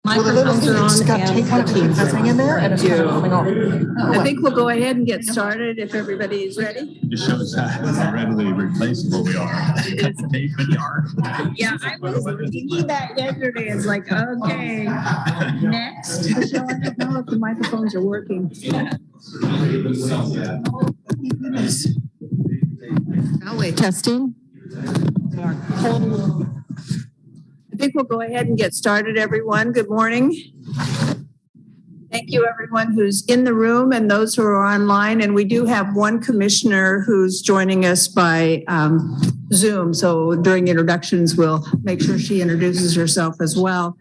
Microphones are on. Hang in there and it's coming on. I think we'll go ahead and get started if everybody is ready. It shows how readily replaceable we are. Yeah, I was thinking that yesterday. It's like, okay, next. Michelle, I don't know if the microphones are working. Oh, wait. Testing. I think we'll go ahead and get started, everyone. Good morning. Thank you, everyone who's in the room and those who are online. And we do have one commissioner who's joining us by Zoom. So during introductions, we'll make sure she introduces herself as well.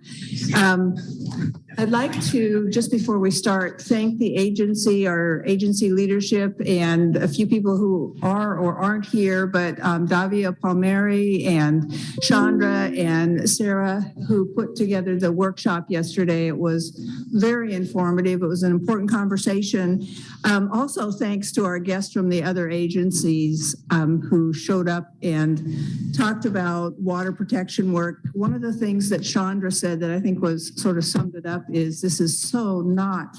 I'd like to, just before we start, thank the agency, our agency leadership, and a few people who are or aren't here, but Davia Palmieri and Chandra and Sarah, who put together the workshop yesterday. It was very informative. It was an important conversation. Also, thanks to our guests from the other agencies who showed up and talked about water protection work. One of the things that Chandra said that I think was sort of summed it up is this is so not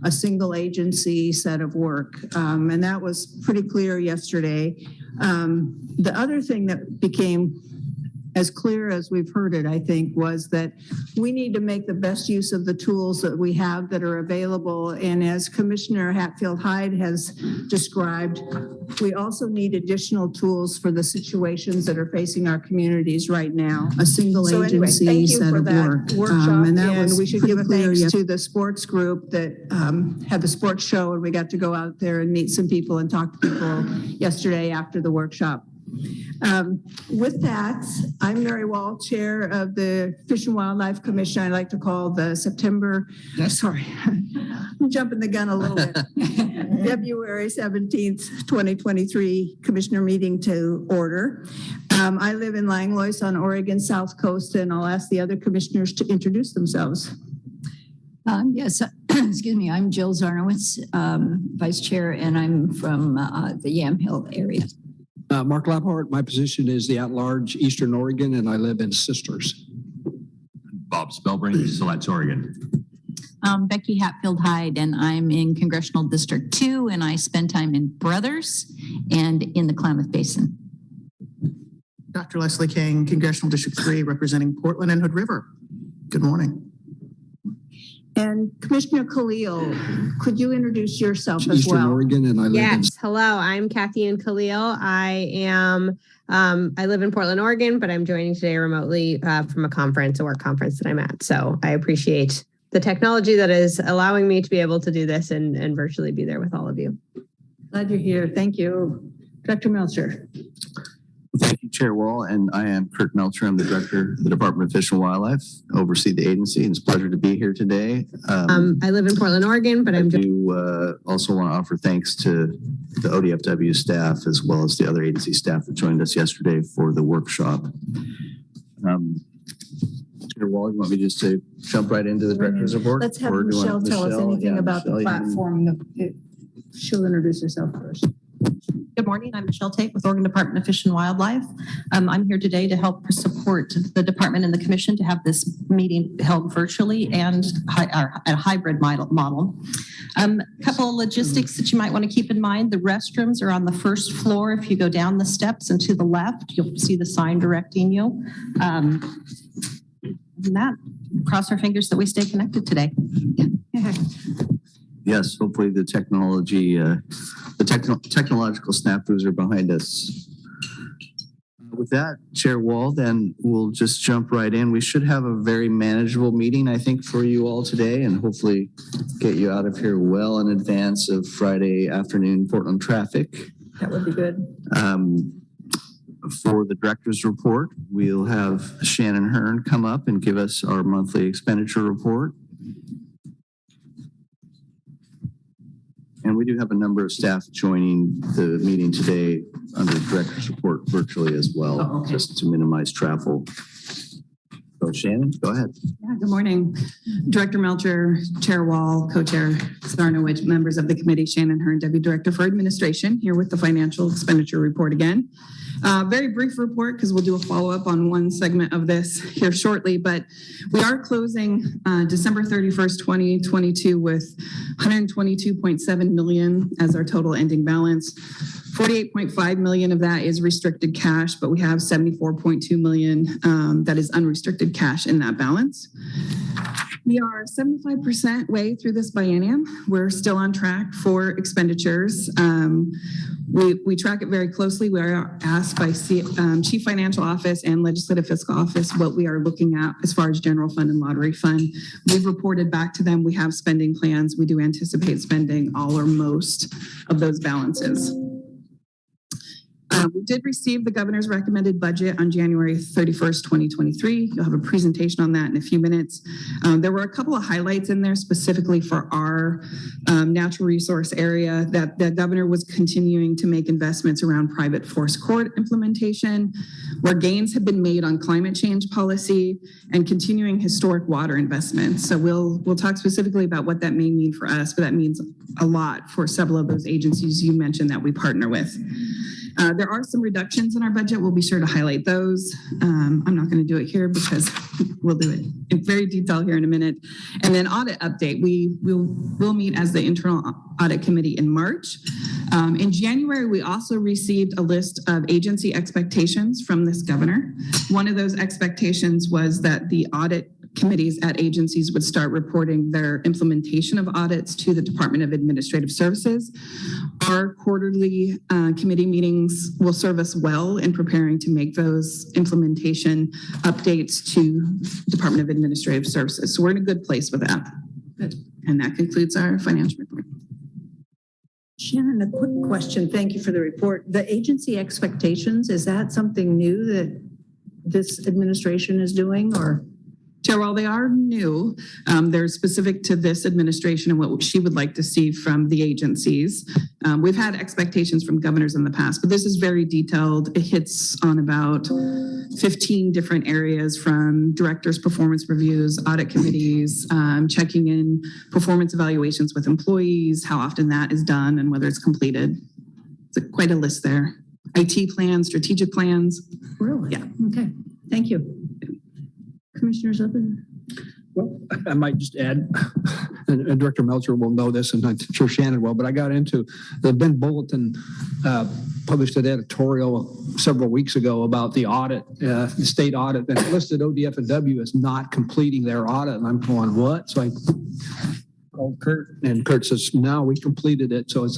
a single agency set of work. And that was pretty clear yesterday. The other thing that became as clear as we've heard it, I think, was that we need to make the best use of the tools that we have that are available. And as Commissioner Hatfield-Hyde has described, we also need additional tools for the situations that are facing our communities right now. A single agency set of work. And that was we should give a thanks to the sports group that had the sports show, and we got to go out there and meet some people and talk to people yesterday after the workshop. With that, I'm Mary Wall, Chair of the Fish and Wildlife Commission. I like to call the sorry, I'm jumping the gun a little bit. February 17th, 2023 Commissioner meeting to order. I live in Langlois on Oregon's South Coast, and I'll ask the other commissioners to introduce themselves. Yes, excuse me, I'm Jill Zarnowitz, Vice Chair, and I'm from the Yamhill area. Mark Laphart, my position is the at-large Eastern Oregon, and I live in Sisters. Bob Spellbrink, Siletz, Oregon. Becky Hatfield-Hyde, and I'm in Congressional District 2, and I spend time in Brothers and in the Klamath Basin. Dr. Leslie King, Congressional District 3, representing Portland and Hood River. Good morning. And Commissioner Khalil, could you introduce yourself as Eastern well? Oregon, and I live in. Yes. Hello, I'm Kathy and Khalil. I live in Portland, Oregon, but I'm joining today remotely from a work conference that I'm at. So I appreciate the technology that is allowing me to be able to do this and virtually be there with all of you. Glad you're here. Thank you. Dr. Melcher. Thank you, Chair Wall, and I am Kurt Melcher. I'm the Director of the Department of Fish and Wildlife, oversee the agency, and it's a pleasure to be here today. I live in Portland, Oregon, but I do also want to offer thanks to the ODFW staff as well as the other agency staff that joined us yesterday for the workshop. Chair Wall, you want me just to jump right into the Director's report? Let's have Michelle tell us anything about the platform. She'll introduce herself first. Good morning. I'm Michelle Tate with Oregon Department of Fish and Wildlife. I'm here today to help support the department and the commission to have this meeting held virtually and at a hybrid model. A couple of logistics that you might want to keep in mind. The restrooms are on the first floor. If you go down the steps and to the left, you'll see the sign directing you. And that, cross our fingers that we stay connected today. Yes, hopefully the technology, technological snafus are behind us. With that, Chair Wall, then we'll just jump right in. We should have a very manageable meeting, I think, for you all today, and hopefully get you out of here well in advance of Friday afternoon Portland traffic. That would be good. For the director's report, we'll have Shannon Hearn come up and give us our monthly expenditure report. And we do have a number of staff joining the meeting today under the director's report virtually as well, just to minimize travel. So Shannon, go ahead. Yeah, good morning. Director Melcher, Chair Wall, Co-Chair Zarnowicz, members of the committee, Shannon Hearn, Deputy Director for Administration, here with the financial expenditure report again. Very brief report because we'll do a follow-up on one segment of this here shortly, but we are closing December 31st, 2022 with $122.7 million as our total ending balance. 48.5 million of that is restricted cash, but we have 74.2 million that is unrestricted cash in that balance. We are 75% way through this biennium. We're still on track for expenditures. We track it very closely. We are asked by Chief Financial Office and Legislative Fiscal Office what we are looking at as far as general fund and lottery fund. We've reported back to them. We have spending plans. We do anticipate spending all or most of those balances. We did receive the governor's recommended budget on January 31st, 2023. You'll have a presentation on that in a few minutes. There were a couple of highlights in there specifically for our natural resource area that the governor was continuing to make investments around private force court implementation, where gains have been made on climate change policy and continuing historic water investments. So we'll talk specifically about what that may mean for us, but that means a lot for several of those agencies you mentioned that we partner with. There are some reductions in our budget. We'll be sure to highlight those. I'm not going to do it here because we'll do it in very detail here in a minute. And then audit update. We'll meet as the internal audit committee in March. In January, we also received a list of agency expectations from this governor. One of those expectations was that the audit committees at agencies would start reporting their implementation of audits to the Department of Administrative Services. Our quarterly committee meetings will serve us well in preparing to make those implementation updates to Department of Administrative Services. So we're in a good place with that. Good. And that concludes our financial report. Shannon, a quick question. Thank you for the report. The agency expectations, is that something new that this administration is doing, or? Chair, while they are new, they're specific to this administration and what she would like to see from the agencies. We've had expectations from governors in the past, but this is very detailed. It hits on about 15 different areas, from directors' performance reviews, audit committees, checking in performance evaluations with employees, how often that is done and whether it's completed. It's quite a list there. IT plans, strategic plans. Really? Yeah. Okay. Thank you. Commissioners, other? Well, I might just add, and Director Melcher will know this, and I'm sure Shannon will, but I got into the Bend Bulletin published an editorial several weeks ago about the audit, the state audit, that listed ODFW as not completing their audit. And I'm going, what? So I called Kurt, and Kurt says, no, we completed it. So it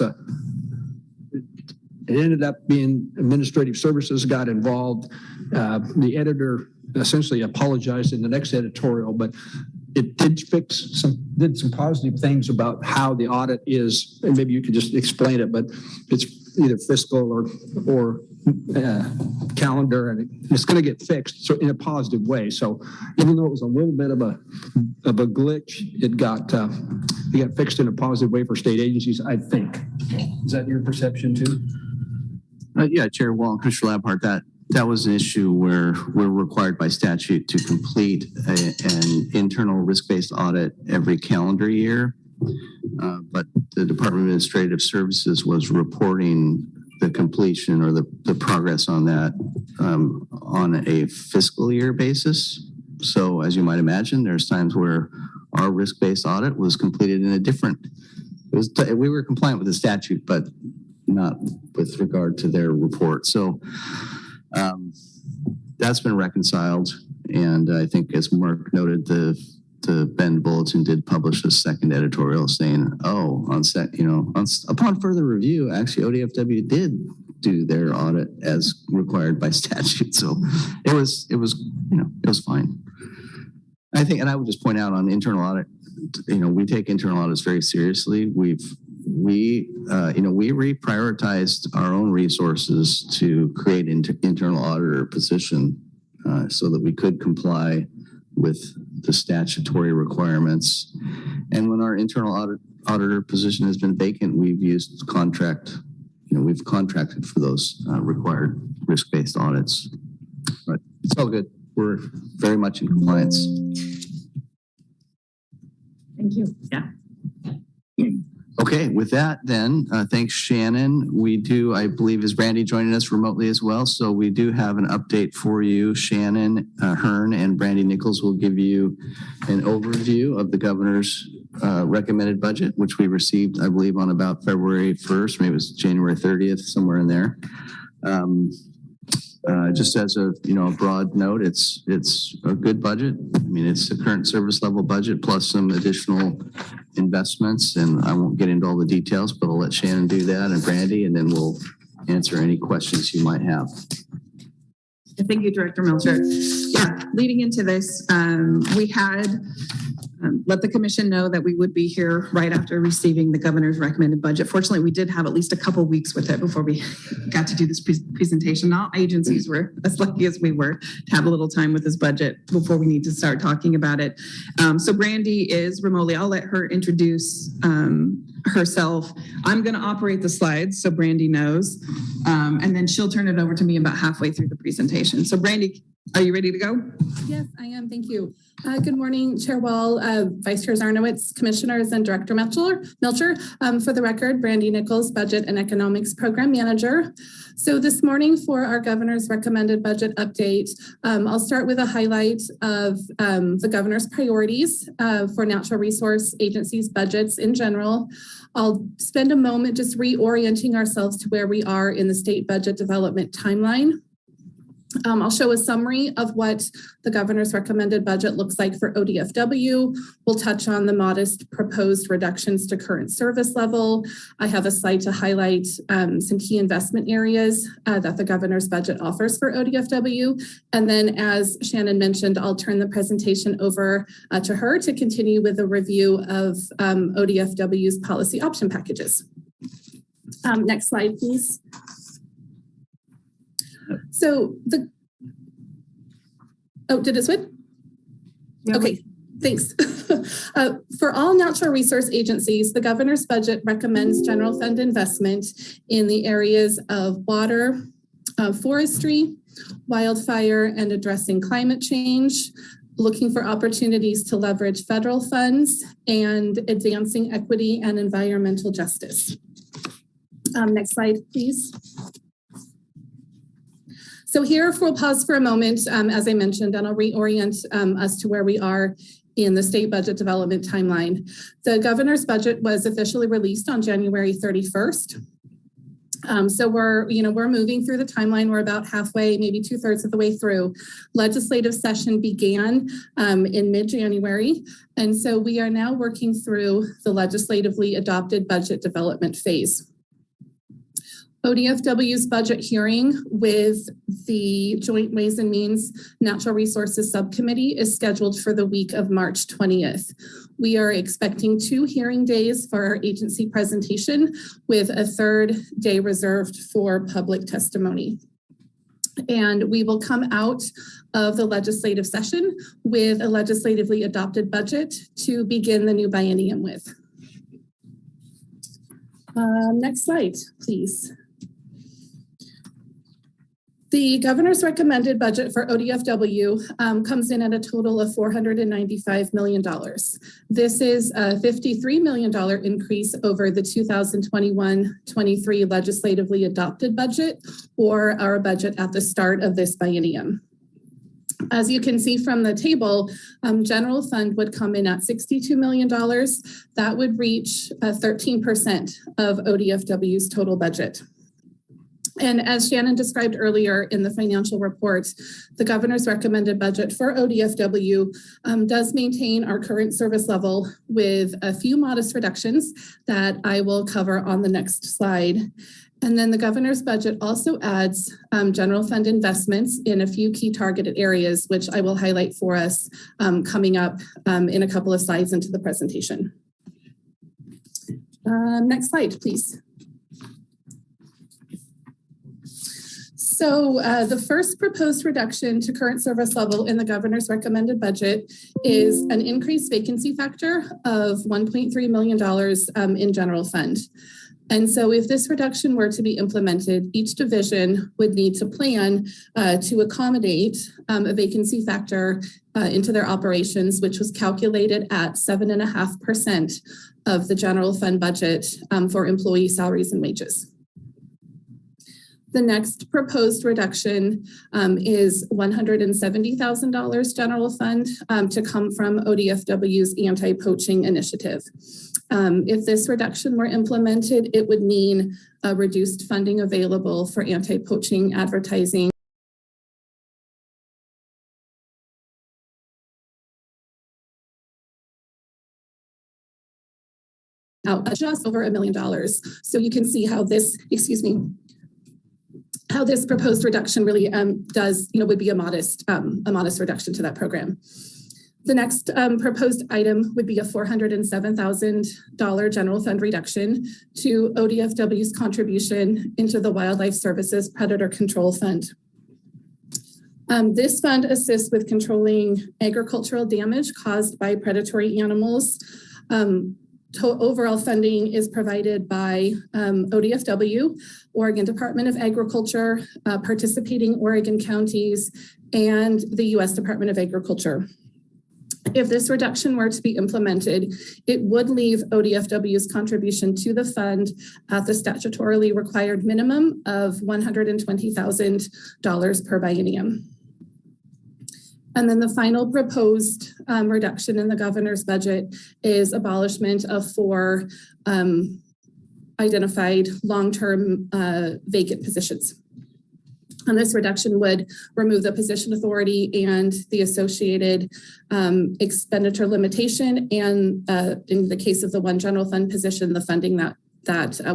ended up being administrative services got involved. The editor essentially apologized in the next editorial, but it did did some positive things about how the audit is, and maybe you could just explain it, but it's either fiscal or calendar, and it's going to get fixed so in a positive way. So even though it was a little bit of a glitch, it got fixed in a positive way for state agencies, I think. Is that your perception too? Yeah, Chair Wall and Commissioner Labhart, that was an issue where we're required by statute to complete an internal risk-based audit every calendar year. But the Department of Administrative Services was reporting the completion or the progress on that on a fiscal year basis. So as you might imagine, there's times where our risk-based audit was completed in a different, we were compliant with the statute, but not with regard to their report. So that's been reconciled. And I think as Mark noted, the Bend Bulletin did publish a second editorial saying, upon further review, actually ODFW did do their audit as required by statute. So it was fine. I think, and I would just point out on internal audit, we take internal audits very seriously. We reprioritized our own resources to create an internal auditor position so that we could comply with the statutory requirements. And when our internal auditor position has been vacant, we've used we've contracted for those required risk-based audits. But it's all good. We're very much in compliance. Thank you. Yeah. Okay, with that then, thanks Shannon. We do, I believe, is Brandy joining us remotely as well. So we do have an update for you. Shannon Hearn and Brandy Nichols will give you an overview of the governor's recommended budget, which we received, I believe, on about February 1st, maybe it was January 30th, somewhere in there. Just as a broad note, it's a good budget. I mean, it's a current service level budget plus some additional investments, and I won't get into all the details, but I'll let Shannon do that and Brandy, and then we'll answer any questions you might have. Thank you, Director Melcher. Yeah, leading into this, we had let the commission know that we would be here right after receiving the governor's recommended budget. Fortunately, we did have at least a couple weeks with it before we got to do this presentation. Not all agencies were as lucky as we were to have a little time with this budget before we need to start talking about it. So Brandy is remotely. I'll let her introduce herself. I'm going to operate the slides so Brandy knows, and then she'll turn it over to me about halfway through the presentation. So Brandy, are you ready to go? Yes, I am. Thank you. Good morning, Chair Wall, Vice Chair Zarnowitz, Commissioners, and Director Melcher. For the record, Brandy Nichols, Budget and Economics Program Manager. So this morning for our Governor's recommended budget update, I'll start with a highlight of the Governor's priorities for natural resource agencies' budgets in general. I'll spend a moment just reorienting ourselves to where we are in the state budget development timeline. I'll show a summary of what the governor's recommended budget looks like for ODFW. We'll touch on the modest proposed reductions to current service level. I have a slide to highlight some key investment areas that the governor's budget offers for ODFW. And then, as Shannon mentioned, I'll turn the presentation over to her to continue with a review of ODFW's policy option packages. Next slide, please. So did it switch? Yeah. Okay, thanks. For all natural resource agencies, the governor's budget recommends general fund investment in the areas of water, forestry, wildfire, and addressing climate change, looking for opportunities to leverage federal funds, and advancing equity and environmental justice. Next slide, please. So here we'll pause for a moment, as I mentioned, and I'll reorient us to where we are in the state budget development timeline. The governor's budget was officially released on January 31st. So we're moving through the timeline. We're about halfway, maybe 2/3 of the way through. Legislative session began in mid-January. And so we are now working through the legislatively adopted budget development phase. ODFW's budget hearing with the Joint Ways and Means Natural Resources Subcommittee is scheduled for the week of March 20th. We are expecting 2 hearing days for our agency presentation with a 3rd day reserved for public testimony. And we will come out of the legislative session with a legislatively adopted budget to begin the new biennium with. Next slide, please. The governor's recommended budget for ODFW comes in at a total of $495 million. This is a $53 million increase over the 2021-23 legislatively adopted budget, or our budget at the start of this biennium. As you can see from the table, general fund would come in at $62 million. That would reach 13% of ODFW's total budget. And as Shannon described earlier in the financial report, the governor's recommended budget for ODFW does maintain our current service level with a few modest reductions that I will cover on the next slide. And then the governor's budget also adds general fund investments in a few key targeted areas, which I will highlight for us coming up in a couple of slides into the presentation. Next slide, please. So the first proposed reduction to current service level in the governor's recommended budget is an increased vacancy factor of $1.3 million in general fund. And so if this reduction were to be implemented, each division would need to plan to accommodate a vacancy factor into their operations, which was calculated at 7.5% of the general fund budget for employee salaries and wages. The next proposed reduction is $170,000 general fund to come from ODFW's anti-poaching initiative. If this reduction were implemented, it would mean a reduced funding available for anti-poaching advertising. Just over $1 million. So you can see how this, how this proposed reduction really would be a modest reduction to that program. The next proposed item would be a $407,000 general fund reduction to ODFW's contribution into the Wildlife Services Predator Control Fund. This fund assists with controlling agricultural damage caused by predatory animals. Overall funding is provided by ODFW, Oregon Department of Agriculture, participating Oregon counties, and the U.S. Department of Agriculture. If this reduction were to be implemented, it would leave ODFW's contribution to the fund at the statutorily required minimum of $120,000 per biennium. And then the final proposed reduction in the governor's budget is abolishment of 4 identified long-term vacant positions. And this reduction would remove the position authority and the associated expenditure limitation, and in the case of the one general fund position, the funding that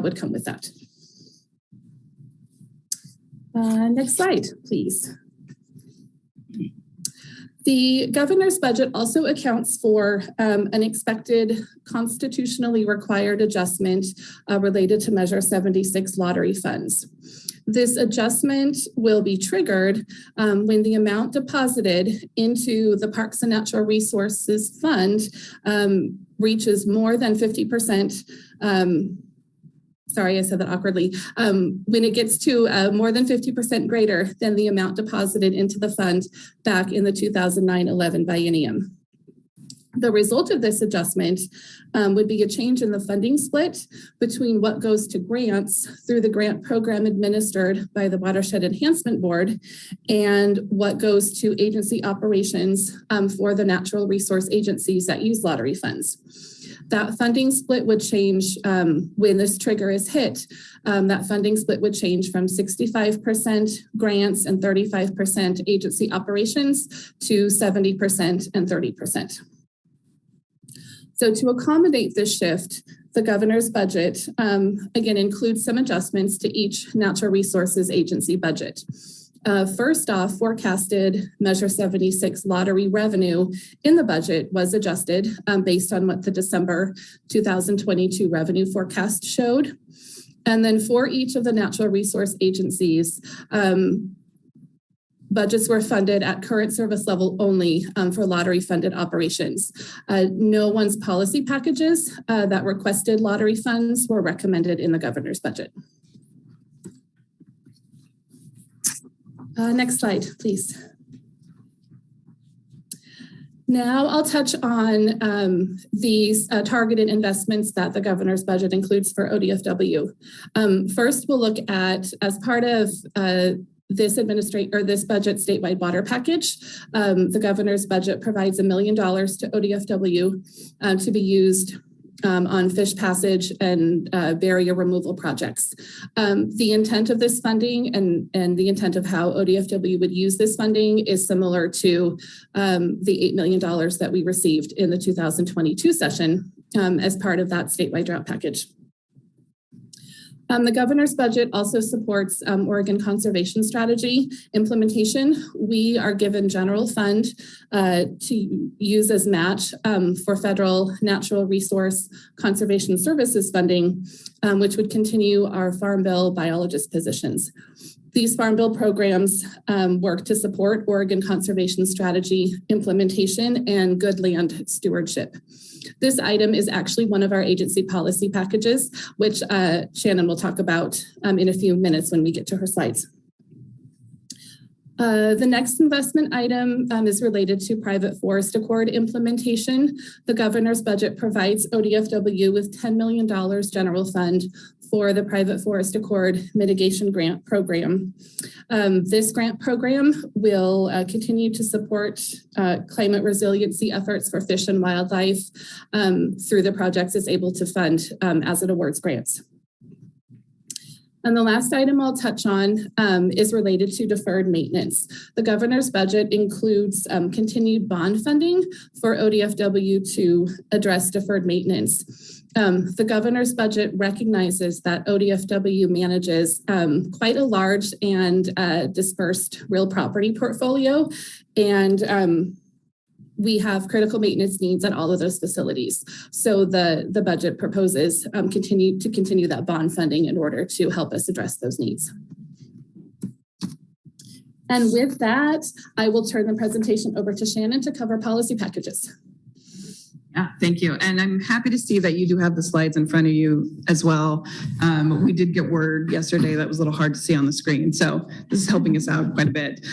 would come with that. Next slide, please. The governor's budget also accounts for an expected constitutionally required adjustment related to Measure 76 lottery funds. This adjustment will be triggered when the amount deposited into the Parks and Natural Resources Fund reaches more than 50%. Sorry, I said that awkwardly. When it gets to more than 50% greater than the amount deposited into the fund back in the 2009-11 biennium. The result of this adjustment would be a change in the funding split between what goes to grants through the grant program administered by the Watershed Enhancement Board and what goes to agency operations for the natural resource agencies that use lottery funds. That funding split would change when this trigger is hit. That funding split would change from 65% grants and 35% agency operations to 70% and 30%. So to accommodate this shift, the governor's budget, again, includes some adjustments to each natural resources agency budget. First off, forecasted Measure 76 lottery revenue in the budget was adjusted based on what the December 2022 revenue forecast showed. And then for each of the natural resource agencies, budgets were funded at current service level only for lottery funded operations. No one's policy packages that requested lottery funds were recommended in the governor's budget. Next slide, please. Now I'll touch on these targeted investments that the governor's budget includes for ODFW. First, we'll look at, as part of this budget statewide water package, the governor's budget provides $1 million to ODFW to be used on fish passage and barrier removal projects. The intent of this funding and the intent of how ODFW would use this funding is similar to the $8 million that we received in the 2022 session as part of that statewide drought package. The governor's budget also supports Oregon Conservation Strategy implementation. We are given general fund to use as match for federal natural resource conservation services funding, which would continue our Farm Bill biologist positions. These Farm Bill programs work to support Oregon Conservation Strategy implementation and good land stewardship. This item is actually one of our agency policy packages, which Shannon will talk about in a few minutes when we get to her slides. The next investment item is related to private forest accord implementation. The governor's budget provides ODFW with $10 million general fund for the private forest accord mitigation grant program. This grant program will continue to support climate resiliency efforts for fish and wildlife through the projects it's able to fund as it awards grants. And the last item I'll touch on is related to deferred maintenance. The governor's budget includes continued bond funding for ODFW to address deferred maintenance. The governor's budget recognizes that ODFW manages quite a large and dispersed real property portfolio, and we have critical maintenance needs at all of those facilities. So the budget proposes continue that bond funding in order to help us address those needs. And with that, I will turn the presentation over to Shannon to cover policy packages. Yeah, thank you. And I'm happy to see that you do have the slides in front of you as well. We did get word yesterday that was a little hard to see on the screen. So this is helping us out quite a bit.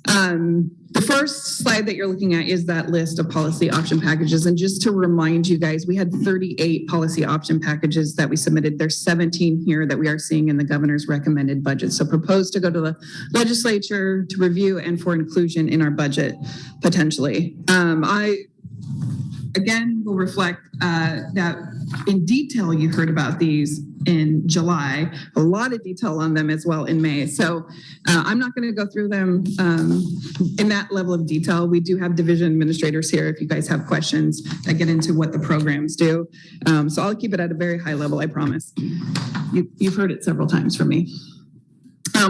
The first slide that you're looking at is that list of policy option packages. And just to remind you guys, we had 38 policy option packages that we submitted. There's 17 here that we are seeing in the governor's recommended budget. So proposed to go to the legislature to review and for inclusion in our budget potentially. Again, will reflect that in detail you heard about these in July, a lot of detail on them as well in May. So I'm not going to go through them in that level of detail. We do have division administrators here if you guys have questions that get into what the programs do. So I'll keep it at a very high level, I promise. You've heard it several times from me.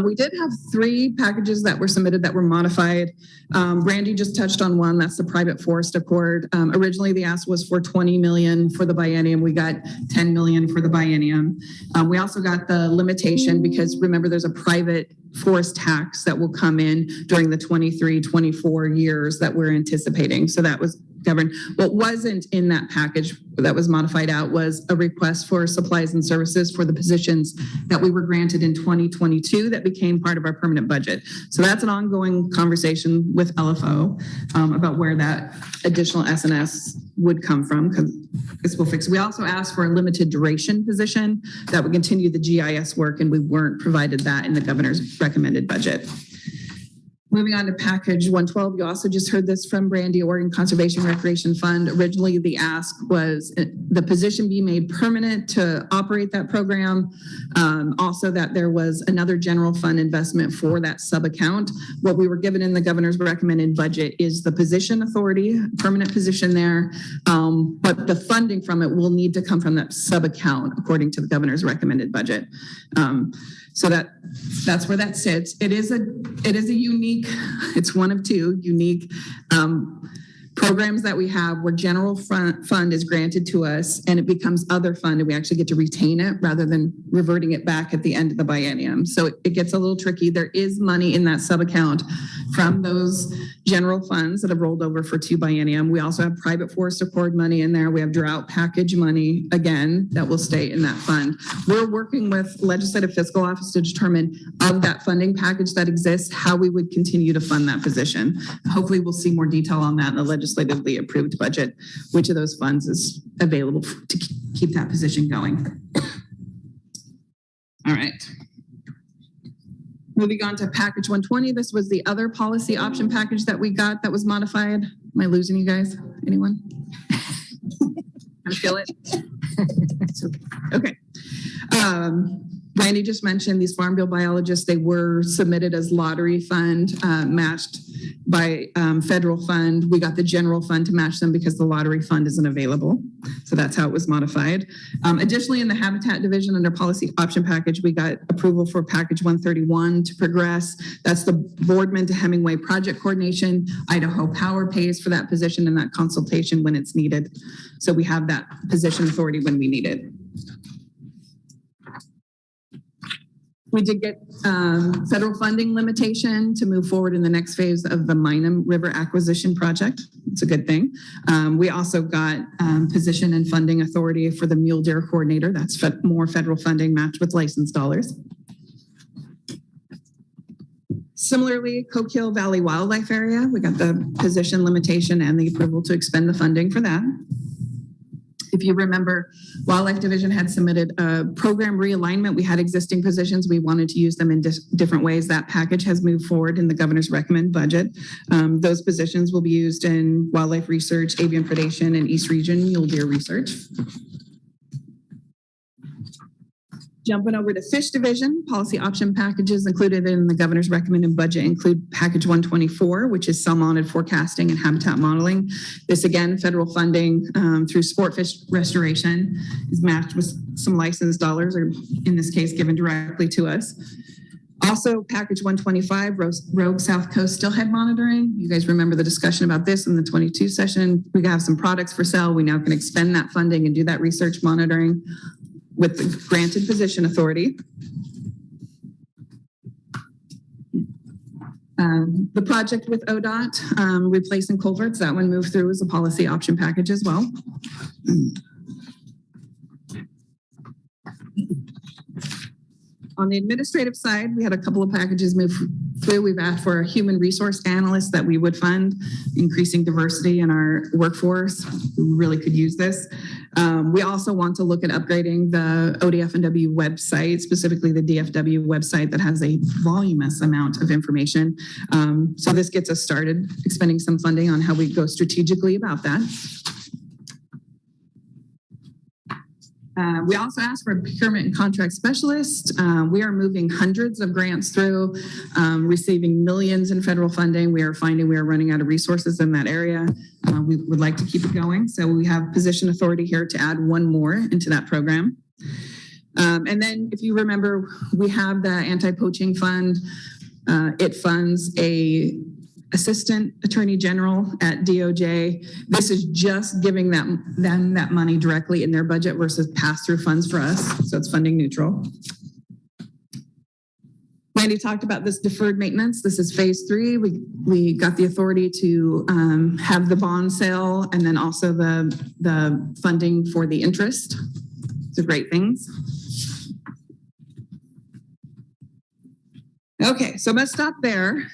We did have 3 packages that were submitted that were modified. Randy just touched on one, that's the private forest accord. Originally the ask was for 20 million for the biennium. We got 10 million for the biennium. We also got the limitation because remember there's a private forest tax that will come in during the 23-24 years that we're anticipating. So that was govern. What wasn't in that package that was modified out was a request for supplies and services for the positions that we were granted in 2022 that became part of our permanent budget. So that's an ongoing conversation with LFO about where that additional S&S would come from, because this will fix. We also asked for a limited duration position that would continue the GIS work, and we weren't provided that in the governor's recommended budget. Moving on to package 112, you also just heard this from Brandy, Oregon Conservation Recreation Fund. Originally, the ask was the position be made permanent to operate that program. Also that there was another general fund investment for that sub-account. What we were given in the governor's recommended budget is the position authority, permanent position there. But the funding from it will need to come from that sub-account according to the governor's recommended budget. So that's where that sits. It is a unique, it's one of two unique programs that we have where general fund is granted to us and it becomes other fund, and we actually get to retain it rather than reverting it back at the end of the biennium. So it gets a little tricky. There is money in that sub-account from those general funds that have rolled over for 2 biennium. We also have private forest accord money in there. We have drought package money, again, that will stay in that fund. We're working with Legislative Fiscal Office to determine of that funding package that exists, how we would continue to fund that position. Hopefully we'll see more detail on that in the legislatively approved budget, which of those funds is available to keep that position going. All right. Moving on to package 120. This was the other policy option package that we got that was modified. Am I losing you guys? Anyone? I feel it. Okay. Randy just mentioned these farm bill biologists. They were submitted as lottery fund, matched by federal fund. We got the general fund to match them because the lottery fund isn't available. So that's how it was modified. Additionally, in the Habitat Division under policy option package, we got approval for package 131 to progress. That's the Boardman to Hemingway project coordination. Idaho Power pays for that position and that consultation when it's needed. So we have that position authority when we need it. We did get federal funding limitation to move forward in the next phase of the Minam River acquisition project. It's a good thing. We also got position and funding authority for the mule deer coordinator. That's more federal funding matched with licensed dollars. Similarly, Coquille Valley Wildlife Area, we got the position limitation and the approval to expend the funding for that. If you remember, Wildlife Division had submitted a program realignment. We had existing positions. We wanted to use them in different ways. That package has moved forward in the governor's recommended budget. Those positions will be used in wildlife research, avian predation, and East Region mule deer research. Jumping over to Fish Division, policy option packages included in the governor's recommended budget include package 124, which is cell-mounted forecasting and habitat modeling. This again, federal funding through sport fish restoration is matched with some licensed dollars, or in this case, given directly to us. Also, package 125, Rogue South Coast Stillhead monitoring. You guys remember the discussion about this in the 22 session. We have some products for sale. We now can expend that funding and do that research monitoring with the granted position authority. The project with ODOT, replacing culverts, that one moved through as a policy option package as well. On the administrative side, we had a couple of packages move through. We've asked for a human resource analyst that we would fund, increasing diversity in our workforce. We really could use this. We also want to look at upgrading the ODFW website, specifically the DFW website that has a voluminous amount of information. So this gets us started expending some funding on how we go strategically about that. We also asked for a procurement and contract specialist. We are moving hundreds of grants through, receiving millions in federal funding. We are finding we are running out of resources in that area. We would like to keep it going. So we have position authority here to add one more into that program. And then if you remember, we have the anti-poaching fund. It funds a Assistant Attorney General at DOJ. This is just giving them that money directly in their budget versus pass-through funds for us. So it's funding neutral. Randy talked about this deferred maintenance. This is phase 3. We got the authority to have the bond sale and then also the funding for the interest. These are great things. Okay, so let's stop there.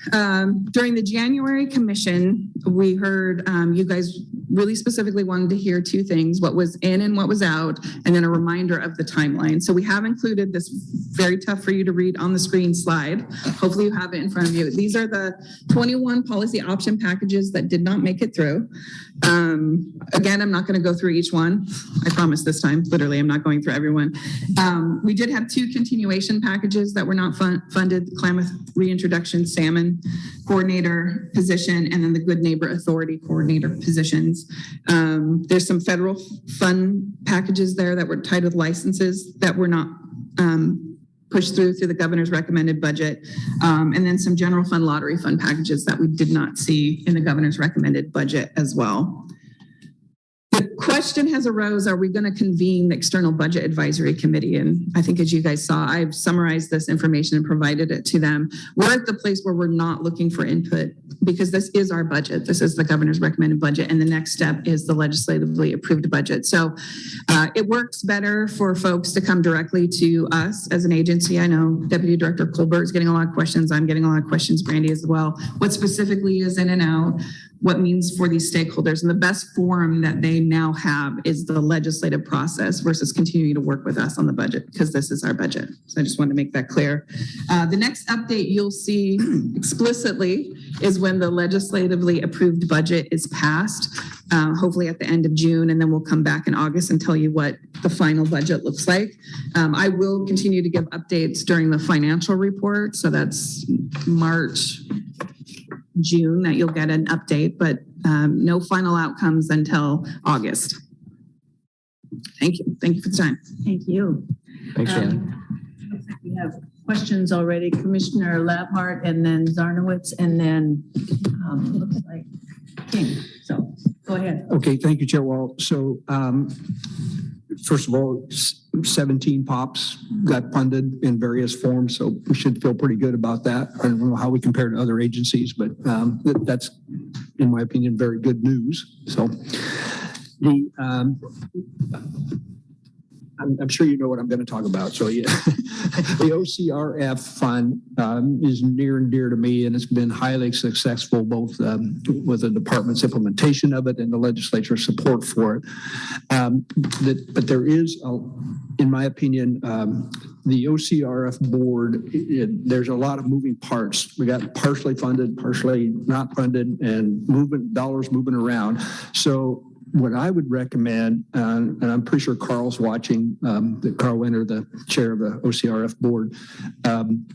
During the January commission, we heard you guys really specifically wanted to hear 2 things, what was in and what was out, and then a reminder of the timeline. So we have included this very tough for you to read on the screen slide. Hopefully you have it in front of you. These are the 21 policy option packages that did not make it through. Again, I'm not going to go through each one. I promise this time, literally, I'm not going through everyone. We did have 2 continuation packages that were not funded, Klamath Reintroduction Salmon Coordinator position, and then the Good Neighbor Authority Coordinator positions. There's some federal fund packages there that were tied with licenses that were not pushed through the governor's recommended budget, and then some general fund lottery fund packages that we did not see in the governor's recommended budget as well. The question has arose, are we going to convene the External Budget Advisory Committee? And I think as you guys saw, I've summarized this information and provided it to them. We're at the place where we're not looking for input because this is our budget. This is the governor's recommended budget. And the next step is the legislatively approved budget. So it works better for folks to come directly to us as an agency. I know Deputy Director Colbert is getting a lot of questions. I'm getting a lot of questions, Brandy, as well. What specifically is in and out? What means for these stakeholders, and the best forum that they now have is the legislative process versus continuing to work with us on the budget because this is our budget. So I just wanted to make that clear. The next update you'll see explicitly is when the legislatively approved budget is passed, hopefully at the end of June, and then we'll come back in August and tell you what the final budget looks like. I will continue to give updates during the financial report. So that's March, June that you'll get an update, but no final outcomes until August. Thank you. Thank you for the time. Thank you. Thanks, Shannon. We have questions already. Commissioner Labhart and then Zarnowitz and then looks like King. So go ahead. Okay, thank you, Chair Wall. So first of all, 17 POPs got funded in various forms, so we should feel pretty good about that. I don't know how we compare to other agencies, but that's, in my opinion, very good news. So the I'm sure you know what I'm going to talk about. So yeah, the OCRF fund is near and dear to me, and it's been highly successful both with the department's implementation of it and the legislature's support for it. But there is, in my opinion, the OCRF board, there's a lot of moving parts. We got partially funded, partially not funded, and dollars moving around. So what I would recommend, and I'm pretty sure Carl's watching, Carl Winter, the chair of the OCRF board, on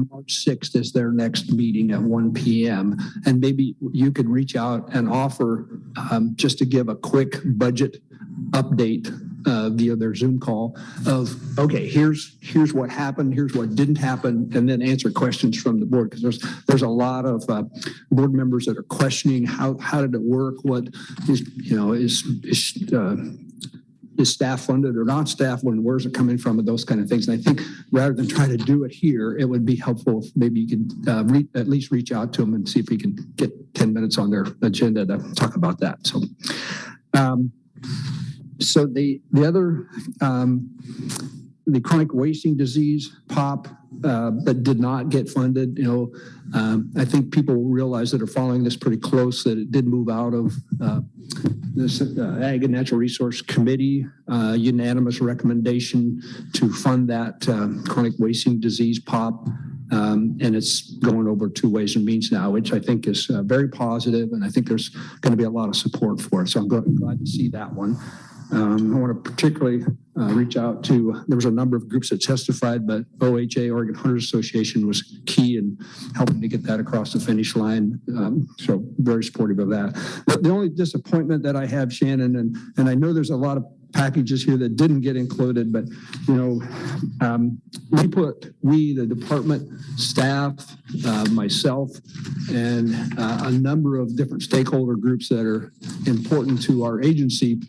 March 6th is their next meeting at 1 p.m. And maybe you could reach out and offer just to give a quick budget update via their Zoom call of, okay, here's what happened, here's what didn't happen, and then answer questions from the board, because there's a lot of board members that are questioning how did it work, what is, is staff funded or not staff funded, where's it coming from, and those kind of things. And I think rather than try to do it here, it would be helpful if maybe you could at least reach out to them and see if we can get 10 minutes on their agenda to talk about that. So so the other, the chronic wasting disease POP that did not get funded, I think people realize that are following this pretty close that it did move out of this Ag and Natural Resource Committee, unanimous recommendation to fund that chronic wasting disease POP. And it's going over 2 ways and means now, which I think is very positive, and I think there's going to be a lot of support for it. So I'm glad to see that one. I want to particularly reach out to, there was a number of groups that testified, but OHA, Oregon Hunters Association, was key in helping to get that across the finish line. So very supportive of that. But the only disappointment that I have, Shannon, and I know there's a lot of packages here that didn't get included, but we, the department staff, myself, and a number of different stakeholder groups that are important to our agency,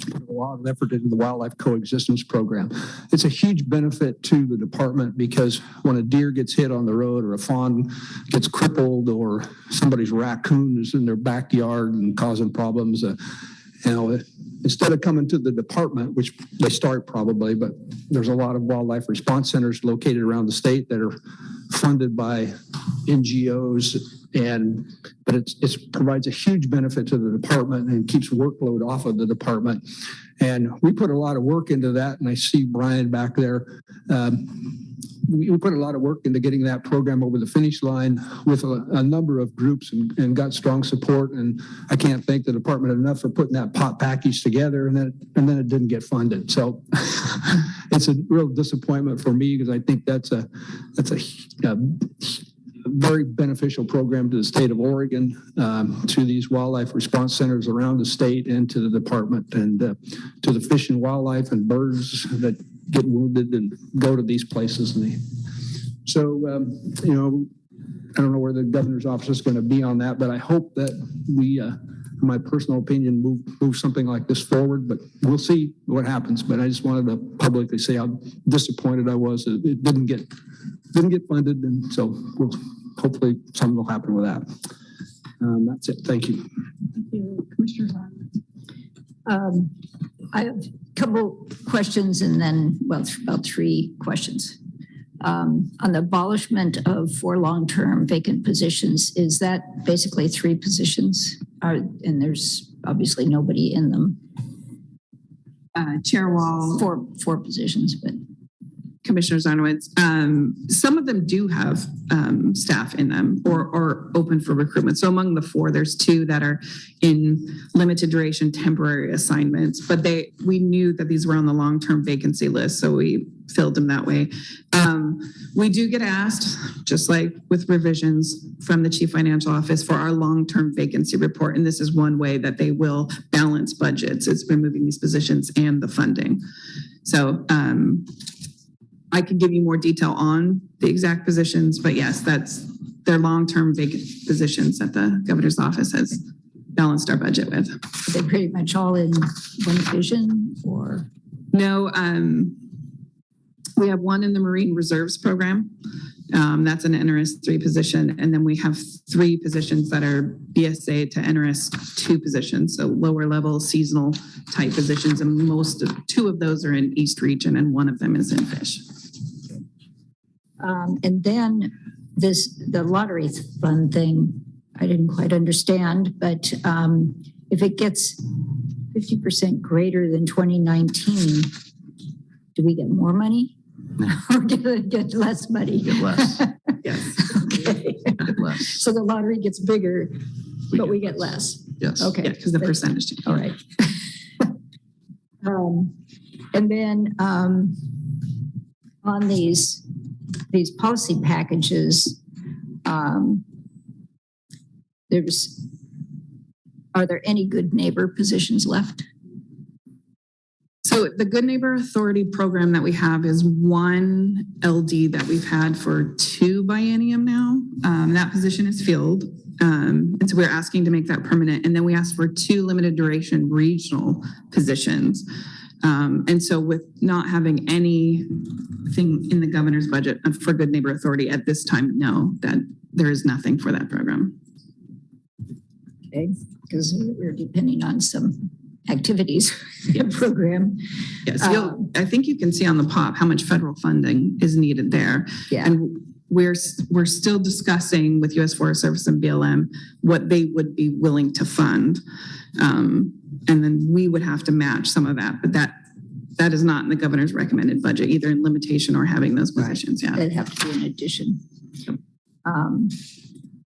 put a lot of effort into the wildlife coexistence program. It's a huge benefit to the department because when a deer gets hit on the road or a fawn gets crippled or somebody's raccoon is in their backyard and causing problems, instead of coming to the department, which they start probably, but there's a lot of wildlife response centers located around the state that are funded by NGOs, but it provides a huge benefit to the department and keeps workload off of the department. And we put a lot of work into that, and I see Brian back there. We put a lot of work into getting that program over the finish line with a number of groups and got strong support. And I can't thank the department enough for putting that pot package together, and then it didn't get funded. So it's a real disappointment for me because I think that's a very beneficial program to the state of Oregon, to these wildlife response centers around the state and to the department and to the fish and wildlife and birds that get wounded and go to these places. So, I don't know where the governor's office is going to be on that, but I hope that we, in my personal opinion, move something like this forward, but we'll see what happens. But I just wanted to publicly say how disappointed I was that it didn't get funded. And so hopefully something will happen with that. That's it. Thank you. Thank you, Commissioner. I have a couple questions and then, about 3 questions. On the abolishment of 4 long-term vacant positions, is that basically 3 positions? And there's obviously nobody in them. Chair Wall. 4 positions, but. Commissioner Zarnowitz, some of them do have staff in them or open for recruitment. So among the 4, there's 2 that are in limited duration temporary assignments, but we knew that these were on the long-term vacancy list, so we filled them that way. We do get asked, just like with revisions from the Chief Financial Office, for our long-term vacancy report, and this is one way that they will balance budgets, is removing these positions and the funding. So I can give you more detail on the exact positions, but yes, that's their long-term vacant positions that the governor's office has balanced our budget with. Are they pretty much all in one division or? No, we have 1 in the Marine Reserves program. That's an NRS 3 position. And then we have 3 positions that are BSA to NRS 2 positions. So lower level seasonal type positions. And 2 of those are in East Region and 1 of them is in Fish. And then the lottery fund thing, I didn't quite understand, but if it gets 50% greater than 2019, do we get more money? Or do we get less money? Get less. Yes. Okay. Get less. So the lottery gets bigger, but we get less. Yes. Okay. Yeah, because the percentage change. All right. And then on these policy packages, are there any good neighbor positions left? So the Good Neighbor Authority program that we have is 1 LD that we've had for 2 biennium now. That position is filled. And so we're asking to make that permanent. And then we asked for 2 limited duration regional positions. And so with not having anything in the governor's budget for Good Neighbor Authority at this time, no, that there is nothing for that program. Okay, because we're depending on some activities program. Yes, I think you can see on the pop how much federal funding is needed there. Yeah. And we're still discussing with U.S. Forest Service and BLM what they would be willing to fund. And then we would have to match some of that, but that is not in the governor's recommended budget, either in limitation or having those positions. Yeah, They'd have to be an addition.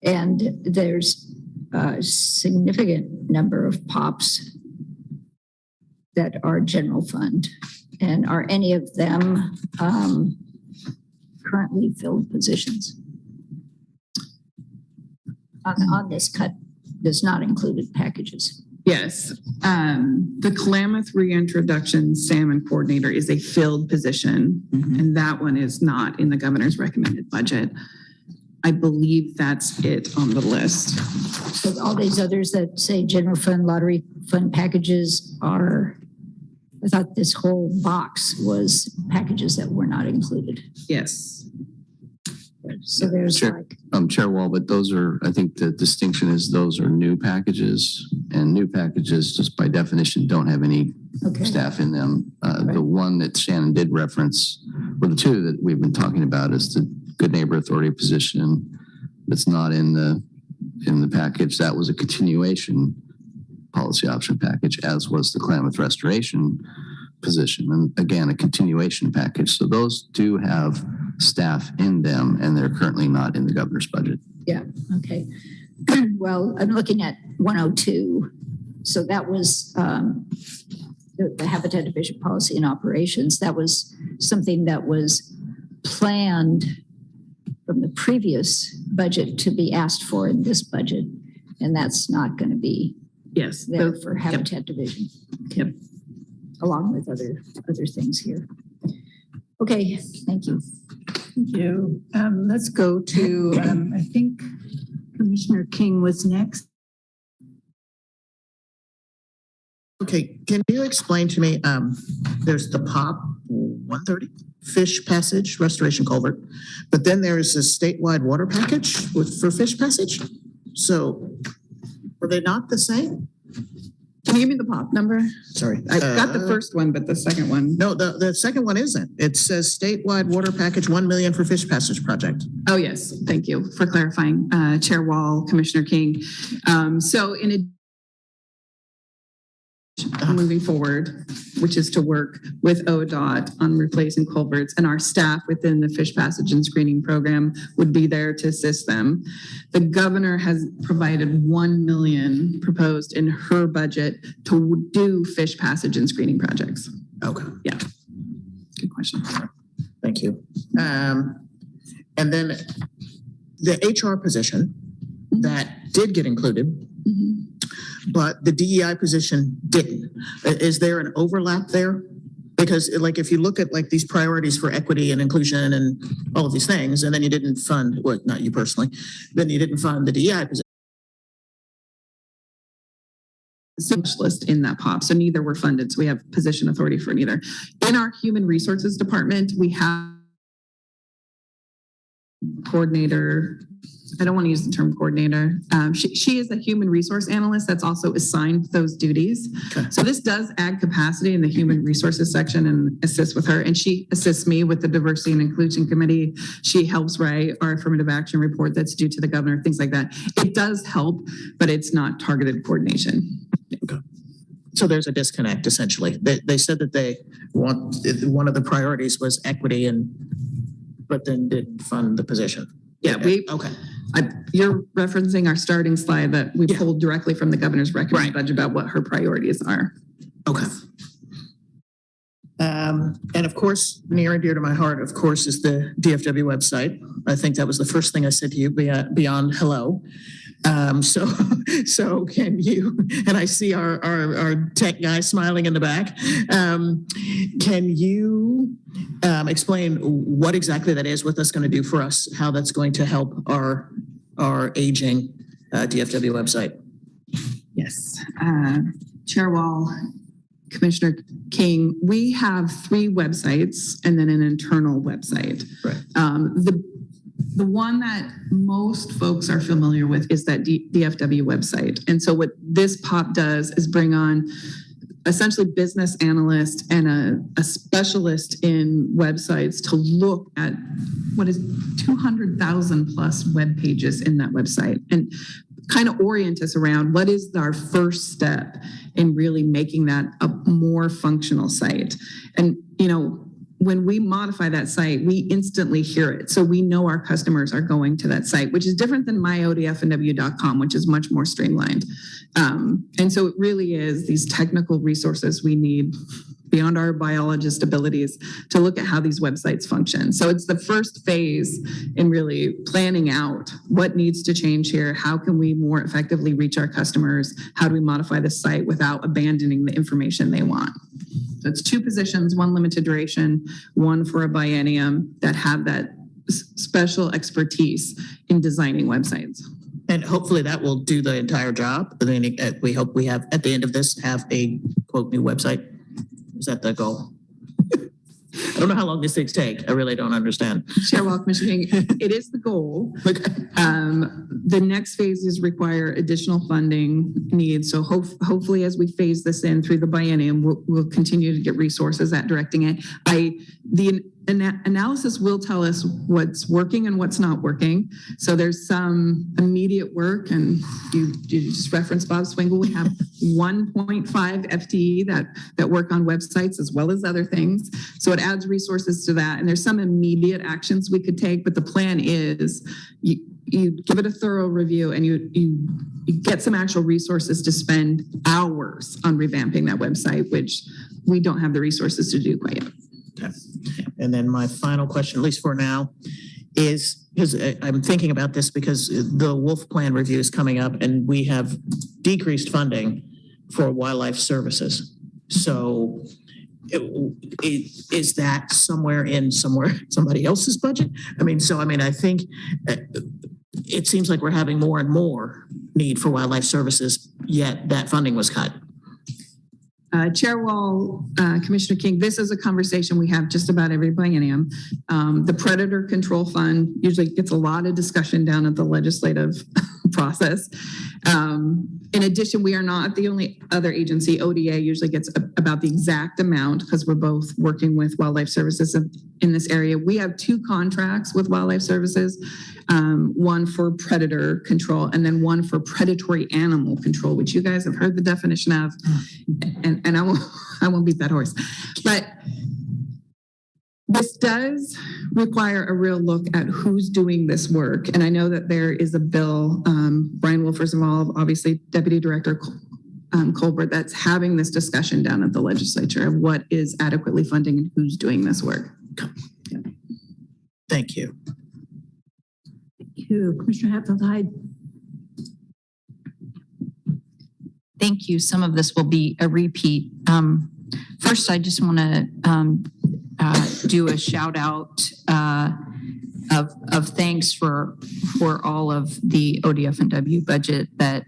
And there's a significant number of POPs that are general fund. And are any of them currently filled positions? On this cut does not include packages. Yes. The Klamath Reintroduction Salmon Coordinator is a filled position, and that one is not in the governor's recommended budget. I believe that's it on the list. So all these others that say general fund, lottery fund packages are I thought this whole box was packages that were not included. Yes. So there's Chair, like, Chair Wall, but those are, I think the distinction is those are new packages, and new packages just by definition don't have any okay. staff in them. Right. The one that Shannon did reference, or the two that we've been talking about, is the Good Neighbor Authority position that's not in the package. That was a continuation policy option package, as was the Klamath Restoration position, and again, a continuation package. So those do have staff in them, and they're currently not in the governor's budget. Yeah, okay. Well, I'm looking at 102. So that was the Habitat Division Policy and Operations. That was something that was planned from the previous budget to be asked for in this budget, and that's not going to be there for Habitat Division. Yep. Along with other things here. Okay, thank you. Thank you. Let's go to, I think Commissioner King was next. Okay, can you explain to me, there's the POP 130, Fish Passage, Restoration Culvert, but then there's a statewide water package for Fish Passage? So were they not the same? Can you give me the POP number? Sorry. I got the first one, but the second one. No, the second one isn't. It says statewide water package, 1 million for Fish Passage project. Oh, yes. Thank you for clarifying, Chair Wall, Commissioner King. So moving forward, which is to work with ODOT on replacing culverts, and our staff within the Fish Passage and Screening Program would be there to assist them. The governor has provided 1 million proposed in her budget to do Fish Passage and Screening projects. Okay. Yeah. Good question. Thank you. And then the HR position that did get included, but the DEI position didn't. Is there an overlap there? Because like if you look at like these priorities for equity and inclusion and all of these things, and then you didn't fund, well, not you personally, then you didn't fund the DEI position. Specialist in that POP, so neither were funded. So we have position authority for neither. In our human resources department, we have coordinator. I don't want to use the term coordinator. She is a human resource analyst that's also assigned those duties. Okay. So this does add capacity in the human resources section and assists with her. And she assists me with the diversity and inclusion committee. She helps write our affirmative action report that's due to the governor, things like that. It does help, but it's not targeted coordination. Okay. So there's a disconnect essentially. They said that they want, one of the priorities was equity, but then didn't fund the position. Yeah, okay. You're referencing our starting slide that we pulled directly from the governor's recommended budget about what her priorities are. Okay. And of course, near and dear to my heart, of course, is the DFW website. I think that was the first thing I said to you beyond hello. So can you, and I see our tech guy smiling in the back. Can you explain what exactly that is, what that's going to do for us, how that's going to help our aging DFW website? Yes. Chair Wall, Commissioner King, we have 3 websites and then an internal website. Right. The one that most folks are familiar with is that DFW website. And so what this POP does is bring on essentially business analyst and a specialist in websites to look at what is 200,000 plus web pages in that website and kind of orient us around what is our first step in really making that a more functional site. And, you know, when we modify that site, we instantly hear it. So we know our customers are going to that site, which is different than myodfw.com, which is much more streamlined. And so it really is these technical resources we need beyond our biologist abilities to look at how these websites function. So it's the first phase in really planning out what needs to change here. How can we more effectively reach our customers? How do we modify the site without abandoning the information they want? So it's 2 positions, 1 limited duration, 1 for a biennium that have that special expertise in designing websites. And hopefully that will do the entire job. But then we hope we have, at the end of this, have a quote new website. Is that the goal? I don't know how long these things take. I really don't understand. Chair Wall, Commissioner King, it is the goal. Okay. The next phases require additional funding needs. So hopefully as we phase this in through the biennium, we'll continue to get resources at directing it. The analysis will tell us what's working and what's not working. So there's some immediate work, and you just referenced Bob Swingle. We have 1.5 FTE that work on websites as well as other things. So it adds resources to that. And there's some immediate actions we could take, but the plan is you give it a thorough review and you get some actual resources to spend hours on revamping that website, which we don't have the resources to do quite yet. Okay. And then my final question, at least for now, is because I'm thinking about this because the Wolf Plan review is coming up and we have decreased funding for wildlife services. So is that somewhere in somebody else's budget? I think it seems like we're having more and more need for wildlife services, yet that funding was cut. Chair Wall, Commissioner King, this is a conversation we have just about every biennium. The Predator Control Fund usually gets a lot of discussion down at the legislative process. In addition, we are not the only other agency. ODA usually gets about the exact amount because we're both working with wildlife services in this area. We have 2 contracts with wildlife services, one for predator control and then one for predatory animal control, which you guys have heard the definition of, and I won't beat that horse. But this does require a real look at who's doing this work. And I know that there is a bill, Brian Wolfer's involved, obviously Deputy Director Colbert, that's having this discussion down at the legislature of what is adequately funding and who's doing this work. Yeah. Thank you. Thank you. Commissioner Hatfield-Hyde. Thank you. Some of this will be a repeat. First, I just want to do a shout out of thanks for all of the ODFW budget that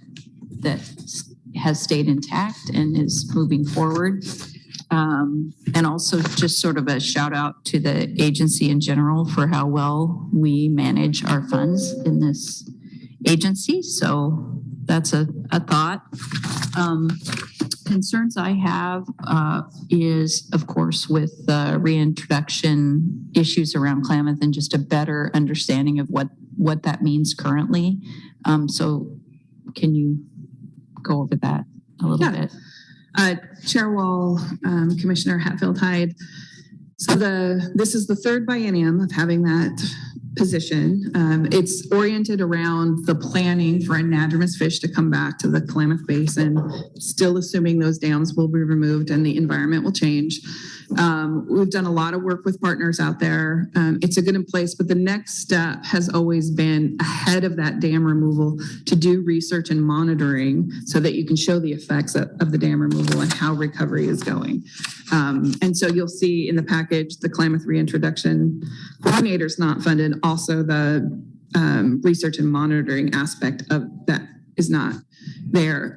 has stayed intact and is moving forward. And also just sort of a shout out to the agency in general for how well we manage our funds in this agency. So that's a thought. Concerns I have is, of course, with the reintroduction issues around Klamath and just a better understanding of what that means currently. So can you go over that a little bit? Chair Wall, Commissioner Hatfield-Hyde. So this is the 3rd biennium of having that position. It's oriented around the planning for anadromous fish to come back to the Klamath Basin, still assuming those dams will be removed and the environment will change. We've done a lot of work with partners out there. It's a good in place, but the next step has always been ahead of that dam removal to do research and monitoring so that you can show the effects of the dam removal and how recovery is going. And so you'll see in the package, the Klamath Reintroduction Coordinator is not funded. Also the research and monitoring aspect of that is not there.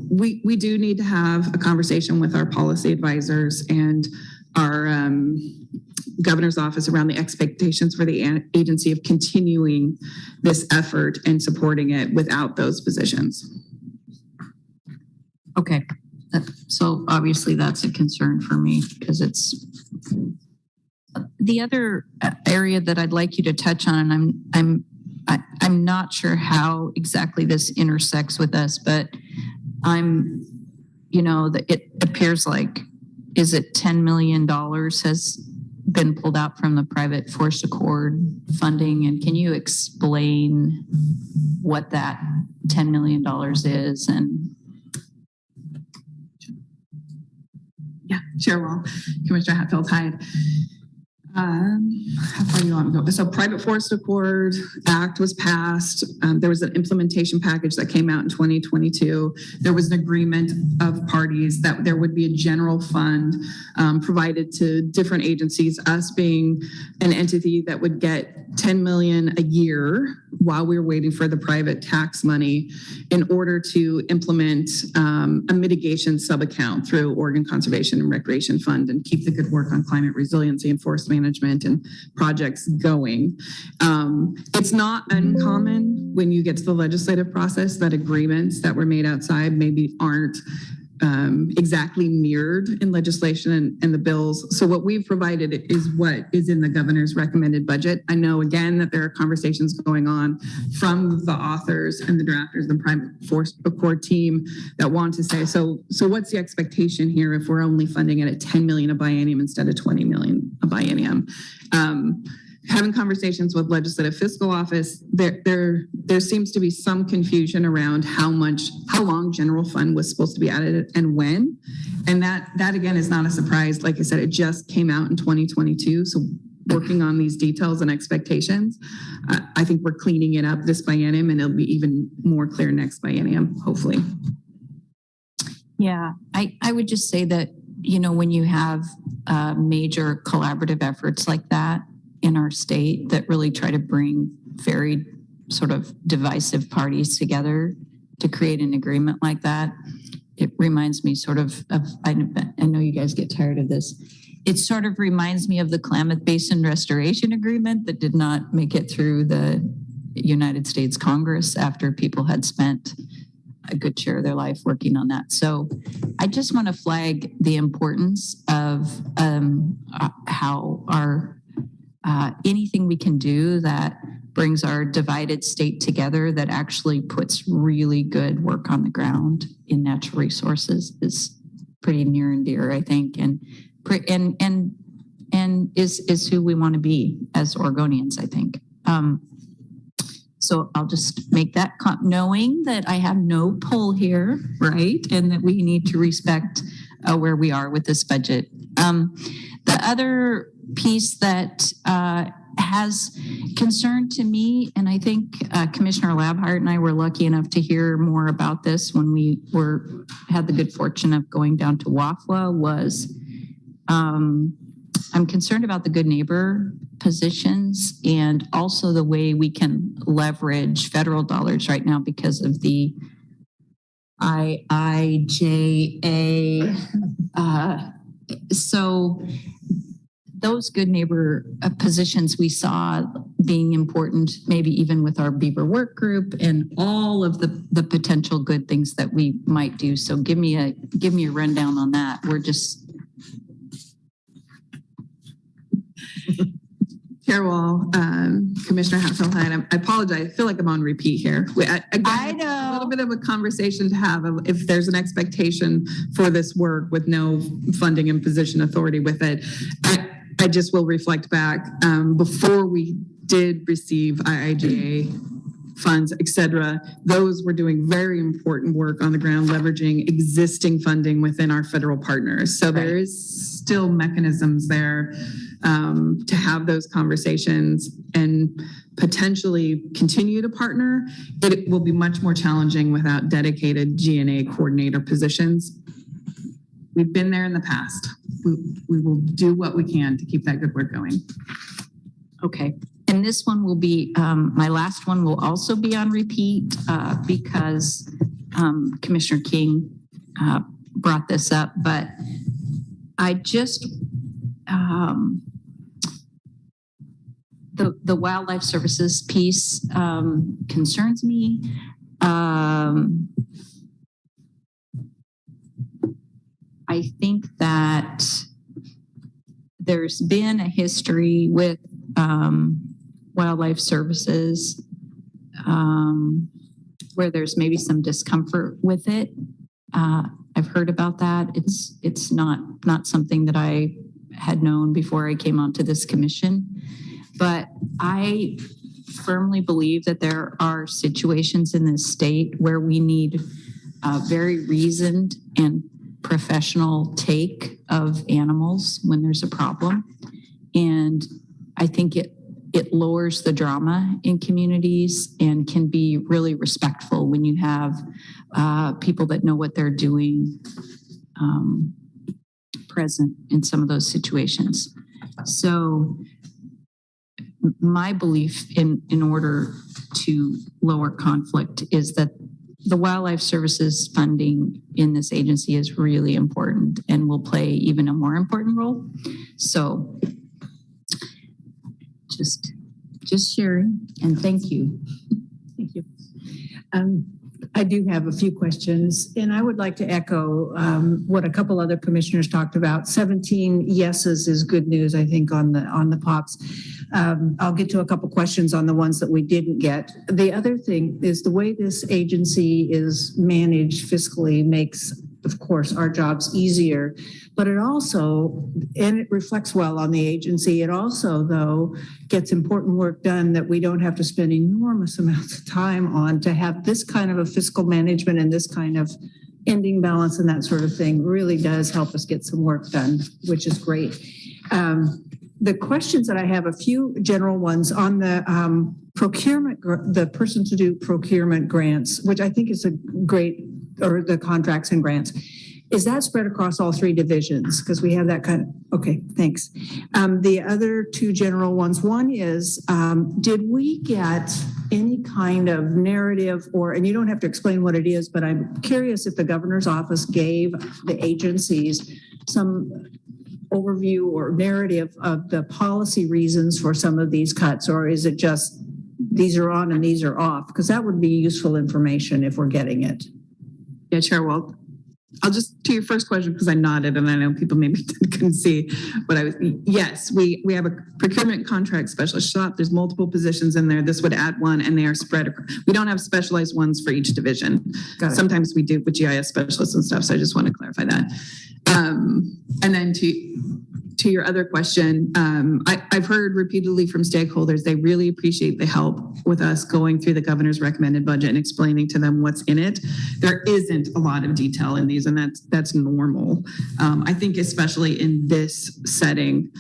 We do need to have a conversation with our policy advisors and our governor's office around the expectations for the agency of continuing this effort and supporting it without those positions. Okay. So obviously that's a concern for me because it's the other area that I'd like you to touch on, and I'm not sure how exactly this intersects with us, but it appears like, is it $10 million has been pulled out from the private forest accord funding? And can you explain what that $10 million is? And yeah, Chair Wall, Commissioner Hatfield-Hyde. How far do you want to go? So Private Forest Accord Act was passed. There was an implementation package that came out in 2022. There was an agreement of parties that there would be a general fund provided to different agencies, us being an entity that would get 10 million a year while we were waiting for the private tax money in order to implement a mitigation sub-account through Oregon Conservation and Recreation Fund and keep the good work on climate resiliency and forest management and projects going. It's not uncommon when you get to the legislative process that agreements that were made outside maybe aren't exactly mirrored in legislation and the bills. So what we've provided is what is in the governor's recommended budget. I know again that there are conversations going on from the authors and the drafters, the Private Forest Accord team that want to say, so what's the expectation here if we're only funding it at 10 million a biennium instead of 20 million a biennium? Having conversations with Legislative Fiscal Office, there seems to be some confusion around how long general fund was supposed to be added and when. And that again is not a surprise. Like I said, it just came out in 2022. So working on these details and expectations, I think we're cleaning it up this biennium and it'll be even more clear next biennium, hopefully. Yeah, I would just say that, you know, when you have major collaborative efforts like that in our state that really try to bring very sort of divisive parties together to create an agreement like that, it reminds me sort of I know you guys get tired of this. It sort of reminds me of the Klamath Basin Restoration Agreement that did not make it through the United States Congress after people had spent a good share of their life working on that. So I just want to flag the importance of how our anything we can do that brings our divided state together that actually puts really good work on the ground in natural resources is pretty near and dear, I think, and is who we want to be as Oregonians, I think. So I'll just make that knowing that I have no pull here, right? And that we need to respect where we are with this budget. The other piece that has concern to me, and I think Commissioner Labhart and I were lucky enough to hear more about this when we had the good fortune of going down to WAFWA, was I'm concerned about the good neighbor positions and also the way we can leverage federal dollars right now because of the IIJA. So those good neighbor positions we saw being important, maybe even with our Beaver work group and all of the potential good things that we might do. So give me a rundown on that. We're just Chair Wall, Commissioner Hatfield-Hyde, I apologize. I feel like I'm on repeat here. I know. A little bit of a conversation to have if there's an expectation for this work with no funding and position authority with it. I just will reflect back before we did receive IIJA funds, et cetera, those were doing very important work on the ground, leveraging existing funding within our federal partners. So there is still mechanisms there to have those conversations and potentially continue to partner. It will be much more challenging without dedicated G&A coordinator positions. We've been there in the past. We will do what we can to keep that good work going. Okay. And this one will be, my last one will also be on repeat because Commissioner King brought this up, but I just, the wildlife services piece concerns me. I think that there's been a history with wildlife services where there's maybe some discomfort with it. I've heard about that. It's not something that I had known before I came onto this commission, but I firmly believe that there are situations in this state where we need a very reasoned and professional take of animals when there's a problem. And I think it lowers the drama in communities and can be really respectful when you have people that know what they're doing present in some of those situations. So my belief in order to lower conflict is that the wildlife services funding in this agency is really important and will play even a more important role. So just sharing, and thank you. Thank you. I do have a few questions, and I would like to echo what a couple other commissioners talked about. 17 yeses is good news, I think, on the POPs. I'll get to a couple questions on the ones that we didn't get. The other thing is the way this agency is managed fiscally makes, of course, our jobs easier, but it also, and it reflects well on the agency, it also, though, gets important work done that we don't have to spend enormous amounts of time on to have this kind of a fiscal management and this kind of ending balance and that sort of thing really does help us get some work done, which is great. The questions that I have, a few general ones on the procurement, the person to do procurement grants, which I think is a great, or the contracts and grants. Is that spread across all three divisions? Because we have that kind of, okay, thanks. The other two general ones, one is, did we get any kind of narrative or, and you don't have to explain what it is, but I'm curious if the governor's office gave the agencies some overview or narrative of the policy reasons for some of these cuts, or is it just these are on and these are off? Because that would be useful information if we're getting it. Yeah, Chair Wald. I'll just, to your first question, because I nodded and I know people maybe couldn't see what I was, yes, we have a procurement contract specialist shop. There's multiple positions in there. This would add one and they are spread. We don't have specialized ones for each division. Sometimes we do with GIS specialists and stuff. So I just want to clarify that. And then to your other question, I've heard repeatedly from stakeholders, they really appreciate the help with us going through the governor's recommended budget and explaining to them what's in it. There isn't a lot of detail in these, and that's normal. I think especially in this setting,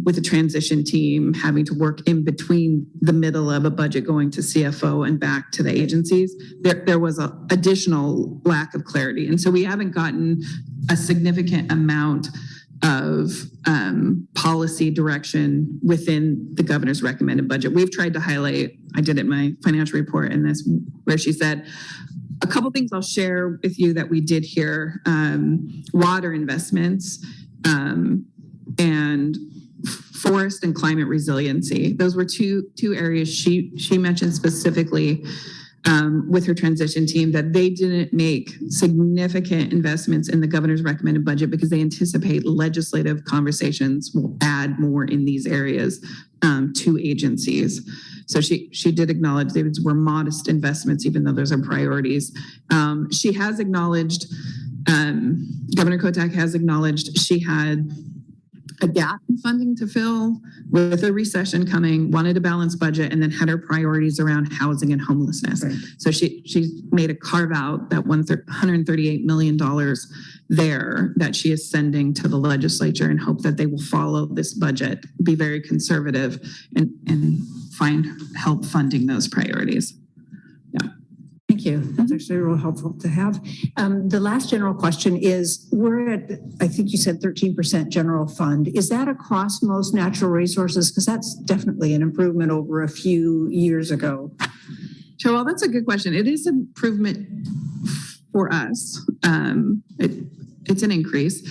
with the transition team having to work in between the middle of a budget going to CFO and back to the agencies, there was an additional lack of clarity. And so we haven't gotten a significant amount of policy direction within the governor's recommended budget. We've tried to highlight, I did it in my financial report in this, where she said, a couple things I'll share with you that we did here, water investments and forest and climate resiliency. Those were two areas she mentioned specifically with her transition team, that they didn't make significant investments in the governor's recommended budget because they anticipate legislative conversations will add more in these areas to agencies. So she did acknowledge these were modest investments, even though those are priorities. She has acknowledged, Governor Kotak has acknowledged she had a gap in funding to fill with a recession coming, wanted a balanced budget, and then had her priorities around housing and homelessness. Right. So she's made a carve out that $138 million there that she is sending to the legislature and hope that they will follow this budget, be very conservative, and find help funding those priorities. Yeah. Thank you. That's actually real helpful to have. The last general question is, we're at, I think you said 13% general fund. Is that across most natural resources? Because that's definitely an improvement over a few years ago. Sure, well, that's a good question. It is an improvement for us. It's an increase.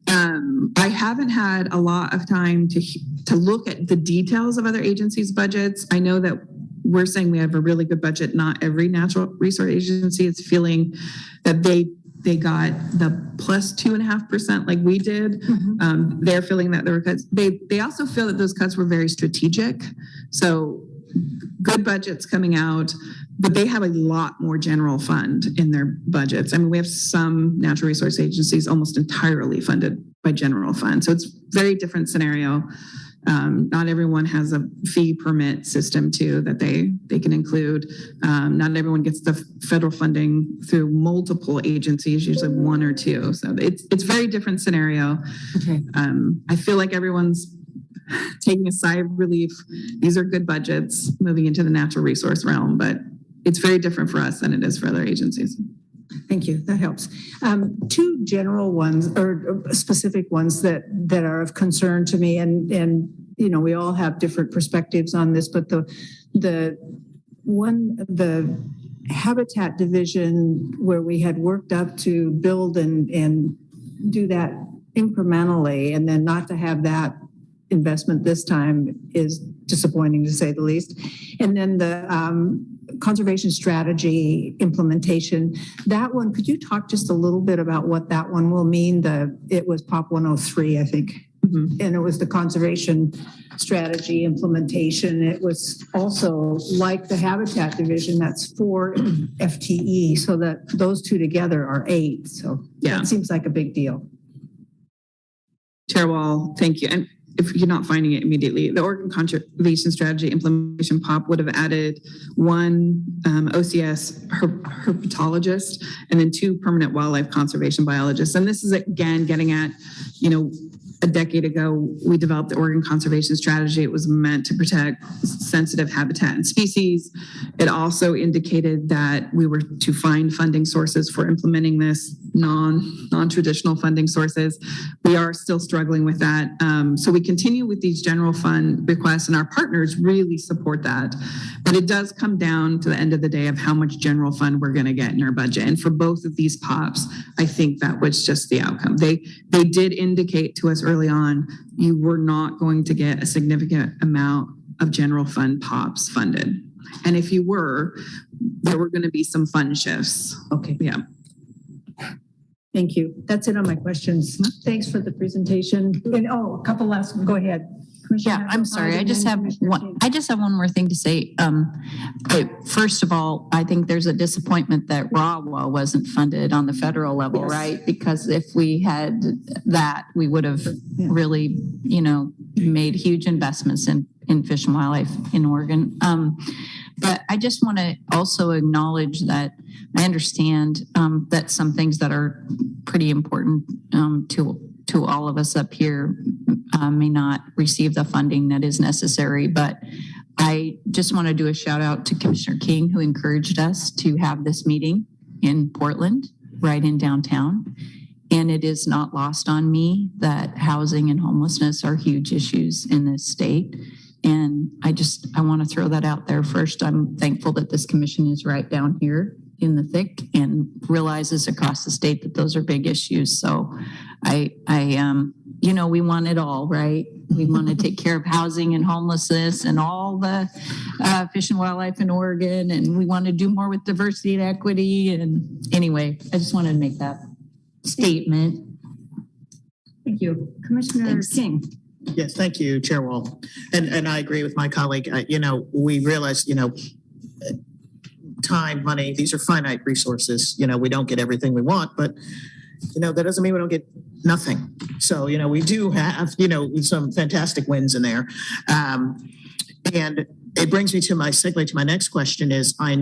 I haven't had a lot of time to look at the details of other agencies' budgets. I know that we're saying we have a really good budget. Not every natural resource agency is feeling that they got the plus 2.5% like we did. Mm-hmm. They're feeling that there were cuts. They also feel that those cuts were very strategic. So good budgets coming out, but they have a lot more general fund in their budgets. I mean, we have some natural resource agencies almost entirely funded by general fund. So it's a very different scenario. Not everyone has a fee permit system too that they can include. Not everyone gets the federal funding through multiple agencies, usually one or two. So it's a very different scenario. Okay. I feel like everyone's taking a sigh of relief. These are good budgets moving into the natural resource realm, but it's very different for us than it is for other agencies. Thank you. That helps. Two general ones or specific ones that are of concern to me, and you know, we all have different perspectives on this, but the habitat division where we had worked up to build and do that incrementally, and then not to have that investment this time is disappointing, to say the least. And then the conservation strategy implementation, that one, could you talk just a little bit about what that one will mean? It was POP 103, I think. Mm-hmm. And it was the conservation strategy implementation. It was also like the habitat division, that's 4 FTE, so that those two together are 8. So yeah, that seems like a big deal. Chair Wall, thank you. And if you're not finding it immediately, the Oregon Conservation Strategy Implementation POP would have added 1 OCS herpetologist and then 2 permanent wildlife conservation biologists. And this is again getting at, you know, a decade ago, we developed the Oregon Conservation Strategy. It was meant to protect sensitive habitat and species. It also indicated that we were to find funding sources for implementing this, non-traditional funding sources. We are still struggling with that. So we continue with these general fund requests, and our partners really support that. But it does come down to the end of the day of how much general fund we're going to get in our budget. And for both of these POPs, I think that was just the outcome. They did indicate to us early on, you were not going to get a significant amount of general fund POPs funded. And if you were, there were going to be some fund shifts. Okay. Yeah. Thank you. That's it on my questions. Thanks for the presentation. And a couple last, go ahead. Yeah, I'm sorry. I just have one more thing to say. First of all, I think there's a disappointment that RAWA wasn't funded on the federal level, yes. Right? Because if we had that, we would have really, you know, made huge investments in fish and wildlife in Oregon. But I just want to also acknowledge that I understand that some things that are pretty important to all of us up here may not receive the funding that is necessary. But I just want to do a shout out to Commissioner King, who encouraged us to have this meeting in Portland, right in downtown. And it is not lost on me that housing and homelessness are huge issues in this state. And I want to throw that out there first. I'm thankful that this commission is right down here in the thick and realizes across the state that those are big issues. So you know, we want it all, right? We want to take care of housing and homelessness and all the fish and wildlife in Oregon. And we want to do more with diversity and equity. And anyway, I just wanted to make that statement. Thank you. Commissioner King. Yes, thank you, Chair Wall. And I agree with my colleague. You know, we realize, you know, time, money, these are finite resources. You know, we don't get everything we want, but, you know, that doesn't mean we don't get nothing. So, you know, we do have, you know, some fantastic wins in there. And it brings me to my segue to my next question is, I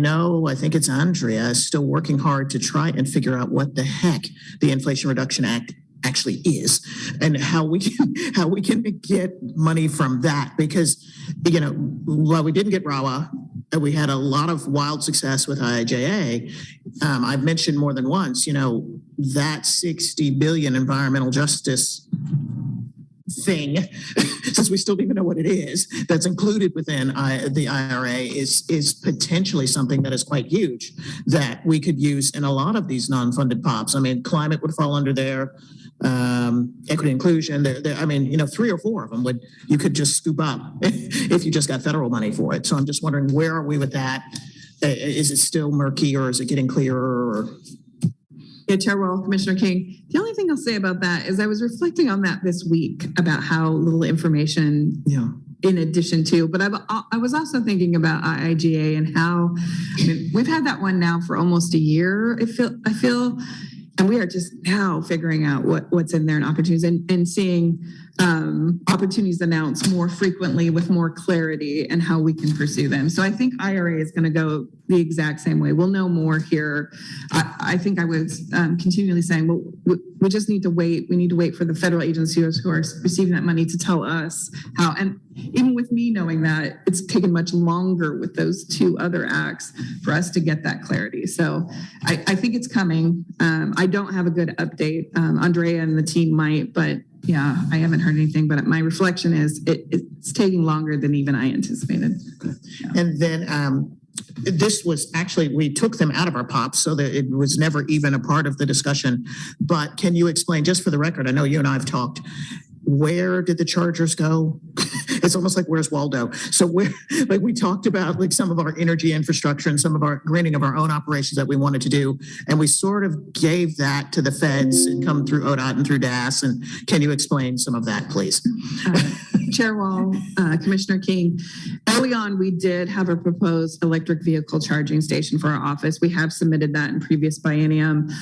think it's Andrea is still working hard to try and figure out what the heck the Inflation Reduction Act actually is and how we can get money from that, because, you know, while we didn't get RAWA, we had a lot of wild success with IIJA. I've mentioned more than once, you know, that $60 billion environmental justice thing, since we still don't even know what it is, that's included within the IRA is potentially something that is quite huge that we could use in a lot of these non-funded POPs. I mean, climate would fall under there. Equity inclusion, I mean, you know, 3 or 4 of them you could just scoop up if you just got federal money for it. So I'm just wondering, where are we with that? Is it still murky or is it getting clearer? Or? Yeah, Chair Wall, Commissioner King. The only thing I'll say about that is I was reflecting on that this week about how little information, in addition to, but I was also thinking about IIJA and how, I mean, we've had that one now for almost a year. I feel, and we are just now figuring out what's in there and opportunities and seeing opportunities announced more frequently with more clarity and how we can pursue them. So I think IRA is going to go the exact same way. We'll know more here. I think I was continually saying, well, we just need to wait. We need to wait for the federal agencies who are receiving that money to tell us how. And even with me knowing that, it's taken much longer with those two other acts for us to get that clarity. So I think it's coming. I don't have a good update. Andrea and the team might, but yeah, I haven't heard anything. But my reflection is it's taking longer than even I anticipated. And then this was actually, we took them out of our POP so that it was never even a part of the discussion. But can you explain, just for the record, I know you and I have talked, where did the chargers go? It's almost like, where's Waldo? So where, like we talked about like some of our energy infrastructure and some of our granting of our own operations that we wanted to do. And we sort of gave that to the feds and come through ODOT and through DAS. And can you explain some of that, please? Chair Wall, Commissioner King, early on, we did have a proposed electric vehicle charging station for our office. We have submitted that in previous biennium.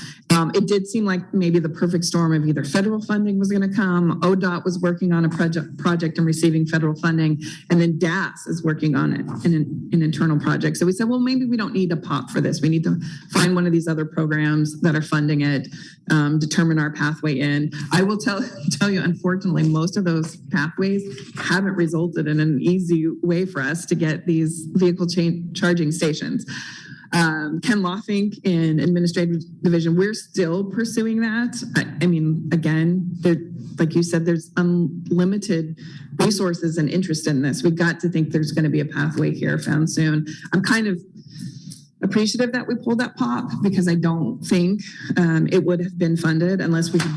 It did seem like maybe the perfect storm of either federal funding was going to come, ODOT was working on a project and receiving federal funding, and then DAS is working on it in an internal project. So we said, well, maybe we don't need a POP for this. We need to find one of these other programs that are funding it, determine our pathway in. I will tell you, unfortunately, most of those pathways haven't resulted in an easy way for us to get these vehicle charging stations. Ken Loffink in Administrative Division, we're still pursuing that. I mean, again, like you said, there's unlimited resources and interest in this. We've got to think there's going to be a pathway here found soon. I'm kind of appreciative that we pulled that POP because I don't think it would have been funded unless we could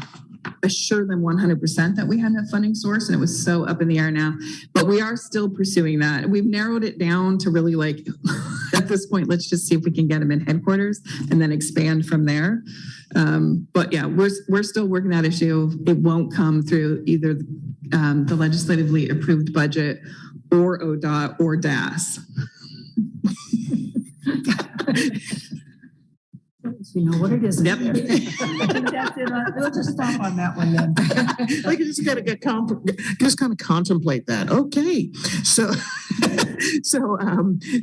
assure them 100% that we had that funding source, and it was so up in the air now. But we are still pursuing that. We've narrowed it down to really like, at this point, let's just see if we can get them in headquarters and then expand from there. But yeah, we're still working that issue. It won't come through either the legislatively approved budget or ODOT or DAS. You know what it is. Yep. We'll just stop on that one then. Like you just got to just kind of contemplate that. Okay, so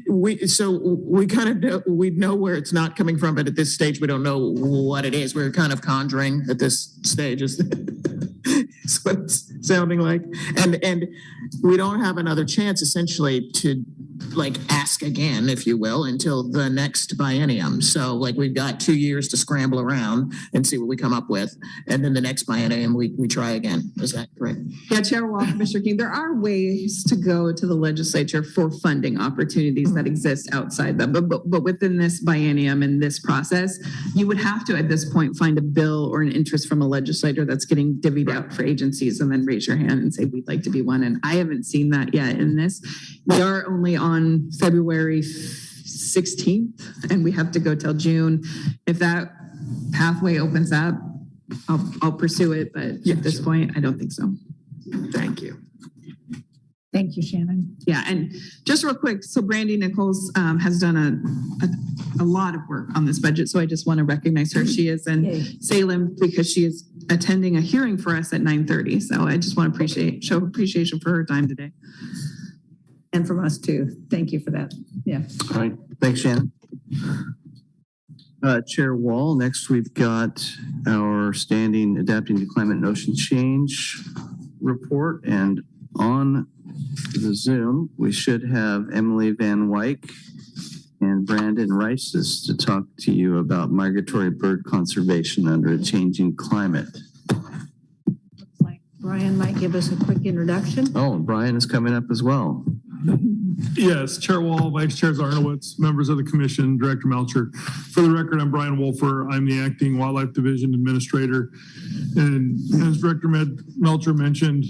we kind of know, we know where it's not coming from, but at this stage we don't know what it is. We're kind of conjuring at this stage. Is what it's sounding like, and we don't have another chance essentially to like ask again, if you will, until the next biennium. So like we've got 2 years to scramble around and see what we come up with. And then the next biennium, we try again. Is that correct? Yeah, Chair Wall, Commissioner King, there are ways to go to the legislature for funding opportunities that exist outside them. But within this biennium and this process, you would have to, at this point, find a bill or an interest from a legislator that's getting divvied out for agencies and then raise your hand and say, we'd like to be one. And I haven't seen that yet in this. We are only on February 16th, and we have to go till June. If that pathway opens up, I'll pursue it, but at this point, I don't think so. Thank you. Thank you, Shannon. Yeah, and just real quick, so Brandy Nichols has done a lot of work on this budget, so I just want to recognize her. She is in Salem because she is attending a hearing for us at 9:30. So I just want to show appreciation for her time today. And from us too. Thank you for that. Yeah. All right. Thanks, Shannon. Chair Wall, next we've got our standing Adapting to Climate and Ocean Change report. And on the Zoom, we should have Emily Van Wyk and Brandon Rices to talk to you about migratory bird conservation under a changing climate. Looks like Brian might give us a quick introduction. Oh, and Brian is coming up as well. Yes, Chair Wall, Vice Chair Zarnowitz, members of the Commission, Director Melcher. For the record, I'm Brian Wolfer. I'm the Acting Wildlife Division Administrator. And as Director Melcher mentioned,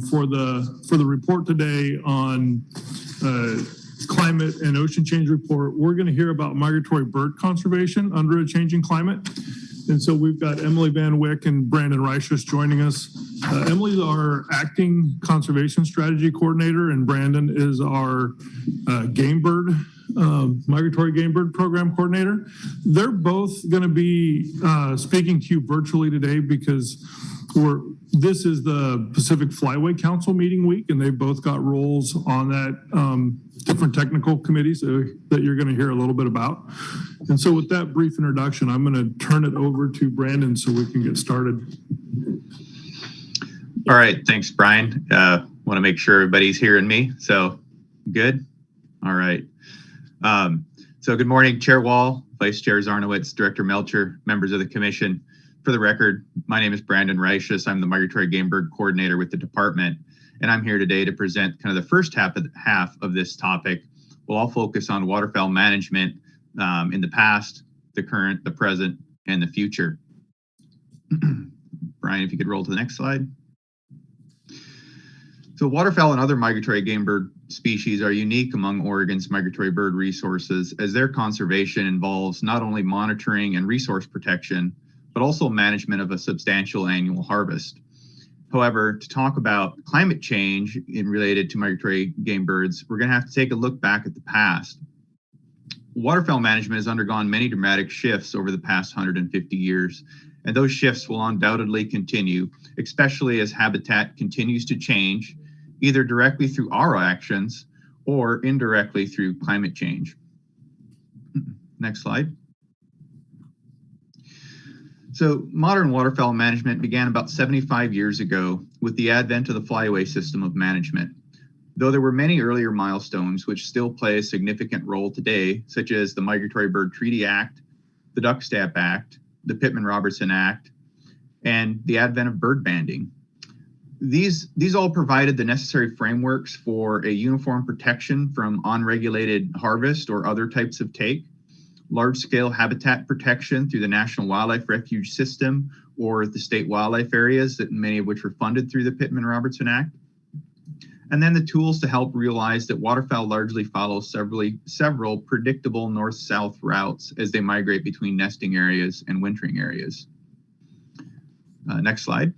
for the report today on climate and ocean change report, we're going to hear about migratory bird conservation under a changing climate. And so we've got Emily Van Wyk and Brandon Reichers joining us. Emily's our acting conservation strategy coordinator, and Brandon is our migratory game bird program coordinator. They're both going to be speaking to you virtually today because this is the Pacific Flyway Council meeting week, and they've both got roles on that, different technical committees that you're going to hear a little bit about. And so with that brief introduction, I'm going to turn it over to Brandon so we can get started. All right, thanks, Brian. Want to make sure everybody's hearing me. So good. All right. So good morning, Chair Wall, Vice Chair Zarnowitz, Director Melcher, members of the commission. For the record, my name is Brandon Reiches. I'm the Migratory Game Bird Coordinator with the department, and I'm here today to present kind of the first half of this topic. We'll all focus on waterfowl management in the past, the current, the present, and the future. Brian, if you could roll to the next slide. So waterfowl and other migratory game bird species are unique among Oregon's migratory bird resources, as their conservation involves not only monitoring and resource protection, but also management of a substantial annual harvest. However, to talk about climate change related to migratory game birds, we're going to have to take a look back at the past. Waterfowl management has undergone many dramatic shifts over the past 150 years, and those shifts will undoubtedly continue, especially as habitat continues to change, either directly through our actions or indirectly through climate change. Next slide. So modern waterfowl management began about 75 years ago with the advent of the flyway system of management. Though there were many earlier milestones which still play a significant role today, such as the Migratory Bird Treaty Act, the Duck Stamp Act, the Pittman-Robertson Act, and the advent of bird banding. These all provided the necessary frameworks for a uniform protection from unregulated harvest or other types of take, large-scale habitat protection through the National Wildlife Refuge System or the state wildlife areas, that many of which were funded through the Pittman-Robertson Act, and then the tools to help realize that waterfowl largely follow several predictable north-south routes as they migrate between nesting areas and wintering areas. Next slide.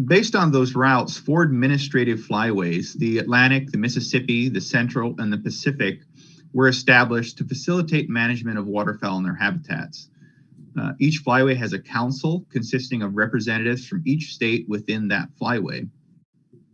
Based on those routes, 4 administrative flyways, the Atlantic, the Mississippi, the Central, and the Pacific, were established to facilitate management of waterfowl and their habitats. Each flyway has a council consisting of representatives from each state within that flyway.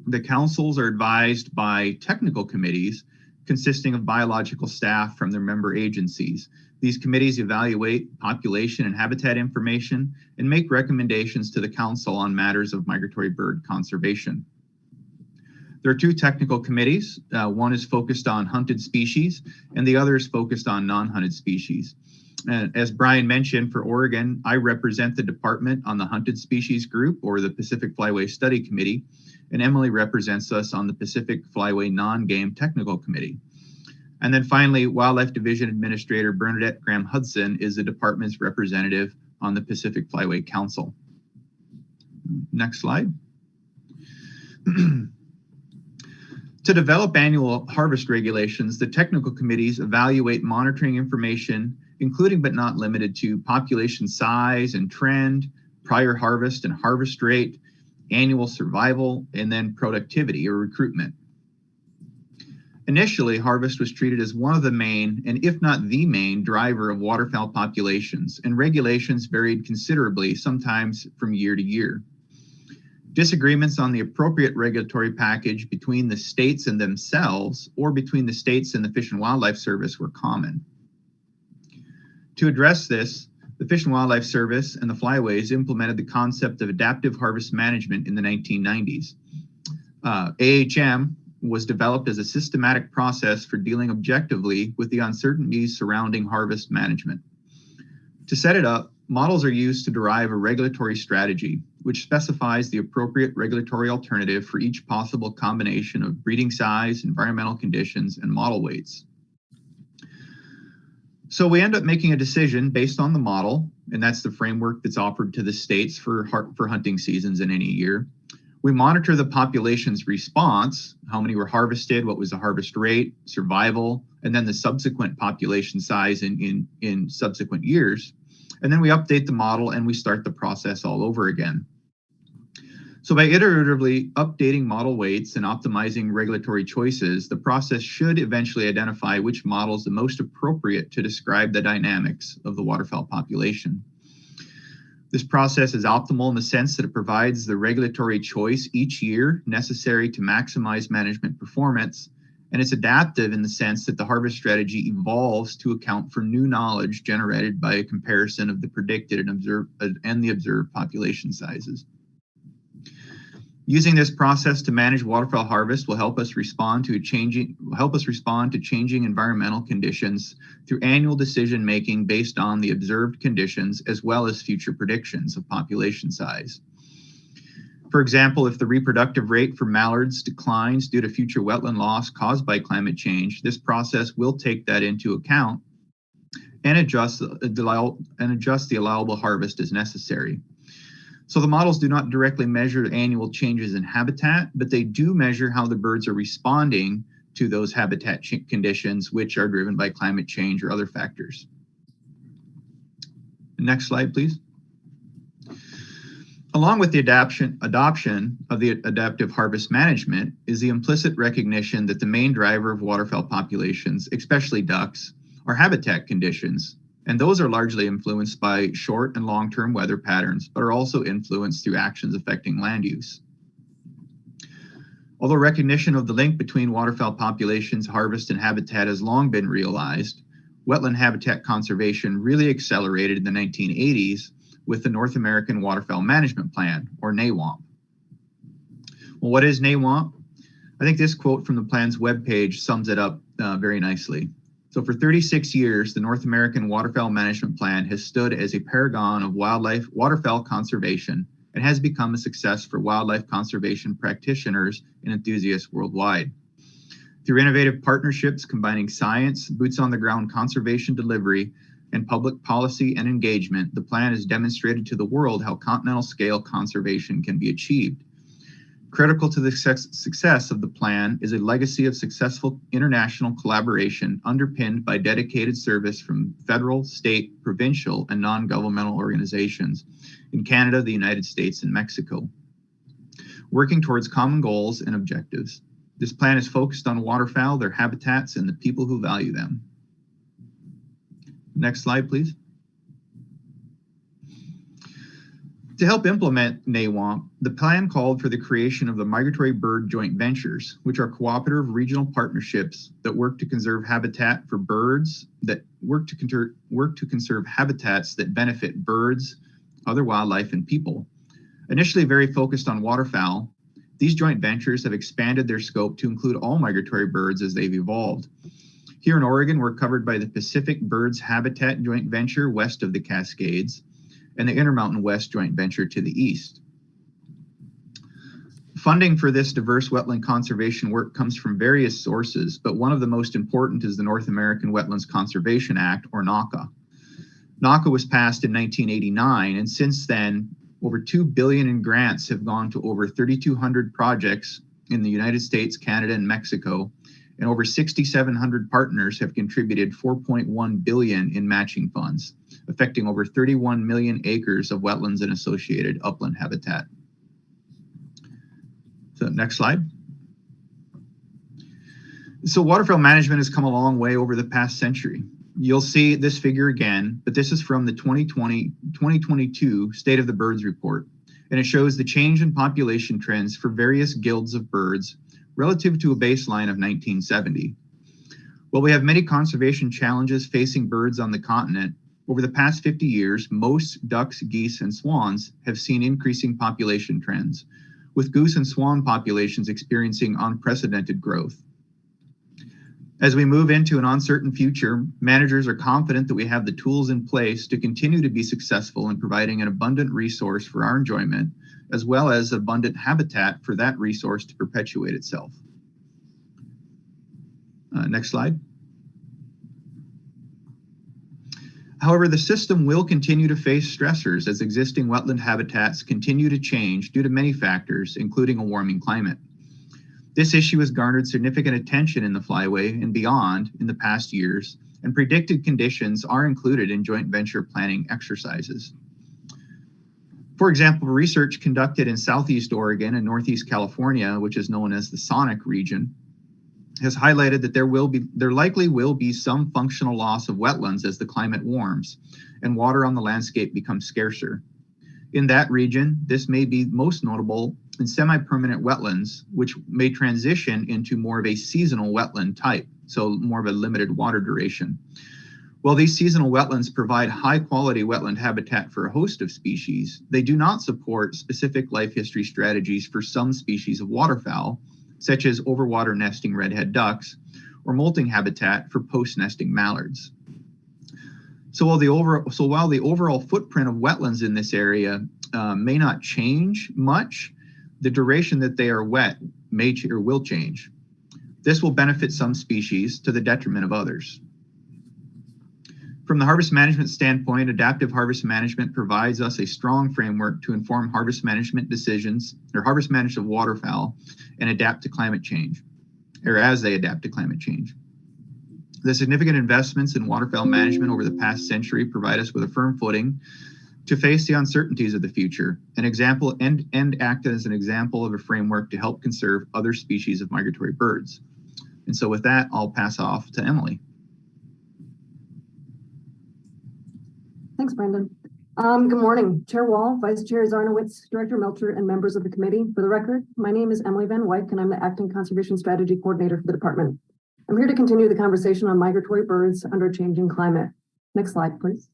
The councils are advised by technical committees consisting of biological staff from their member agencies. These committees evaluate population and habitat information and make recommendations to the council on matters of migratory bird conservation. There are 2 technical committees. One is focused on hunted species and the other is focused on non-hunted species. As Brian mentioned, for Oregon, I represent the department on the hunted species group, or the Pacific Flyway Study Committee, and Emily represents us on the Pacific Flyway Non-Game Technical Committee. And then finally, Wildlife Division Administrator Bernadette Graham-Hudson is the department's representative on the Pacific Flyway Council. Next slide. To develop annual harvest regulations, the technical committees evaluate monitoring information, including but not limited to population size and trend, prior harvest and harvest rate, annual survival, and then productivity or recruitment. Initially, harvest was treated as one of the main, and if not the main, driver of waterfowl populations, and regulations varied considerably, sometimes from year to year. Disagreements on the appropriate regulatory package between the states and themselves, or between the states and the Fish and Wildlife Service, were common. To address this, the Fish and Wildlife Service and the Flyways implemented the concept of adaptive harvest management in the 1990s. AHM was developed as a systematic process for dealing objectively with the uncertainties surrounding harvest management. To set it up, models are used to derive a regulatory strategy, which specifies the appropriate regulatory alternative for each possible combination of breeding size, environmental conditions, and model weights. So we end up making a decision based on the model, and that's the framework that's offered to the states for hunting seasons in any year. We monitor the population's response, how many were harvested, what was the harvest rate, survival, and then the subsequent population size in subsequent years. And then we update the model and we start the process all over again. So by iteratively updating model weights and optimizing regulatory choices, the process should eventually identify which model is the most appropriate to describe the dynamics of the waterfowl population. This process is optimal in the sense that it provides the regulatory choice each year necessary to maximize management performance, and it's adaptive in the sense that the harvest strategy evolves to account for new knowledge generated by a comparison of the predicted and the observed population sizes. Using this process to manage waterfowl harvest will help us respond to changing environmental conditions through annual decision making based on the observed conditions as well as future predictions of population size. For example, if the reproductive rate for mallards declines due to future wetland loss caused by climate change, this process will take that into account and adjust the allowable harvest as necessary. So the models do not directly measure annual changes in habitat, but they do measure how the birds are responding to those habitat conditions, which are driven by climate change or other factors. Next slide, please. Along with the adoption of the adaptive harvest management is the implicit recognition that the main driver of waterfowl populations, especially ducks, are habitat conditions. And those are largely influenced by short and long-term weather patterns, but are also influenced through actions affecting land use. Although recognition of the link between waterfowl populations, harvest, and habitat has long been realized, wetland habitat conservation really accelerated in the 1980s with the North American Waterfowl Management Plan, or NAWAMP. Well, what is NAWAMP? I think this quote from the plan's webpage sums it up very nicely. So for 36 years, the North American Waterfowl Management Plan has stood as a paragon of waterfowl conservation and has become a success for wildlife conservation practitioners and enthusiasts worldwide. Through innovative partnerships combining science, boots on the ground conservation delivery, and public policy and engagement, the plan has demonstrated to the world how continental scale conservation can be achieved. Critical to the success of the plan is a legacy of successful international collaboration underpinned by dedicated service from federal, state, provincial, and non-governmental organizations in Canada, the United States, and Mexico, working towards common goals and objectives. This plan is focused on waterfowl, their habitats, and the people who value them. Next slide, please. To help implement NAWAMP, the plan called for the creation of the Migratory Bird Joint Ventures, which are cooperative regional partnerships that work to conserve habitat for birds, that work to conserve habitats that benefit birds, other wildlife, and people. Initially very focused on waterfowl, these joint ventures have expanded their scope to include all migratory birds as they've evolved. Here in Oregon, we're covered by the Pacific Birds Habitat Joint Venture west of the Cascades, and the Intermountain West Joint Venture to the east. Funding for this diverse wetland conservation work comes from various sources, but one of the most important is the North American Wetlands Conservation Act, or NAWCA. NAWCA was passed in 1989, and since then, over $2 billion in grants have gone to over 3,200 projects in the United States, Canada, and Mexico, and over 6,700 partners have contributed $4.1 billion in matching funds, affecting over 31 million acres of wetlands and associated upland habitat. So next slide. So waterfowl management has come a long way over the past century. You'll see this figure again, but this is from the 2022 State of the Birds report, and it shows the change in population trends for various guilds of birds relative to a baseline of 1970. While we have many conservation challenges facing birds on the continent, over the past 50 years, most ducks, geese, and swans have seen increasing population trends, with goose and swan populations experiencing unprecedented growth. As we move into an uncertain future, managers are confident that we have the tools in place to continue to be successful in providing an abundant resource for our enjoyment, as well as abundant habitat for that resource to perpetuate itself. Next slide. However, the system will continue to face stressors as existing wetland habitats continue to change due to many factors, including a warming climate. This issue has garnered significant attention in the flyway and beyond in the past years, and predicted conditions are included in joint venture planning exercises. For example, research conducted in Southeast Oregon and Northeast California, which is known as the Sonic region, has highlighted that there likely will be some functional loss of wetlands as the climate warms and water on the landscape becomes scarcer. In that region, this may be most notable in semi-permanent wetlands, which may transition into more of a seasonal wetland type, so more of a limited water duration. While these seasonal wetlands provide high-quality wetland habitat for a host of species, they do not support specific life history strategies for some species of waterfowl, such as overwater nesting redhead ducks or molting habitat for post-nesting mallards. So while the overall footprint of wetlands in this area may not change much, the duration that they are wet may or will change. This will benefit some species to the detriment of others. From the harvest management standpoint, adaptive harvest management provides us a strong framework to inform harvest management decisions or harvest management of waterfowl and adapt to climate change, or as they adapt to climate change. The significant investments in waterfowl management over the past century provide us with a firm footing to face the uncertainties of the future, an example and act as an example of a framework to help conserve other species of migratory birds. And so with that, I'll pass off to Emily. Thanks, Brandon. Good morning, Chair Wall, Vice Chair Zarnowitz, Director Melcher, and members of the committee. For the record, my name is Emily Van Wyk, and I'm the Acting Conservation Strategy Coordinator for the department. I'm here to continue the conversation on migratory birds under a changing climate. Next slide, please.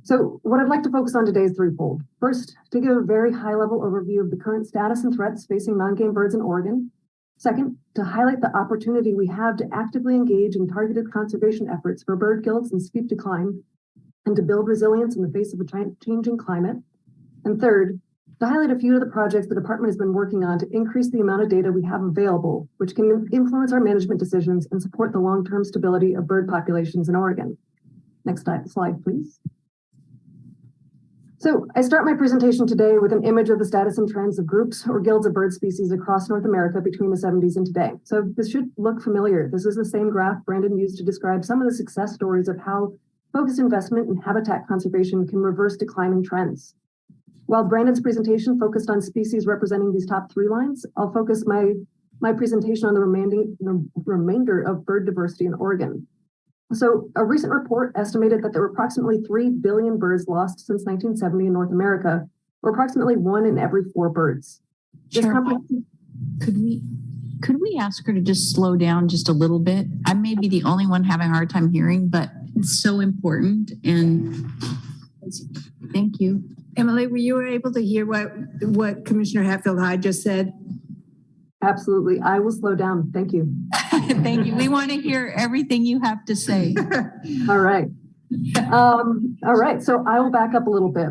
So what I'd like to focus on today is threefold. First, to give a very high-level overview of the current status and threats facing non-game birds in Oregon. Second, to highlight the opportunity we have to actively engage in targeted conservation efforts for bird gills in steep decline, and to build resilience in the face of a changing climate. And third, to highlight a few of the projects the department has been working on to increase the amount of data we have available, which can influence our management decisions and support the long-term stability of bird populations in Oregon. Next slide, please. So I start my presentation today with an image of the status and trends of groups or guilds of bird species across North America between the 70s and today. So this should look familiar. This is the same graph Brandon used to describe some of the success stories of how focused investment in habitat conservation can reverse declining trends. While Brandon's presentation focused on species representing these top three lines, I'll focus my presentation on the remainder of bird diversity in Oregon. So a recent report estimated that there were approximately 3 billion birds lost since 1970 in North America, or approximately 1 in every 4 birds. Could we ask her to just slow down just a little bit? I may be the only one having a hard time hearing, but it's so important. And thank you. Emily, were you able to hear what Commissioner Hatfield-Hyde just said? Absolutely. I will slow down. Thank you. Thank you. We want to hear everything you have to say. All right. All right. So I will back up a little bit.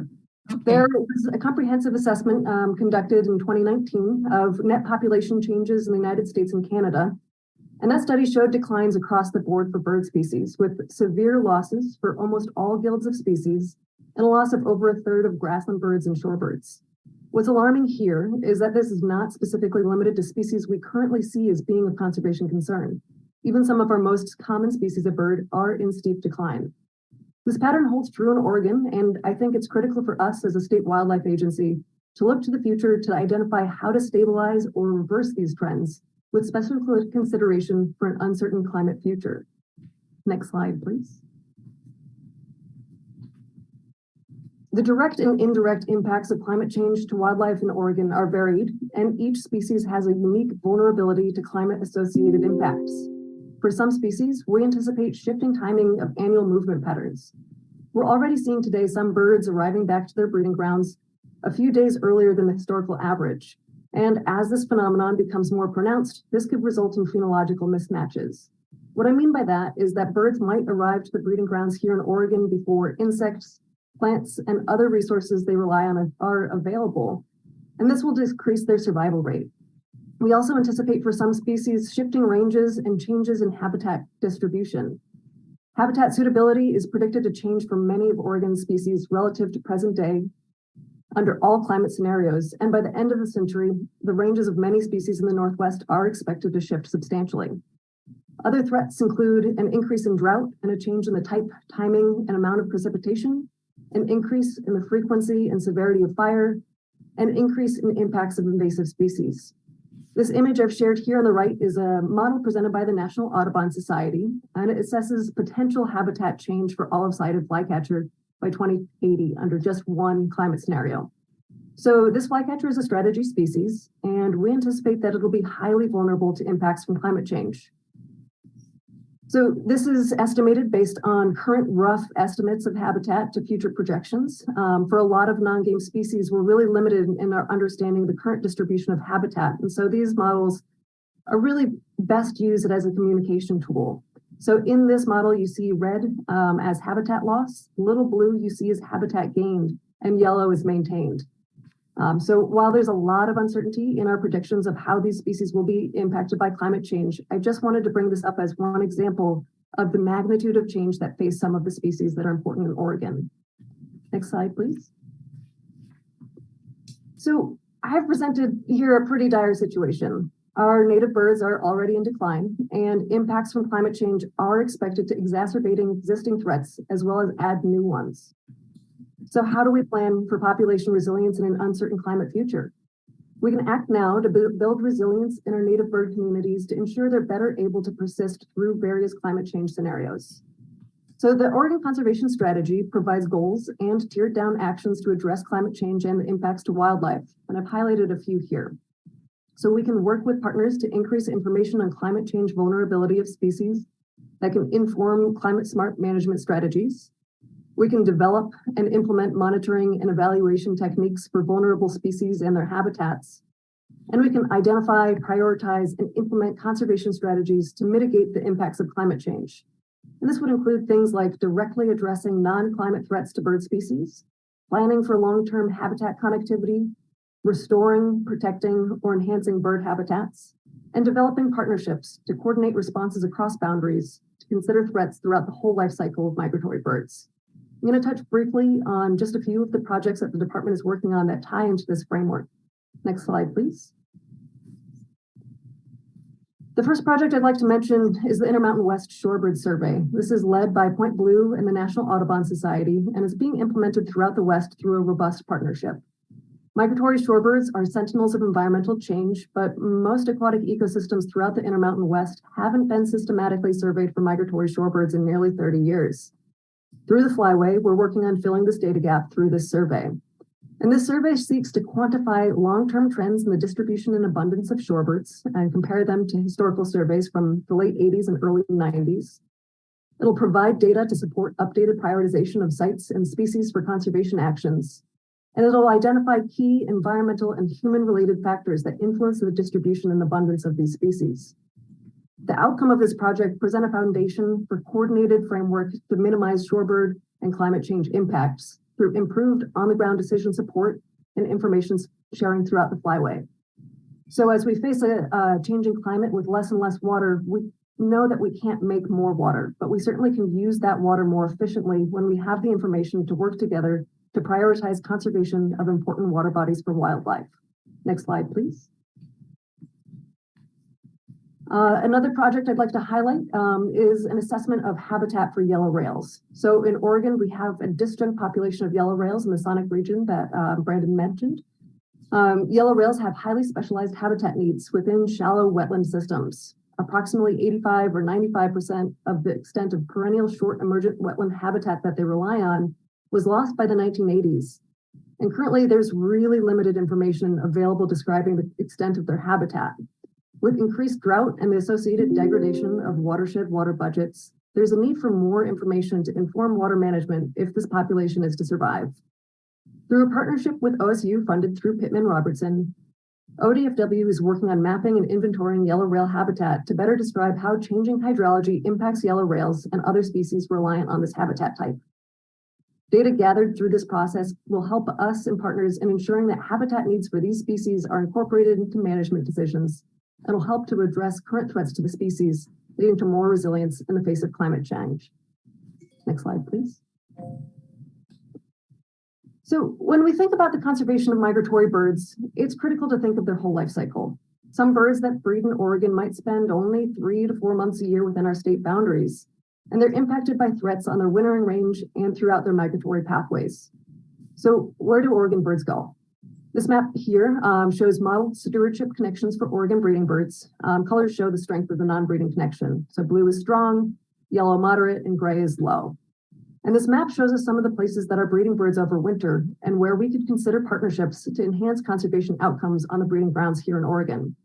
Okay. There was a comprehensive assessment conducted in 2019 of net population changes in the United States and Canada. And that study showed declines across the board for bird species, with severe losses for almost all guilds of species and a loss of over a third of grassland birds and shorebirds. What's alarming here is that this is not specifically limited to species we currently see as being of conservation concern. Even some of our most common species of bird are in steep decline. This pattern holds true in Oregon, and I think it's critical for us as a state wildlife agency to look to the future to identify how to stabilize or reverse these trends with special consideration for an uncertain climate future. Next slide, please. The direct and indirect impacts of climate change to wildlife in Oregon are varied, and each species has a unique vulnerability to climate-associated impacts. For some species, we anticipate shifting timing of annual movement patterns. We're already seeing today some birds arriving back to their breeding grounds a few days earlier than the historical average. And as this phenomenon becomes more pronounced, this could result in phenological mismatches. What I mean by that is that birds might arrive to the breeding grounds here in Oregon before insects, plants, and other resources they rely on are available, and this will decrease their survival rate. We also anticipate for some species shifting ranges and changes in habitat distribution. Habitat suitability is predicted to change for many of Oregon's species relative to present day under all climate scenarios, and by the end of the century, the ranges of many species in the Northwest are expected to shift substantially. Other threats include an increase in drought and a change in the type, timing, and amount of precipitation, an increase in the frequency and severity of fire, and an increase in impacts of invasive species. This image I've shared here on the right is a model presented by the National Audubon Society, and it assesses potential habitat change for olive-sided flycatcher by 2080 under just one climate scenario. So this flycatcher is a strategy species, and we anticipate that it'll be highly vulnerable to impacts from climate change. So this is estimated based on current rough estimates of habitat to future projections. For a lot of non-game species, we're really limited in our understanding of the current distribution of habitat. And so these models are really best used as a communication tool. So in this model, you see red as habitat loss, little blue you see as habitat gained, and yellow is maintained. So while there's a lot of uncertainty in our predictions of how these species will be impacted by climate change, I just wanted to bring this up as one example of the magnitude of change that face some of the species that are important in Oregon. Next slide, please. So I've presented here a pretty dire situation. Our native birds are already in decline, and impacts from climate change are expected to exacerbate existing threats as well as add new ones. So how do we plan for population resilience in an uncertain climate future? We can act now to build resilience in our native bird communities to ensure they're better able to persist through various climate change scenarios. So the Oregon Conservation Strategy provides goals and tiered down actions to address climate change and the impacts to wildlife, and I've highlighted a few here. So we can work with partners to increase information on climate change vulnerability of species that can inform climate smart management strategies. We can develop and implement monitoring and evaluation techniques for vulnerable species and their habitats. And we can identify, prioritize, and implement conservation strategies to mitigate the impacts of climate change. And this would include things like directly addressing non-climate threats to bird species, planning for long-term habitat connectivity, restoring, protecting, or enhancing bird habitats, and developing partnerships to coordinate responses across boundaries to consider threats throughout the whole life cycle of migratory birds. I'm going to touch briefly on just a few of the projects that the department is working on that tie into this framework. Next slide, please. The first project I'd like to mention is the Intermountain West Shorebird Survey. This is led by Point Blue and the National Audubon Society and is being implemented throughout the West through a robust partnership. Migratory shorebirds are sentinels of environmental change, but most aquatic ecosystems throughout the Intermountain West haven't been systematically surveyed for migratory shorebirds in nearly 30 years. Through the Flyway, we're working on filling this data gap through this survey. And this survey seeks to quantify long-term trends in the distribution and abundance of shorebirds and compare them to historical surveys from the late 80s and early 90s. It'll provide data to support updated prioritization of sites and species for conservation actions. And it'll identify key environmental and human-related factors that influence the distribution and abundance of these species. The outcome of this project present a foundation for coordinated framework to minimize shorebird and climate change impacts through improved on-the-ground decision support and information sharing throughout the Flyway. So as we face a changing climate with less and less water, we know that we can't make more water, but we certainly can use that water more efficiently when we have the information to work together to prioritize conservation of important water bodies for wildlife. Next slide, please. Another project I'd like to highlight is an assessment of habitat for yellow rails. So in Oregon, we have a distinct population of yellow rails in the Sonic region that Brandon mentioned. Yellow rails have highly specialized habitat needs within shallow wetland systems. Approximately 85 or 95% of the extent of perennial short emergent wetland habitat that they rely on was lost by the 1980s. And currently there's really limited information available describing the extent of their habitat. With increased drought and the associated degradation of watershed water budgets, there's a need for more information to inform water management if this population is to survive. Through a partnership with OSU funded through Pittman-Robertson, ODFW is working on mapping and inventorying yellow rail habitat to better describe how changing hydrology impacts yellow rails and other species reliant on this habitat type. Data gathered through this process will help us and partners in ensuring that habitat needs for these species are incorporated into management decisions and will help to address current threats to the species, leading to more resilience in the face of climate change. Next slide, please. So when we think about the conservation of migratory birds, it's critical to think of their whole life cycle. Some birds that breed in Oregon might spend only 3 to 4 months a year within our state boundaries, and they're impacted by threats on their wintering range and throughout their migratory pathways. So where do Oregon birds go? This map here shows model stewardship connections for Oregon breeding birds. Colors show the strength of the non-breeding connection. So blue is strong, yellow moderate, and gray is low. And this map shows us some of the places that our breeding birds overwinter and where we could consider partnerships to enhance conservation outcomes on the breeding grounds here in Oregon.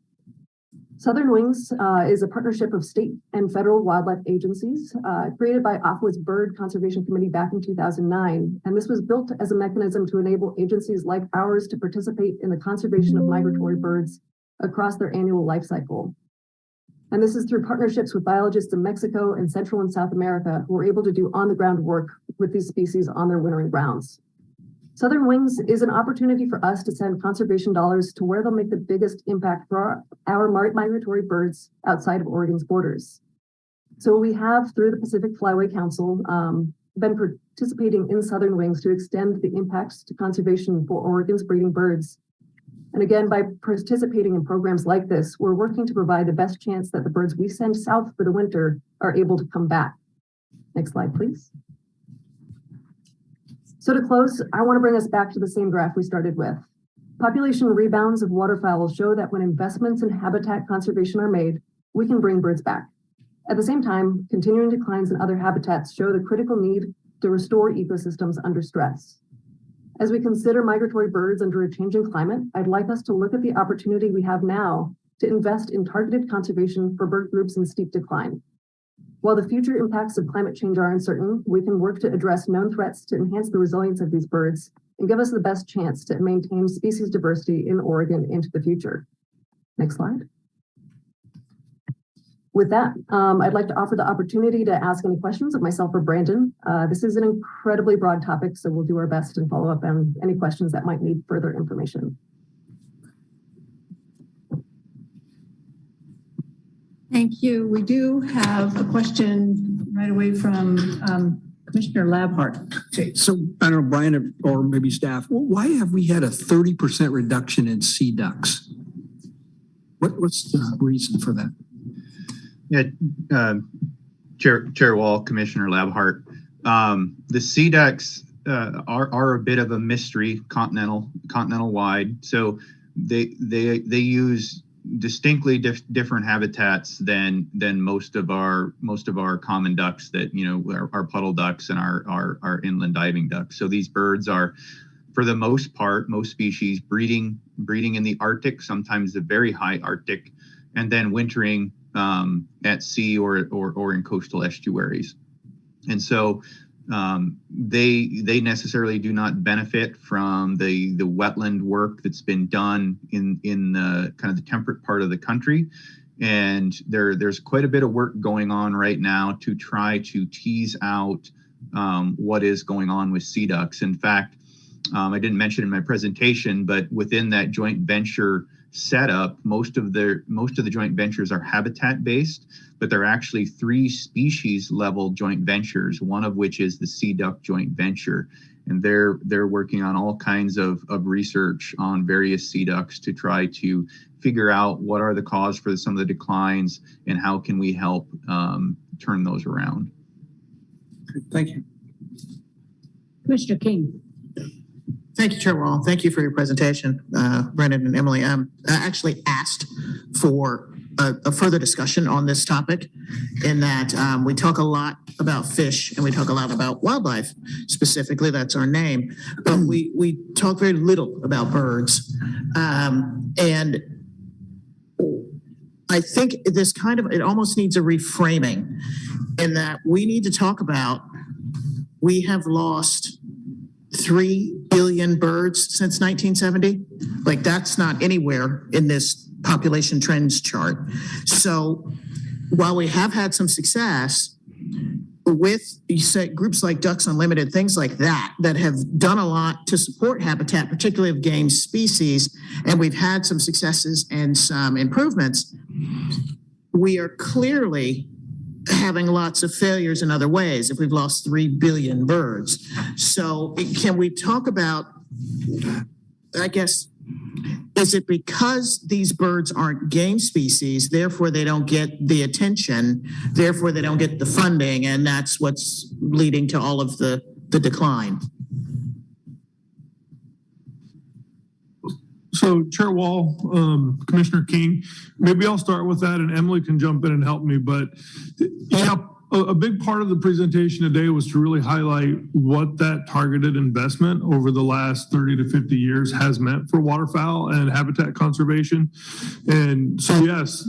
Southern Wings is a partnership of state and federal wildlife agencies created by Ofwat's Bird Conservation Committee back in 2009. And this was built as a mechanism to enable agencies like ours to participate in the conservation of migratory birds across their annual life cycle. And this is through partnerships with biologists in Mexico and Central and South America who are able to do on-the-ground work with these species on their wintering grounds. Southern Wings is an opportunity for us to send conservation dollars to where they'll make the biggest impact for our migratory birds outside of Oregon's borders. So we have, through the Pacific Flyway Council, been participating in Southern Wings to extend the impacts to conservation for Oregon's breeding birds. And again, by participating in programs like this, we're working to provide the best chance that the birds we send south for the winter are able to come back. Next slide, please. So to close, I want to bring us back to the same graph we started with. Population rebounds of waterfowl show that when investments in habitat conservation are made, we can bring birds back. At the same time, continuing declines in other habitats show the critical need to restore ecosystems under stress. As we consider migratory birds under a changing climate, I'd like us to look at the opportunity we have now to invest in targeted conservation for bird groups in steep decline. While the future impacts of climate change are uncertain, we can work to address known threats to enhance the resilience of these birds and give us the best chance to maintain species diversity in Oregon into the future. Next slide. With that, I'd like to offer the opportunity to ask any questions of myself or Brandon. This is an incredibly broad topic, so we'll do our best and follow up on any questions that might need further information. Thank you. We do have a question right away from Commissioner Labhart. Okay, so I don't know, Brian or maybe staff, why have we had a 30% reduction in sea ducks? What's the reason for that? Yeah, Chair Wall, Commissioner Labhart. The sea ducks are a bit of a mystery continental wide. So they use distinctly different habitats than most of our common ducks that our puddle ducks and our inland diving ducks. So these birds are, for the most part, most species breeding in the Arctic, sometimes the very high Arctic, and then wintering at sea or in coastal estuaries. And so they necessarily do not benefit from the wetland work that's been done in the kind of the temperate part of the country. And there's quite a bit of work going on right now to try to tease out what is going on with sea ducks. In fact, I didn't mention in my presentation, but within that joint venture setup, most of the joint ventures are habitat based, but they're actually 3 species level joint ventures, one of which is the sea duck joint venture. And they're working on all kinds of research on various sea ducks to try to figure out what are the cause for some of the declines and how can we help turn those around. Thank you. Commissioner King. Thank you, Chair Wall. Thank you for your presentation, Brendan and Emily. I actually asked for a further discussion on this topic in that we talk a lot about fish and we talk a lot about wildlife. Specifically, that's our name. But we talk very little about birds. And I think it almost needs a reframing in that we need to talk about, we have lost 3 billion birds since 1970. Like, that's not anywhere in this population trends chart. So while we have had some success with groups like Ducks Unlimited, things like that have done a lot to support habitat, particularly of game species, and we've had some successes and some improvements, we are clearly having lots of failures in other ways if we've lost 3 billion birds. So can we talk about, I guess, is it because these birds aren't game species, therefore they don't get the attention, therefore they don't get the funding, and that's what's leading to all of the decline? So Chair Wall, Commissioner King, maybe I'll start with that and Emily can jump in and help me. But yeah, a big part of the presentation today was to really highlight what that targeted investment over the last 30 to 50 years has meant for waterfowl and habitat conservation. And so, yes,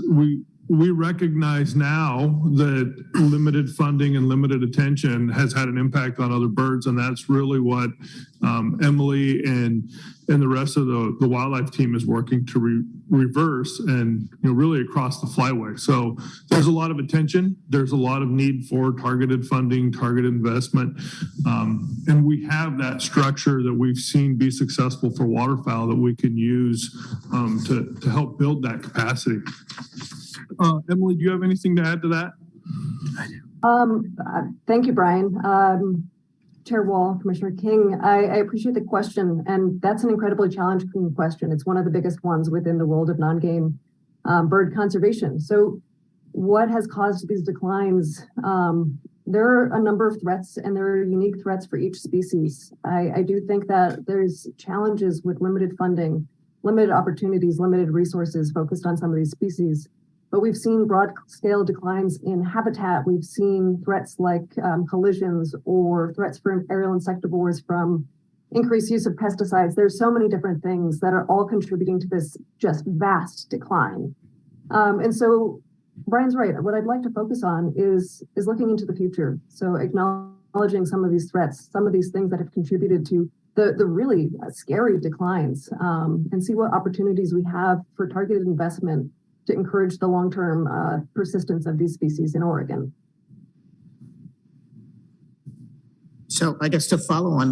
we recognize now that limited funding and limited attention has had an impact on other birds, and that's really what Emily and the rest of the wildlife team is working to reverse, and really across the flyway. So there's a lot of attention. There's a lot of need for targeted funding, targeted investment, and we have that structure that we've seen be successful for waterfowl that we can use to help build that capacity. Emily, do you have anything to add to that? Thank you, Brian. Chair Wall, Commissioner King, I appreciate the question, and that's an incredibly challenging question. It's one of the biggest ones within the world of non-game bird conservation. So what has caused these declines? There are a number of threats, and there are unique threats for each species. I do think that there's challenges with limited funding, limited opportunities, limited resources focused on some of these species. But we've seen broad scale declines in habitat. We've seen threats like collisions or threats for aerial insectivores from increased use of pesticides. There's so many different things that are all contributing to this just vast decline. And so Brian's right. What I'd like to focus on is looking into the future. So acknowledging some of these threats, some of these things that have contributed to the really scary declines, and see what opportunities we have for targeted investment to encourage the long-term persistence of these species in Oregon. So I guess to follow on,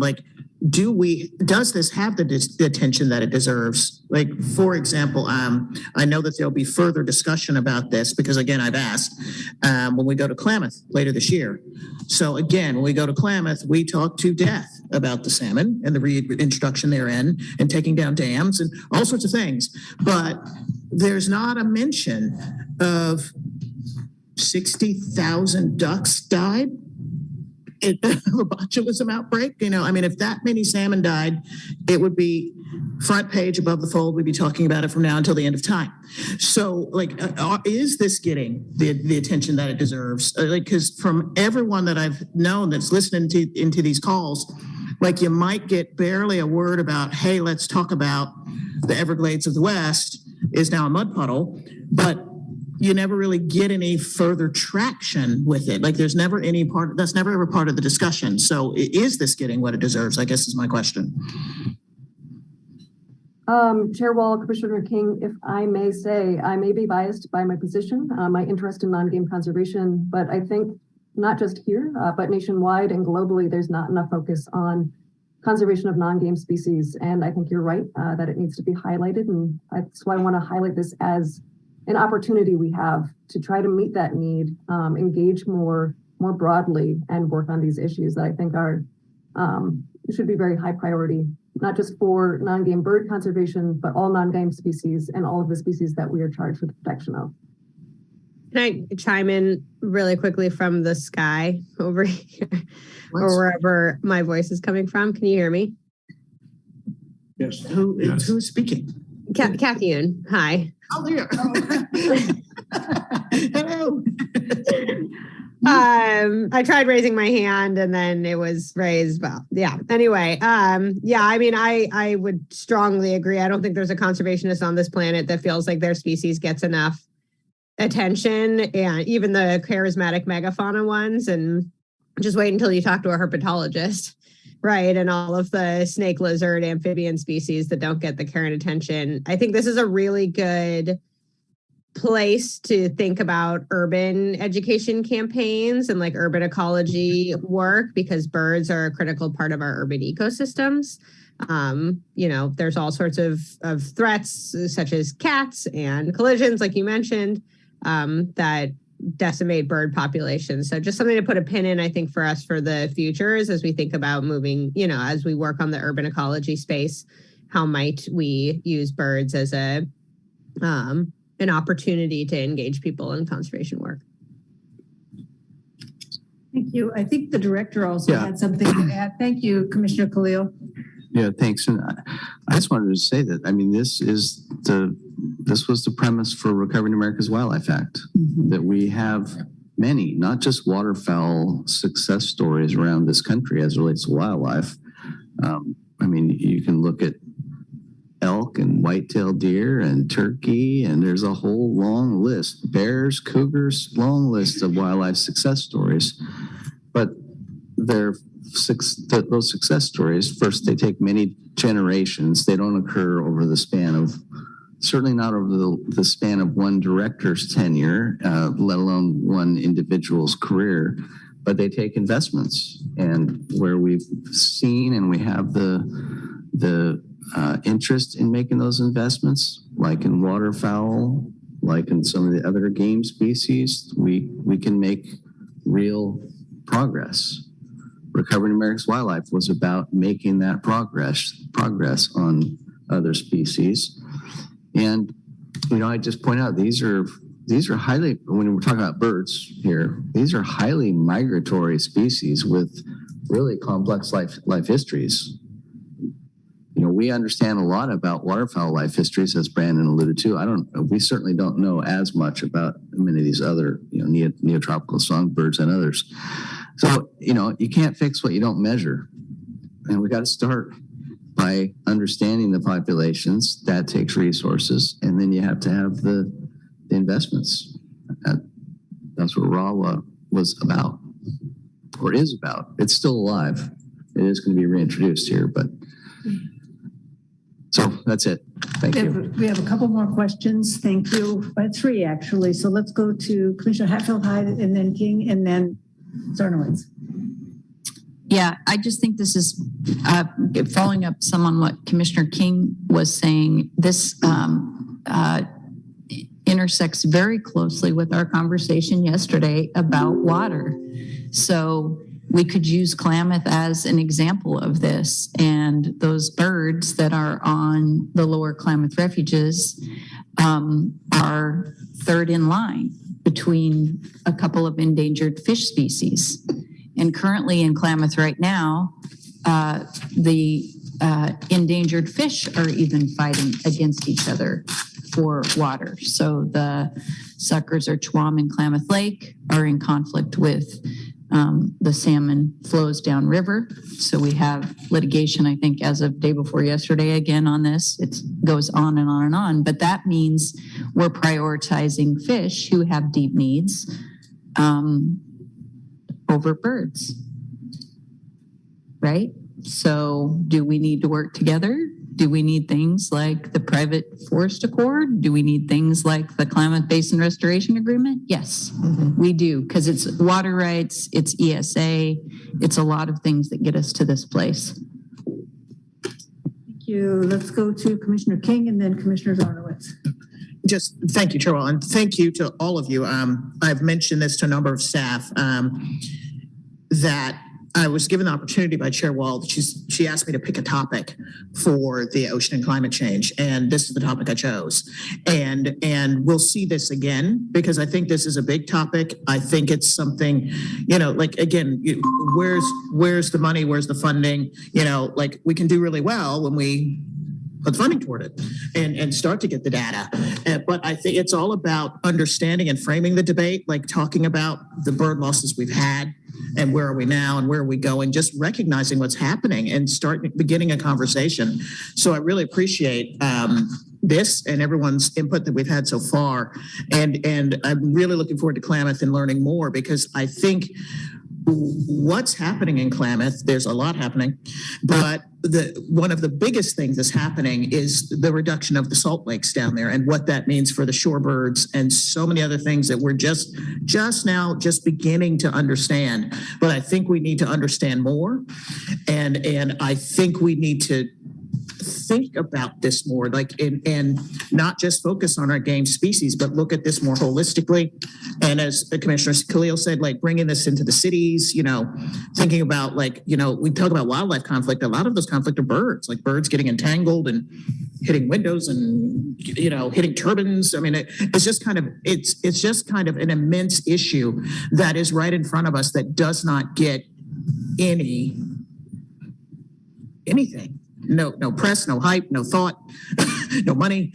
does this have the attention that it deserves? Like, for example, I know that there'll be further discussion about this because, again, I've asked when we go to Klamath later this year. So again, when we go to Klamath, we talk to death about the salmon and the reintroduction therein and taking down dams and all sorts of things. But there's not a mention of 60,000 ducks died in a botulism outbreak. If that many salmon died, it would be front page above the fold. We'd be talking about it from now until the end of time. So, is this getting the attention that it deserves? Because from everyone that I've known that's listening into these calls, you might get barely a word about, hey, let's talk about the Everglades of the West is now a mud puddle, but you never really get any further traction with it. There's never any part, that's never ever part of the discussion. So is this getting what it deserves, I guess is my question. Chair Wall, Commissioner King, if I may say, I may be biased by my position, my interest in non-game conservation, but I think not just here, but nationwide and globally, there's not enough focus on conservation of non-game species. And I think you're right that it needs to be highlighted. And that's why I want to highlight this as an opportunity we have to try to meet that need, engage more broadly and work on these issues that I think are should be very high priority, not just for non-game bird conservation, but all non-game species and all of the species that we are charged with the protection of. Can I chime in really quickly from the sky over here or wherever my voice is coming from? Can you hear me? Yes. Who's speaking? Kathy Yoon. Hi. Oh, there. Hello. I tried raising my hand and then it was raised. Well, yeah. Anyway, I would strongly agree. I don't think there's a conservationist on this planet that feels like their species gets enough attention, and even the charismatic megafauna ones. And just wait until you talk to a herpetologist, right? And all of the snake, lizard, amphibian species that don't get the care and attention. I think this is a really good place to think about urban education campaigns and urban ecology work, because birds are a critical part of our urban ecosystems. There's all sorts of threats such as cats and collisions, like you mentioned, that decimate bird populations. So just something to put a pin in, I think, for us for the futures as we think about moving, as we work on the urban ecology space, how might we use birds as an opportunity to engage people in conservation work. Thank you. I think the director also had something to add. Thank you, Commissioner Khalil. Yeah, thanks. And I just wanted to say that, this was the premise for Recovering America's Wildlife Act, that we have many, not just waterfowl success stories around this country as it relates to wildlife. I mean, you can look at elk and white-tailed deer and turkey, and there's a whole long list. Bears, cougars, long list of wildlife success stories. But those success stories, first, they take many generations. They don't occur over the span of, certainly not over the span of one director's tenure, let alone one individual's career, but they take investments. And where we've seen and we have the interest in making those investments, like in waterfowl, like in some of the other game species, we can make real progress. Recovering America's Wildlife was about making that progress on other species. And, you know, I just point out, these are highly, when we're talking about birds here, these are highly migratory species with really complex life histories. You know, we understand a lot about waterfowl life histories, as Brandon alluded to. We certainly don't know as much about many of these other, you know, neotropical songbirds and others. So, you know, you can't fix what you don't measure. And we got to start by understanding the populations. That takes resources. And then you have to have the investments. That's what RAWA was about, or is about. It's still alive. It is going to be reintroduced here, but so that's it. Thank you. We have a couple more questions. Thank you. Three, actually. So let's go to Commissioner Hatfield-Hyde and then King and then Zarnowitz. Yeah, I just think this is following up some on what Commissioner King was saying. This intersects very closely with our conversation yesterday about water. So we could use Klamath as an example of this, and those birds that are on the lower Klamath refuges are third in line between a couple of endangered fish species. And currently in Klamath right now, the endangered fish are even fighting against each other for water. So the suckers or Chwam in Klamath Lake are in conflict with the salmon flows downriver. So we have litigation, I think, as of day before yesterday again on this. It goes on and on and on. But that means we're prioritizing fish who have deep needs over birds, right? So do we need to work together? Do we need things like the private forest accord? Do we need things like the Klamath Basin Restoration Agreement? Yes, we do, because it's water rights, it's ESA, it's a lot of things that get us to this place. Thank you. Let's go to Commissioner King and then Commissioner Zarnowitz. Just thank you, Chairwell, and thank you to all of you. I've mentioned this to a number of staff that I was given the opportunity by Chair Wall. She asked me to pick a topic for the ocean and climate change, and this is the topic I chose. And we'll see this again because I think this is a big topic. I think it's something, you know, like again, where's the money? Where's the funding? You know, like we can do really well when we put funding toward it and start to get the data. But I think it's all about understanding and framing the debate, like talking about the bird losses we've had and where are we now and where are we going, just recognizing what's happening and beginning a conversation. So I really appreciate this and everyone's input that we've had so far. And I'm really looking forward to Klamath and learning more because I think what's happening in Klamath, there's a lot happening, but one of the biggest things that's happening is the reduction of the salt lakes down there and what that means for the shorebirds and so many other things that we're just now beginning to understand. But I think we need to understand more, and I think we need to think about this more, like and not just focus on our game species, but look at this more holistically. And as the Commissioner Khalil said, like bringing this into the cities, you know, thinking about like, you know, we talk about wildlife conflict. A lot of those conflict are birds, like birds getting entangled and hitting windows and, you know, hitting turbines. I mean, it's just kind of an immense issue that is right in front of us that does not get anything. No press, no hype, no thought. no money.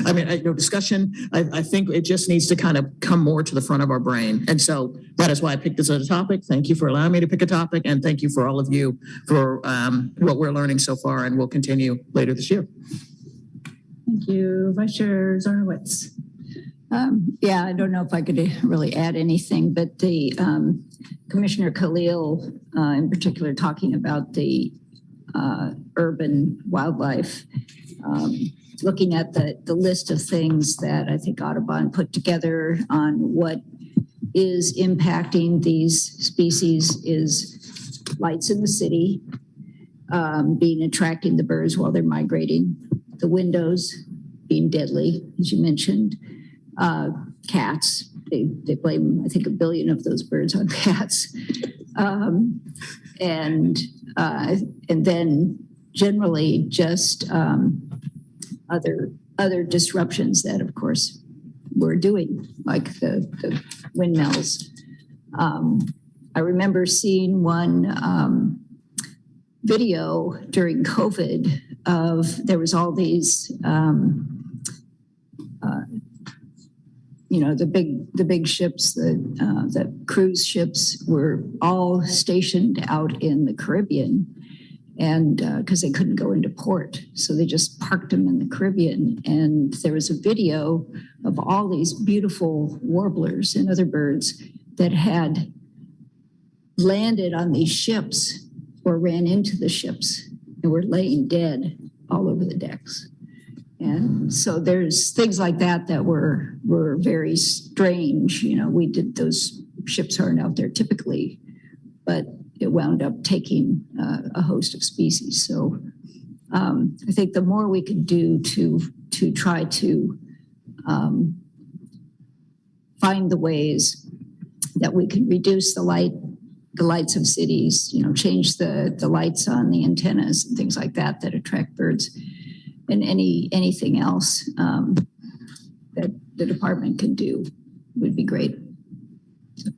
I mean, no discussion. I think it just needs to kind of come more to the front of our brain. And so that is why I picked this as a topic. Thank you for allowing me to pick a topic. And thank you for all of you for what we're learning so far and will continue later this year. Thank you. Vice Chair Zarnowitz. Yeah, I don't know if I could really add anything, but the Commissioner Khalil in particular talking about the urban wildlife, looking at the list of things that I think Audubon put together on what is impacting these species is lights in the city, attracting the birds while they're migrating, the windows being deadly, as you mentioned, cats. They blame, I think, 1 billion of those birds on cats. And then generally just other disruptions that, of course, we're doing, like the windmills. I remember seeing one video during COVID of there was all these the big ships, the cruise ships were all stationed out in the Caribbean, and because they couldn't go into port, so they just parked them in the Caribbean. And there was a video of all these beautiful warblers and other birds that had landed on these ships or ran into the ships and were laying dead all over the decks. And so there's things like that that were very strange. Those ships aren't out there typically, but it wound up taking a host of species. So I think the more we can do to try to find the ways that we can reduce the lights of cities, change the lights on the antennas and things like that attract birds, and anything else that the department can do would be great. So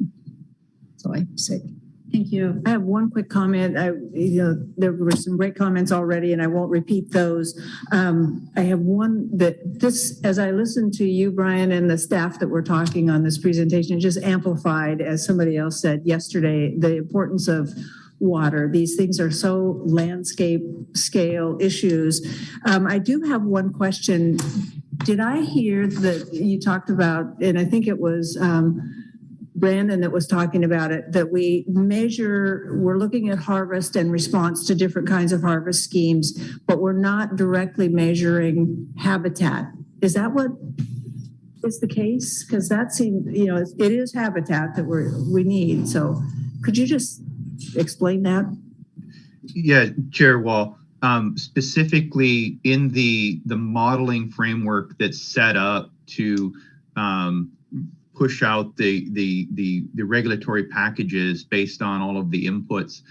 that's all I say. Thank you. I have one quick comment. There were some great comments already, and I won't repeat those. I have one as I listened to you, Brian, and the staff that were talking on this presentation, it just amplified, as somebody else said yesterday, the importance of water. These things are so landscape scale issues. I do have one question. Did I hear that you talked about, and I think it was Brandon that was talking about it, that we're looking at harvest and response to different kinds of harvest schemes, but we're not directly measuring habitat. Is that what is the case? Because that seems, it is habitat that we need. So could you just explain that? Yeah, Chair Wall. Specifically in the modeling framework that's set up to push out the regulatory packages based on all of the inputs,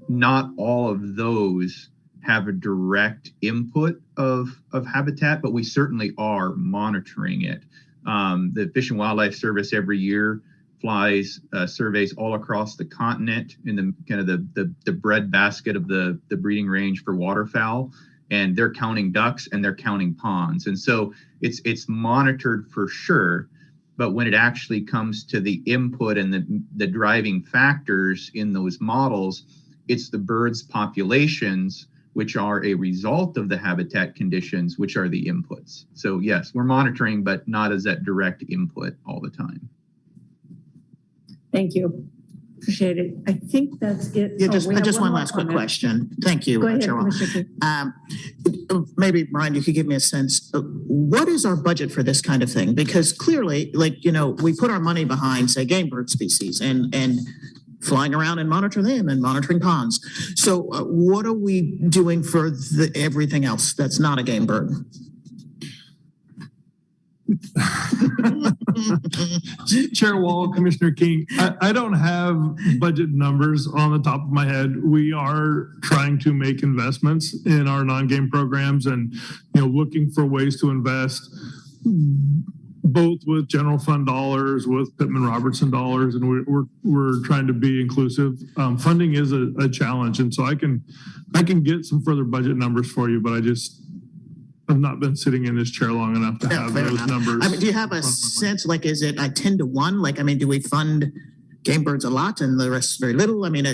not all of those have a direct input of habitat, but we certainly are monitoring it. The Fish and Wildlife Service every year flies surveys all across the continent in the kind of the breadbasket of the breeding range for waterfowl, and they're counting ducks and they're counting ponds. And so it's monitored for sure. But when it actually comes to the input and the driving factors in those models, it's the birds' populations, which are a result of the habitat conditions, which are the inputs. So yes, we're monitoring, but not as that direct input all the time. Thank you. Appreciate it. I think that's it. Yeah, just one last quick question. Thank you. Go ahead, Cheryl. Maybe, Brian, you could give me a sense of what is our budget for this kind of thing? Because clearly, we put our money behind, say, game bird species and flying around and monitor them and monitoring ponds. So what are we doing for everything else that's not a game bird? Chair Wall, Commissioner King, I don't have budget numbers on the top of my head. We are trying to make investments in our non-game programs and looking for ways to invest both with general fund dollars, with Pittman-Robertson dollars, and we're trying to be inclusive. Funding is a challenge, and so I can get some further budget numbers for you, but I I've not been sitting in this chair long enough to have Fair those enough. numbers. I mean, do you have a sense, like, is it a 10 to 1? Like, I mean, do we fund game birds a lot and the rest is very little? I mean,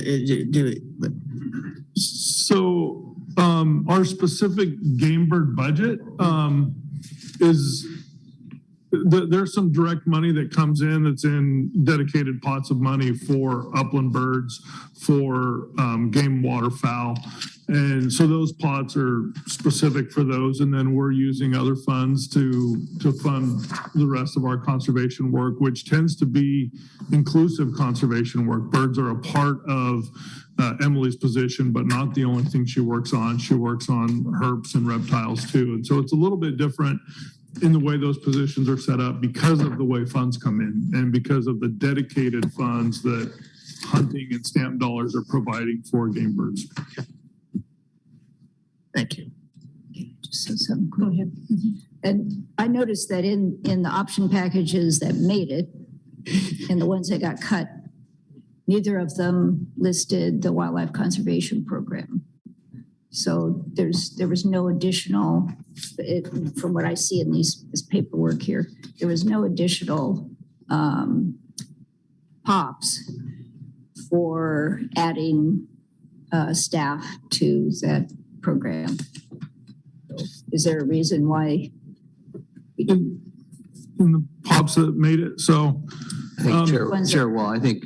So our specific game bird budget is there's some direct money that comes in that's in dedicated pots of money for upland birds, for game waterfowl. And so those pots are specific for those. And then we're using other funds to fund the rest of our conservation work, which tends to be inclusive conservation work. Birds are a part of Emily's position, but not the only thing she works on. She works on herps and reptiles too. And so it's a little bit different in the way those positions are set up because of the way funds come in and because of the dedicated funds that hunting and stamp dollars are providing for game birds. Thank you. Just say something. Go ahead. And I noticed that in the option packages that made it and the ones that got cut, neither of them listed the wildlife conservation program. So there was no additional, from what I see in this paperwork here, there was no additional POPs for adding staff to that program. So is there a reason why? In the POPs that made it, so. I think Chair Wall, I think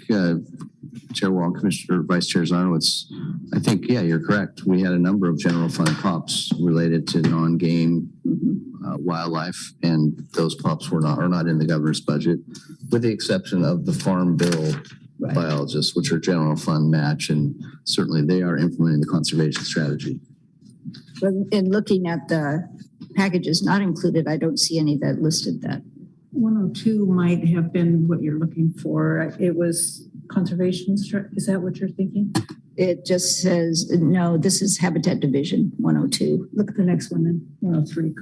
Chair Wall, Commissioner Vice Chair Zarnowitz, I think, yeah, you're correct. We had a number of general fund POPs related to non-game wildlife, and those POPs are not in the governor's budget, with the exception of the Farm Bill biologists, which are general fund match, and certainly they are implementing the conservation strategy. But in looking at the packages not included, I don't see any that listed that. 102 might have been what you're looking for. It was conservation. Is that what you're thinking? It just says, no, this is Habitat Division 102. Look at the next one then. 103.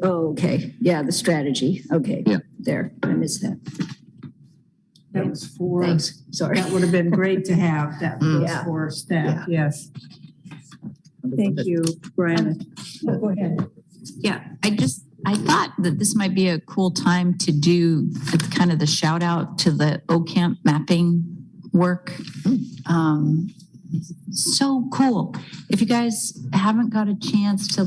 Oh, okay. Yeah, the strategy. Okay. Yeah. There. I missed that. That was for. Thanks. Sorry. That would have been great to have. That was for staff. Yeah. Yes. Thank you, Brian. Go ahead. Yeah, I thought that this might be a cool time to do kind of the shout out to the OCamp mapping work. So cool. If you guys haven't got a chance to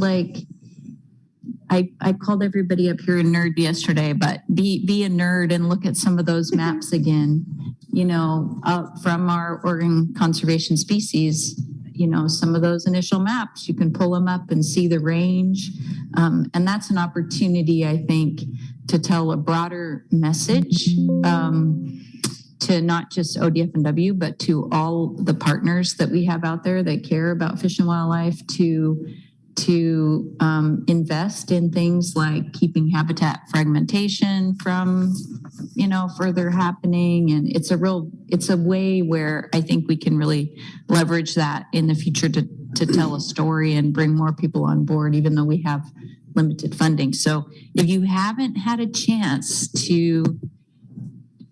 I called everybody up here a nerd yesterday, but be a nerd and look at some of those maps again, from our Oregon conservation species. Some of those initial maps, you can pull them up and see the range. And that's an opportunity, I think, to tell a broader message to not just ODFW, but to all the partners that we have out there that care about fish and wildlife to invest in things like keeping habitat fragmentation from, further happening. And it's a way where I think we can really leverage that in the future to tell a story and bring more people on board, even though we have limited funding. So if you haven't had a chance to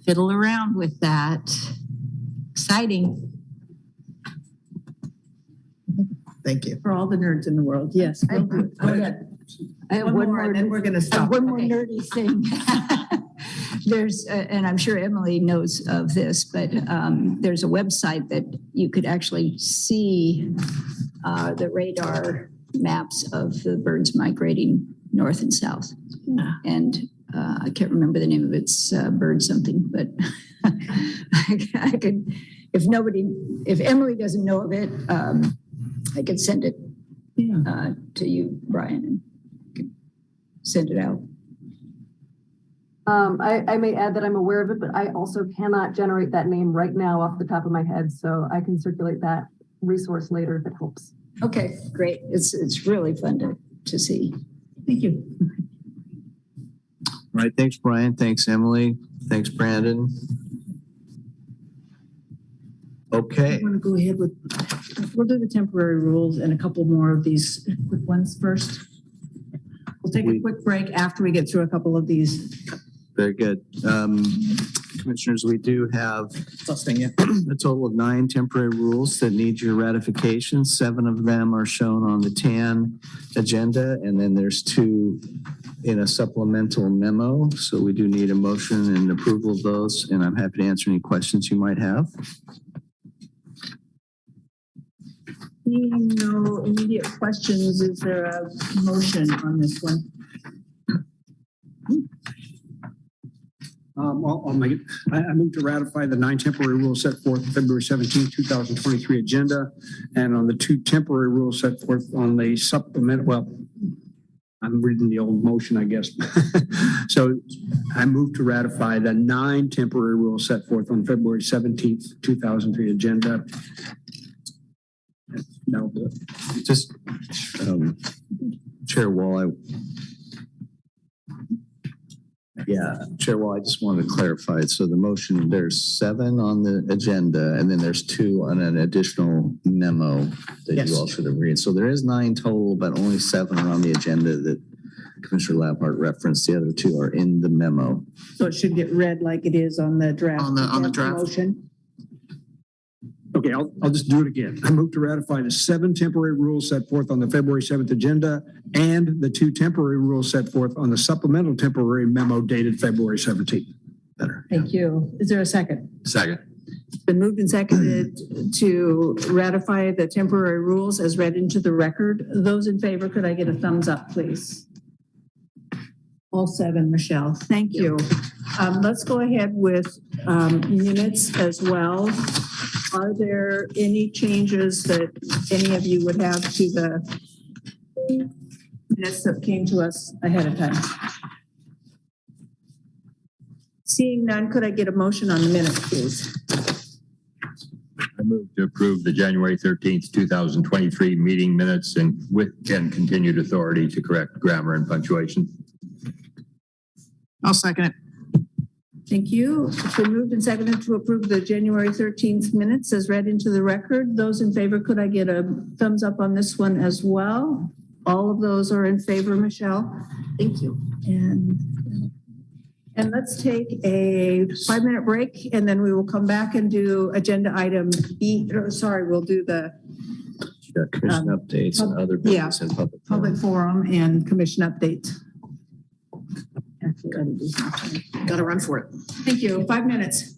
fiddle around with that, exciting. Thank you. For all the nerds in the world. Yes. I have one more, and then we're going to stop. One more nerdy thing. There's, and I'm sure Emily knows of this, but there's a website that you could actually see the radar maps of the birds migrating north and south. And I can't remember the name of it. It's bird something, but I could, if Emily doesn't know of it, I could send it to you, Brian, and send it out. I may add that I'm aware of it, but I also cannot generate that name right now off the top of my head, so I can circulate that resource later if it helps. Okay, great. It's really fun to see. Thank you. All right, thanks, Brian. Thanks, Emily. Thanks, Brandon. Okay. I want to go ahead with, we'll do the temporary rules and a couple more of these quick ones first. We'll take a quick break after we get through a couple of these. Very good. Commissioners, we do have Sustain, yeah. a total of 9 temporary rules that need your ratification. 7 of them are shown on the TAN agenda, and then there's 2 in a supplemental memo. So we do need a motion and approval of those, and I'm happy to answer any questions you might have. Seeing no immediate questions, is there a motion on this one? I'll make it. I move to ratify the 9 temporary rules set forth February 17, 2023 agenda, and on the 2 temporary rules set forth on the supplement. Well, I'm reading the old motion, I guess. So I move to ratify the 9 temporary rules set forth on February 17th, 2003 agenda. No, just Chair Wall, Chair Wall, I just wanted to clarify. So the motion, there's 7 on the agenda, and then there's 2 on an additional memo that you all should have read. So there is 9 total, but only 7 are on the agenda that Commissioner Laphart referenced. The other 2 are in the memo. So it should get read like it is on the draft. On the draft. Motion. okay, I'll just do it again. I move to ratify the 7 temporary rules set forth on the February 7th agenda and the 2 temporary rules set forth on the supplemental temporary memo dated February 17th. Better. Thank you. Is there a second? Second. It's been moved and seconded to ratify the temporary rules as read into the record. Those in favor, could I get a thumbs up, please? All 7, Michelle. Thank you. Let's go ahead with minutes as well. Are there any changes that any of you would have to the minutes that came to us ahead of time? Seeing none, could I get a motion on the minutes, please? I move to approve the January 13th, 2023 meeting minutes and with continued authority to correct grammar and punctuation. I'll second it. Thank you. It's been moved and seconded to approve the January 13th minutes as read into the record. Those in favor, could I get a thumbs up on this one as well? All of those are in favor, Michelle. Thank you. And let's take a 5-minute break, and then we will come back and do agenda item B. We'll do the Commission updates and other business and public forum and commission update. Actually, Got to run for it. thank you. 5 minutes.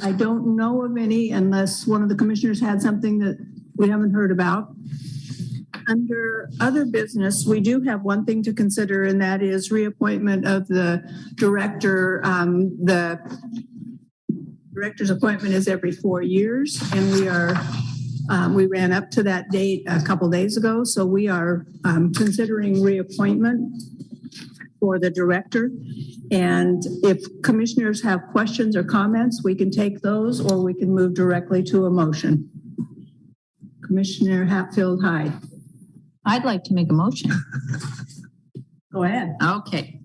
I don't know of any unless one of the commissioners had something that we haven't heard about. Under other business, we do have one thing to consider, and that is reappointment of the director. The director's appointment is every 4 years, and we ran up to that date a couple days ago, so we are considering reappointment for the director. And if commissioners have questions or comments, we can take those, or we can move directly to a motion. Commissioner Hatfield-Hyde. I'd like to make a motion. Go ahead. Okay.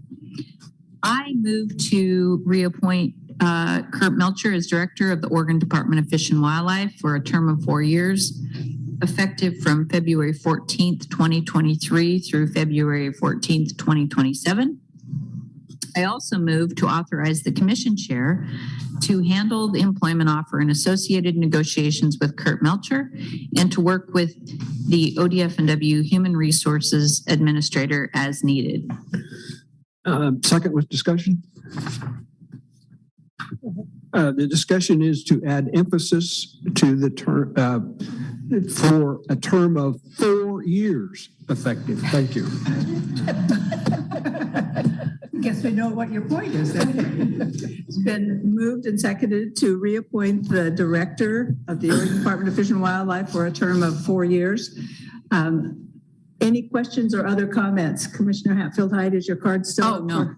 I move to reappoint Kurt Melcher as Director of the Oregon Department of Fish and Wildlife for a term of 4 years, effective from February 14th, 2023 through February 14th, 2027. I also move to authorize the Commission Chair to handle the employment offer and associated negotiations with Kurt Melcher and to work with the ODFW Human Resources Administrator as needed. Second with discussion. The discussion is to add emphasis to the term for a term of 4 years effective. Thank you. Guess we know what your point is then. It's been moved and seconded to reappoint the director of the Oregon Department of Fish and Wildlife for a term of 4 years. Any questions or other comments? Commissioner Hatfield-Hyde, is your card still? Oh, no.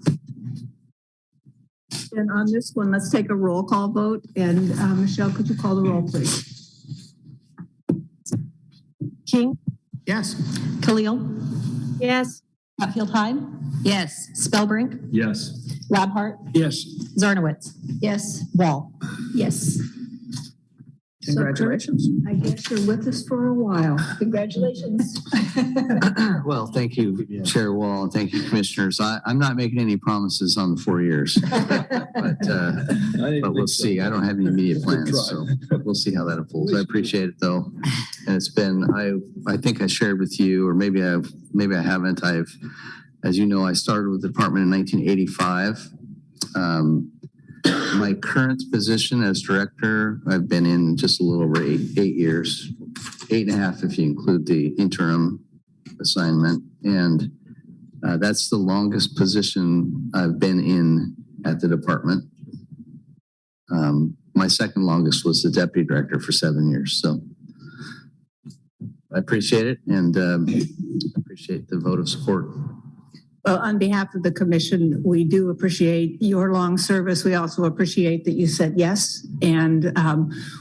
And on this one, let's take a roll call vote. And Michelle, could you call the roll, please? King, Yes. Khalil, Yes. Hatfield-Hyde, Yes. Spellbrink, Yes. Labhart, Yes. Zarnowitz, Yes. Wall. Yes. Congratulations. I guess you're with us for a while. Congratulations. Well, thank you, Chair Wall, and thank you, Commissioners. I'm not making any promises on the 4 years, but we'll see. I don't have any immediate plans, so we'll see how that unfolds. I appreciate it, though. And it's been, I think I shared with you, or maybe I haven't. As you know, I started with the department in 1985. My current position as director, I've been in just a little over eight years, 8.5 if you include the interim assignment. And that's the longest position I've been in at the department. My second longest was the deputy director for 7 years. So I appreciate it, and appreciate the vote of support. Well, on behalf of the commission, we do appreciate your long service. We also appreciate that you said yes. And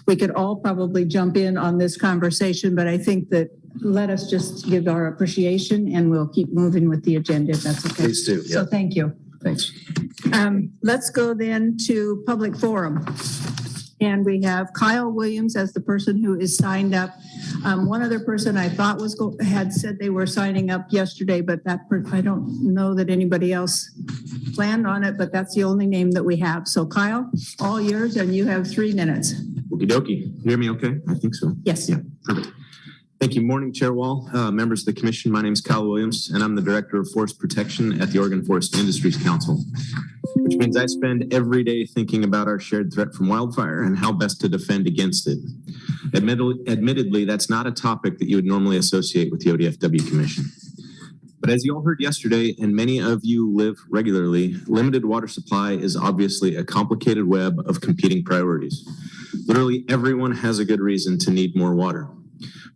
we could all probably jump in on this conversation, but I think that let us just give our appreciation and we'll keep moving with the agenda if that's okay. Please do. So thank you. Thanks. Let's go then to public forum. And we have Kyle Williams as the person who is signed up. One other person I thought had said they were signing up yesterday, but I don't know that anybody else planned on it, but that's the only name that we have. So Kyle, all yours, and you have 3 minutes. Okie dokie. You hear me okay? I think so. Yes. Yeah, perfect. Thank you. Morning, Chair Wall, members of the commission. My name is Kyle Williams, and I'm the Director of Forest Protection at the Oregon Forest Industries Council, which means I spend every day thinking about our shared threat from wildfire and how best to defend against it. Admittedly, that's not a topic that you would normally associate with the ODFW Commission. But as you all heard yesterday, and many of you live regularly, limited water supply is obviously a complicated web of competing priorities. Literally everyone has a good reason to need more water.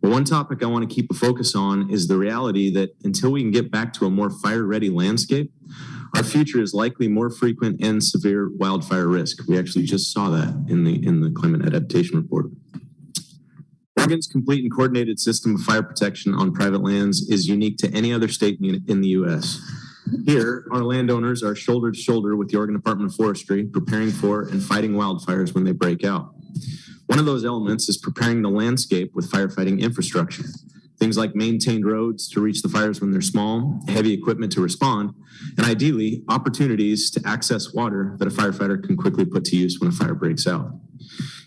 But one topic I want to keep a focus on is the reality that until we can get back to a more fire-ready landscape, our future is likely more frequent and severe wildfire risk. We actually just saw that in the climate adaptation report. Oregon's complete and coordinated system of fire protection on private lands is unique to any other state in the U.S. Here, our landowners are shoulder to shoulder with the Oregon Department of Forestry, preparing for and fighting wildfires when they break out. One of those elements is preparing the landscape with firefighting infrastructure. Things like maintained roads to reach the fires when they're small, heavy equipment to respond, and ideally, opportunities to access water that a firefighter can quickly put to use when a fire breaks out.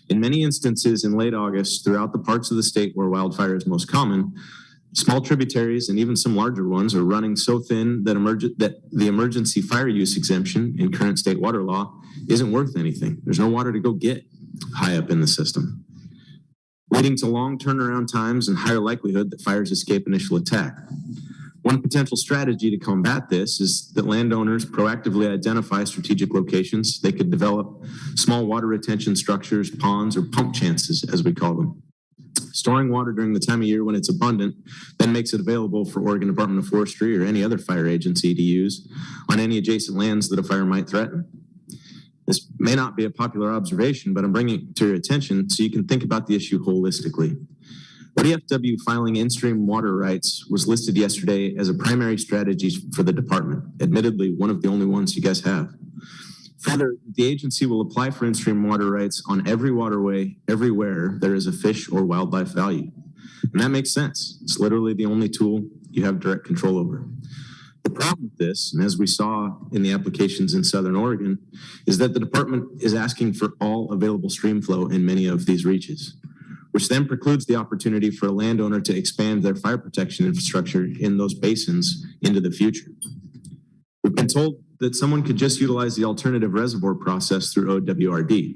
In many instances in late August, throughout the parts of the state where wildfire is most common, small tributaries and even some larger ones are running so thin that the emergency fire use exemption in current state water law isn't worth anything. There's no water to go get. high up in the system, leading to long turnaround times and higher likelihood that fires escape initial attack. One potential strategy to combat this is that landowners proactively identify strategic locations. They could develop small water retention structures, ponds, or pump chances, as we call them. Storing water during the time of year when it's abundant then makes it available for Oregon Department of Forestry or any other fire agency to use on any adjacent lands that a fire might threaten. This may not be a popular observation, but I'm bringing it to your attention so you can think about the issue holistically. ODFW filing in-stream water rights was listed yesterday as a primary strategy for the department, admittedly one of the only ones you guys have. Further, the agency will apply for in-stream water rights on every waterway, everywhere there is a fish or wildlife value. And that makes sense. It's literally the only tool you have direct control over. The problem with this, and as we saw in the applications in Southern Oregon, is that the department is asking for all available stream flow in many of these reaches, which then precludes the opportunity for a landowner to expand their fire protection infrastructure in those basins into the future. We've been told that someone could just utilize the alternative reservoir process through OWRD.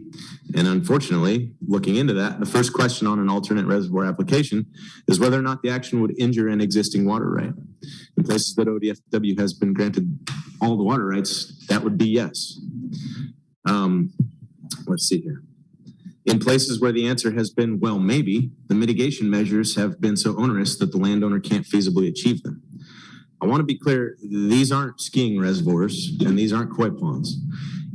And unfortunately, looking into that, the first question on an alternate reservoir application is whether or not the action would injure an existing water right. In places that ODFW has been granted all the water rights, that would be yes. Let's see here. In places where the answer has been, well, maybe, the mitigation measures have been so onerous that the landowner can't feasibly achieve them. I want to be clear, these aren't skiing reservoirs and these aren't koi ponds.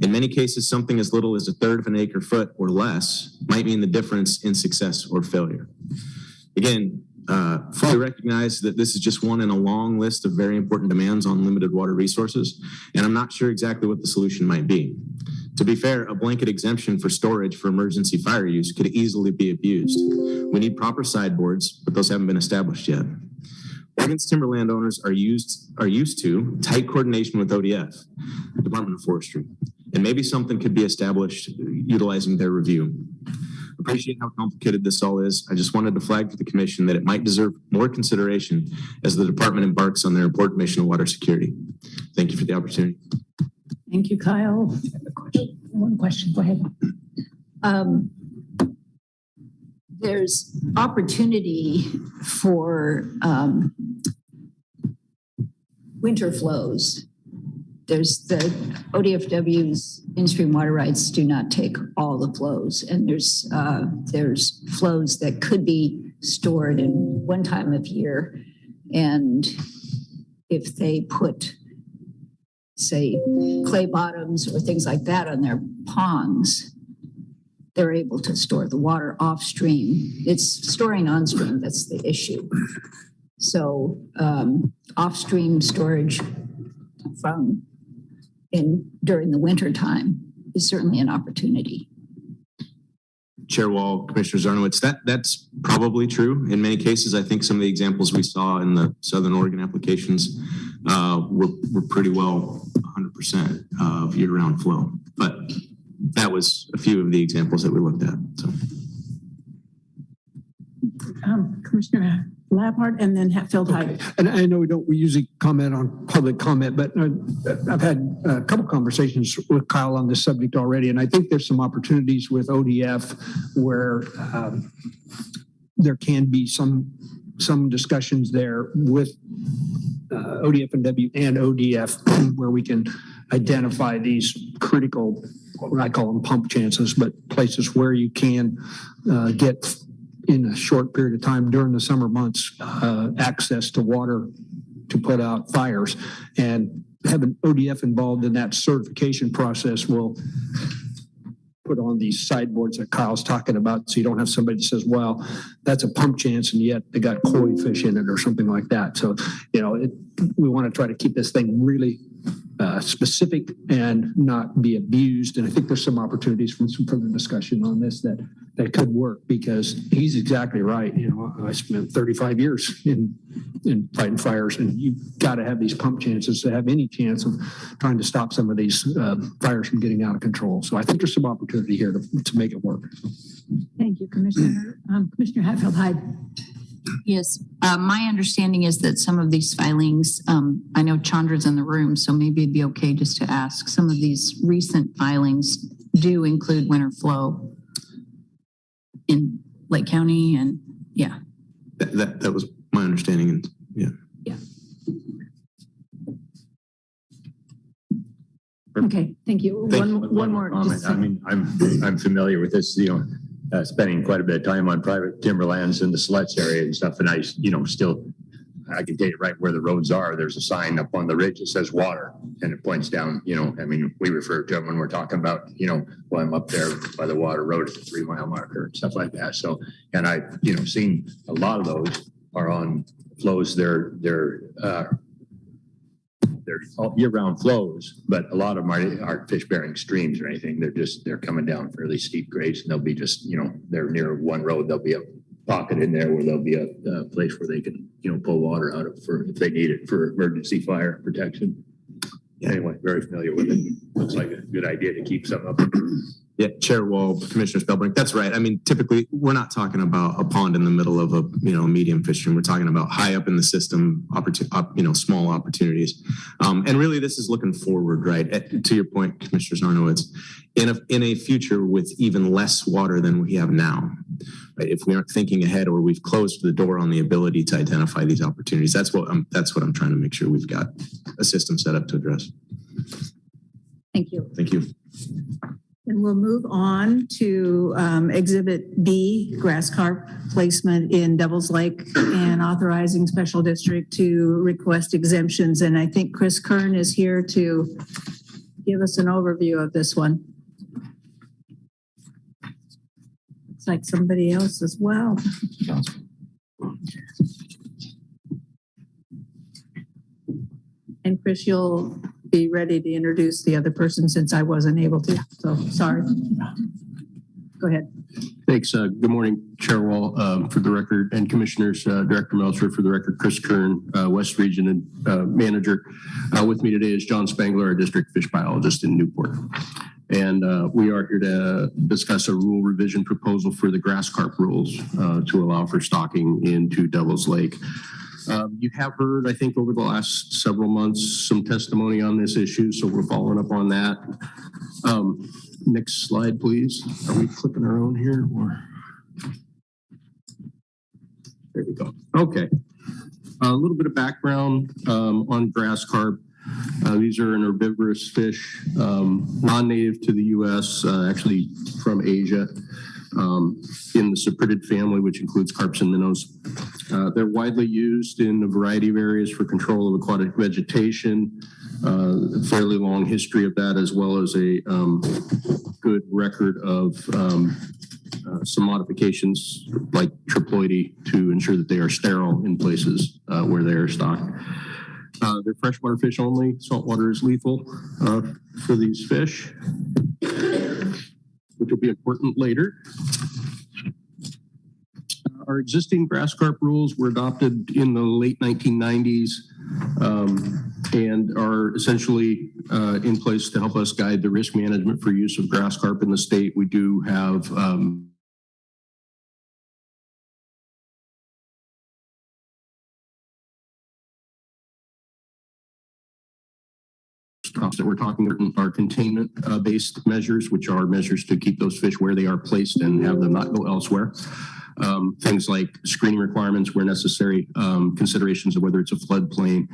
In many cases, something as little as 1/3 of an acre foot or less might mean the difference in success or failure. Again, fully recognize that this is just one in a long list of very important demands on limited water resources, and I'm not sure exactly what the solution might be. To be fair, a blanket exemption for storage for emergency fire use could easily be abused. We need proper sideboards, but those haven't been established yet. Oregon's timber landowners are used to tight coordination with ODF, Department of Forestry, and maybe something could be established utilizing their review. Appreciate how complicated this all is. I just wanted to flag for the commission that it might deserve more consideration as the department embarks on their important mission of water security. Thank you for the opportunity. Thank you, Kyle. One question, go ahead. There's opportunity for winter flows. There's the ODFW's in-stream water rights do not take all the flows, and there's flows that could be stored in one time of year, and if they put, say, clay bottoms or things like that on their ponds, they're able to store the water off stream. It's storing on stream that's the issue. So off stream storage from during the winter time is certainly an opportunity. Chair Wall, Commissioner Zarnowitz, that's probably true. In many cases, I think some of the examples we saw in the Southern Oregon applications were pretty well 100% of year-round flow. But that was a few of the examples that we looked at. So. Commissioner Labhart and then Hatfield-Hyde. Okay. And I know we usually comment on public comment, but I've had a couple conversations with Kyle on this subject already, and I think there's some opportunities with ODF where there can be some discussions there with ODFW and ODF where we can identify these critical, what I call them pump chances, but places where you can get in a short period of time during the summer months access to water to put out fires. And having ODF involved in that certification process will put on these sideboards that Kyle's talking about, so you don't have somebody that says, well, that's a pump chance and yet they got koi fish in it or something like that. So, we want to try to keep this thing really specific and not be abused. And I think there's some opportunities from some further discussion on this that could work, because he's exactly right. I spent 35 years in fighting fires, and you've got to have these pump chances to have any chance of trying to stop some of these fires from getting out of control. So I think there's some opportunity here to make it work. Thank you, Commissioner. Commissioner Hatfield-Hyde. Yes, my understanding is that some of these filings, I know Chandra's in the room, so maybe it'd be okay just to ask, some of these recent filings do include winter flow. in Lake County and yeah. That was my understanding. And yeah. Yeah. Okay, thank you. One more comment. I mean, I'm familiar with this, spending quite a bit of time on private timberlands in the Sluts area and stuff. And I, still, I can tell you right where the roads are. There's a sign up on the ridge that says water and it points down, we refer to it when we're talking about, well, I'm up there by the water road at the 3 mile marker and stuff like that. So, and I've, seen a lot of those are on flows. They're all year-round flows, but a lot of them aren't fish-bearing streams or anything. They're coming down fairly steep grades, and they'll be just, they're near one road. There'll be a pocket in there where there'll be a place where they can, pull water out of if they need it for emergency fire protection. Anyway, very familiar with it. Looks like a good idea to keep some up. Yeah, Chair Wall, Commissioner Spellbrink, that's right. I mean, typically, we're not talking about a pond in the middle of a medium fish stream. We're talking about high up in the system, small opportunities. And really, this is looking forward, right? To your point, Commissioner Zarnowitz, in a future with even less water than we have now. Right? If we aren't thinking ahead, or we've closed the door on the ability to identify these opportunities, that's what I'm trying to make sure we've got a system set up to address. Thank you. Thank you. And we'll move on to Exhibit B, grass carp placement in Devils Lake and authorizing special district to request exemptions. And I think Chris Kern is here to give us an overview of this one. Looks like somebody else as well. And Chris, you'll be ready to introduce the other person since I wasn't able to. So sorry. Go ahead. Thanks. Good morning, Chair Wall, for the record, and Commissioners, Director Melcher, for the record, Chris Kern, West Region and Manager. With me today is John Spangler, our District Fish Biologist in Newport. And we are here to discuss a rule revision proposal for the grass carp rules to allow for stocking into Devil's Lake. You have heard, I think, over the last several months, some testimony on this issue, so we're following up on that. Next slide, please. Are we clicking our own here? Or... There we go. Okay. A little bit of background on grass carp. These are an herbivorous fish, non-native to the U.S., actually from Asia. In the sapritid family, which includes carps and minnows. They're widely used in a variety of areas for control of aquatic vegetation, fairly long history of that, as well as a good record of some modifications like triploidy to ensure that they are sterile in places where they are stocked. They're freshwater fish only. Saltwater is lethal for these fish, which will be important later. Our existing grass carp rules were adopted in the late 1990s and are essentially in place to help us guide the risk management for use of grass carp in the state. We do have that we're talking are containment-based measures, which are measures to keep those fish where they are placed and have them not go elsewhere. Things like screening requirements where necessary, considerations of whether it's a floodplain.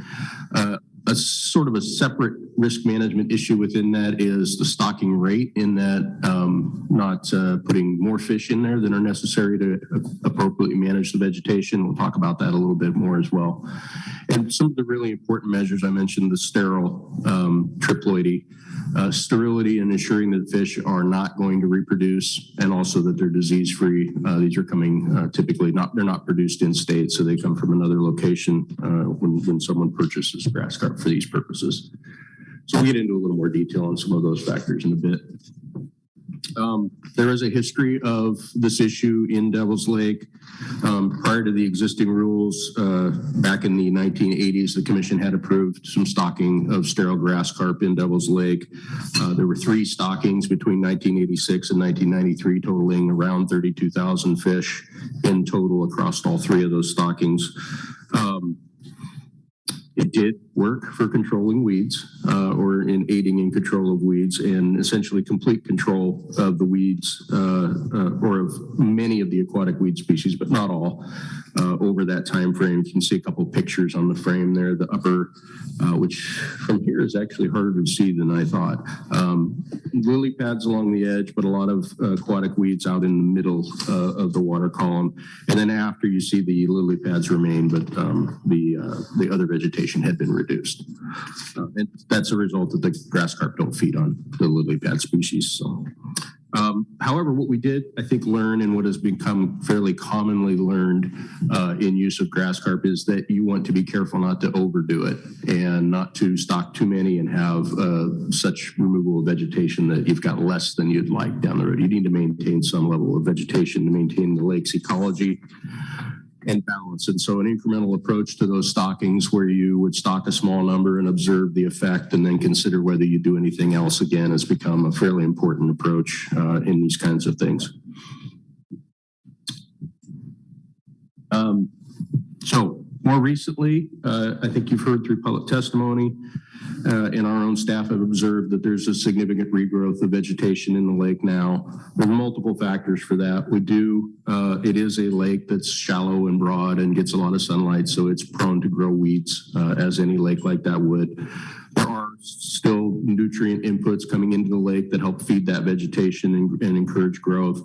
A sort of a separate risk management issue within that is the stocking rate, in that not putting more fish in there than are necessary to appropriately manage the vegetation. We'll talk about that a little bit more as well. And some of the really important measures I mentioned, the sterile triploidy, sterility and ensuring that fish are not going to reproduce, and also that they're disease-free. These are coming typically they're not produced in state, so they come from another location when someone purchases grass carp for these purposes. So we'll get into a little more detail on some of those factors in a bit. There is a history of this issue in Devil's Lake. Prior to the existing rules, back in the 1980s, the Commission had approved some stocking of sterile grass carp in Devil's Lake. There were 3 stockings between 1986 and 1993, totaling around 32,000 fish in total across all 3 of those stockings. It did work for controlling weeds or in aiding in control of weeds, and essentially complete control of the weeds or of many of the aquatic weed species, but not all, over that time frame. You can see a couple of pictures on the frame there. The upper, which from here is actually harder to see than I thought. Lily pads along the edge, but a lot of aquatic weeds out in the middle of the water column. And then after, you see the lily pads remain, but the other vegetation had been reduced. And that's a result that the grass carp don't feed on the lily pad species. So, however, what we did, I think, learn, and what has become fairly commonly learned in use of grass carp, is that you want to be careful not to overdo it and not to stock too many and have such removal of vegetation that you've got less than you'd like down the road. You need to maintain some level of vegetation to maintain the lake's ecology and balance. And so an incremental approach to those stockings, where you would stock a small number and observe the effect and then consider whether you do anything else again, has become a fairly important approach in these kinds of things. So more recently, I think you've heard through public testimony and our own staff have observed that there's a significant regrowth of vegetation in the lake now. There are multiple factors for that. It is a lake that's shallow and broad and gets a lot of sunlight, so it's prone to grow weeds, as any lake like that would. There are still nutrient inputs coming into the lake that help feed that vegetation and encourage growth.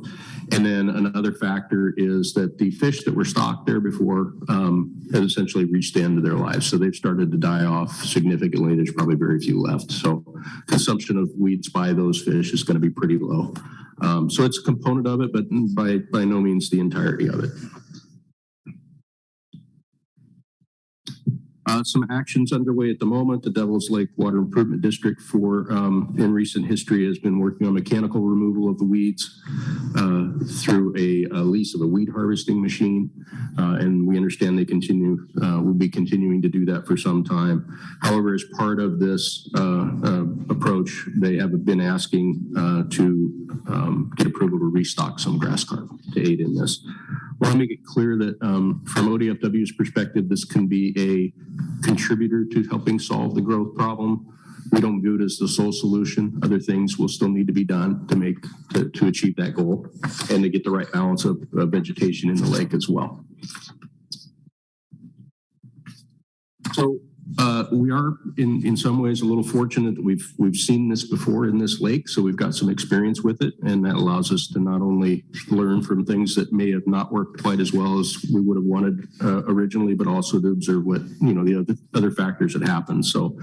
And then another factor is that the fish that were stocked there before have essentially reached the end of their lives. So they've started to die off significantly. There's probably very few left. So consumption of weeds by those fish is going to be pretty low. So it's a component of it, but by no means the entirety of it. Some actions underway at the moment. The Devil's Lake Water Improvement District in recent history has been working on mechanical removal of the weeds through a lease of a weed harvesting machine. And we understand they will be continuing to do that for some time. However, as part of this approach, they have been asking to get approval to restock some grass carp to aid in this. I want to make it clear that from ODFW's perspective, this can be a contributor to helping solve the growth problem. We don't view it as the sole solution. Other things will still need to be done to achieve that goal and to get the right balance of vegetation in the lake as well. So we are in some ways a little fortunate that we've seen this before in this lake, so we've got some experience with it, and that allows us to not only learn from things that may have not worked quite as well as we would have wanted originally, but also to observe what the other factors that happen. So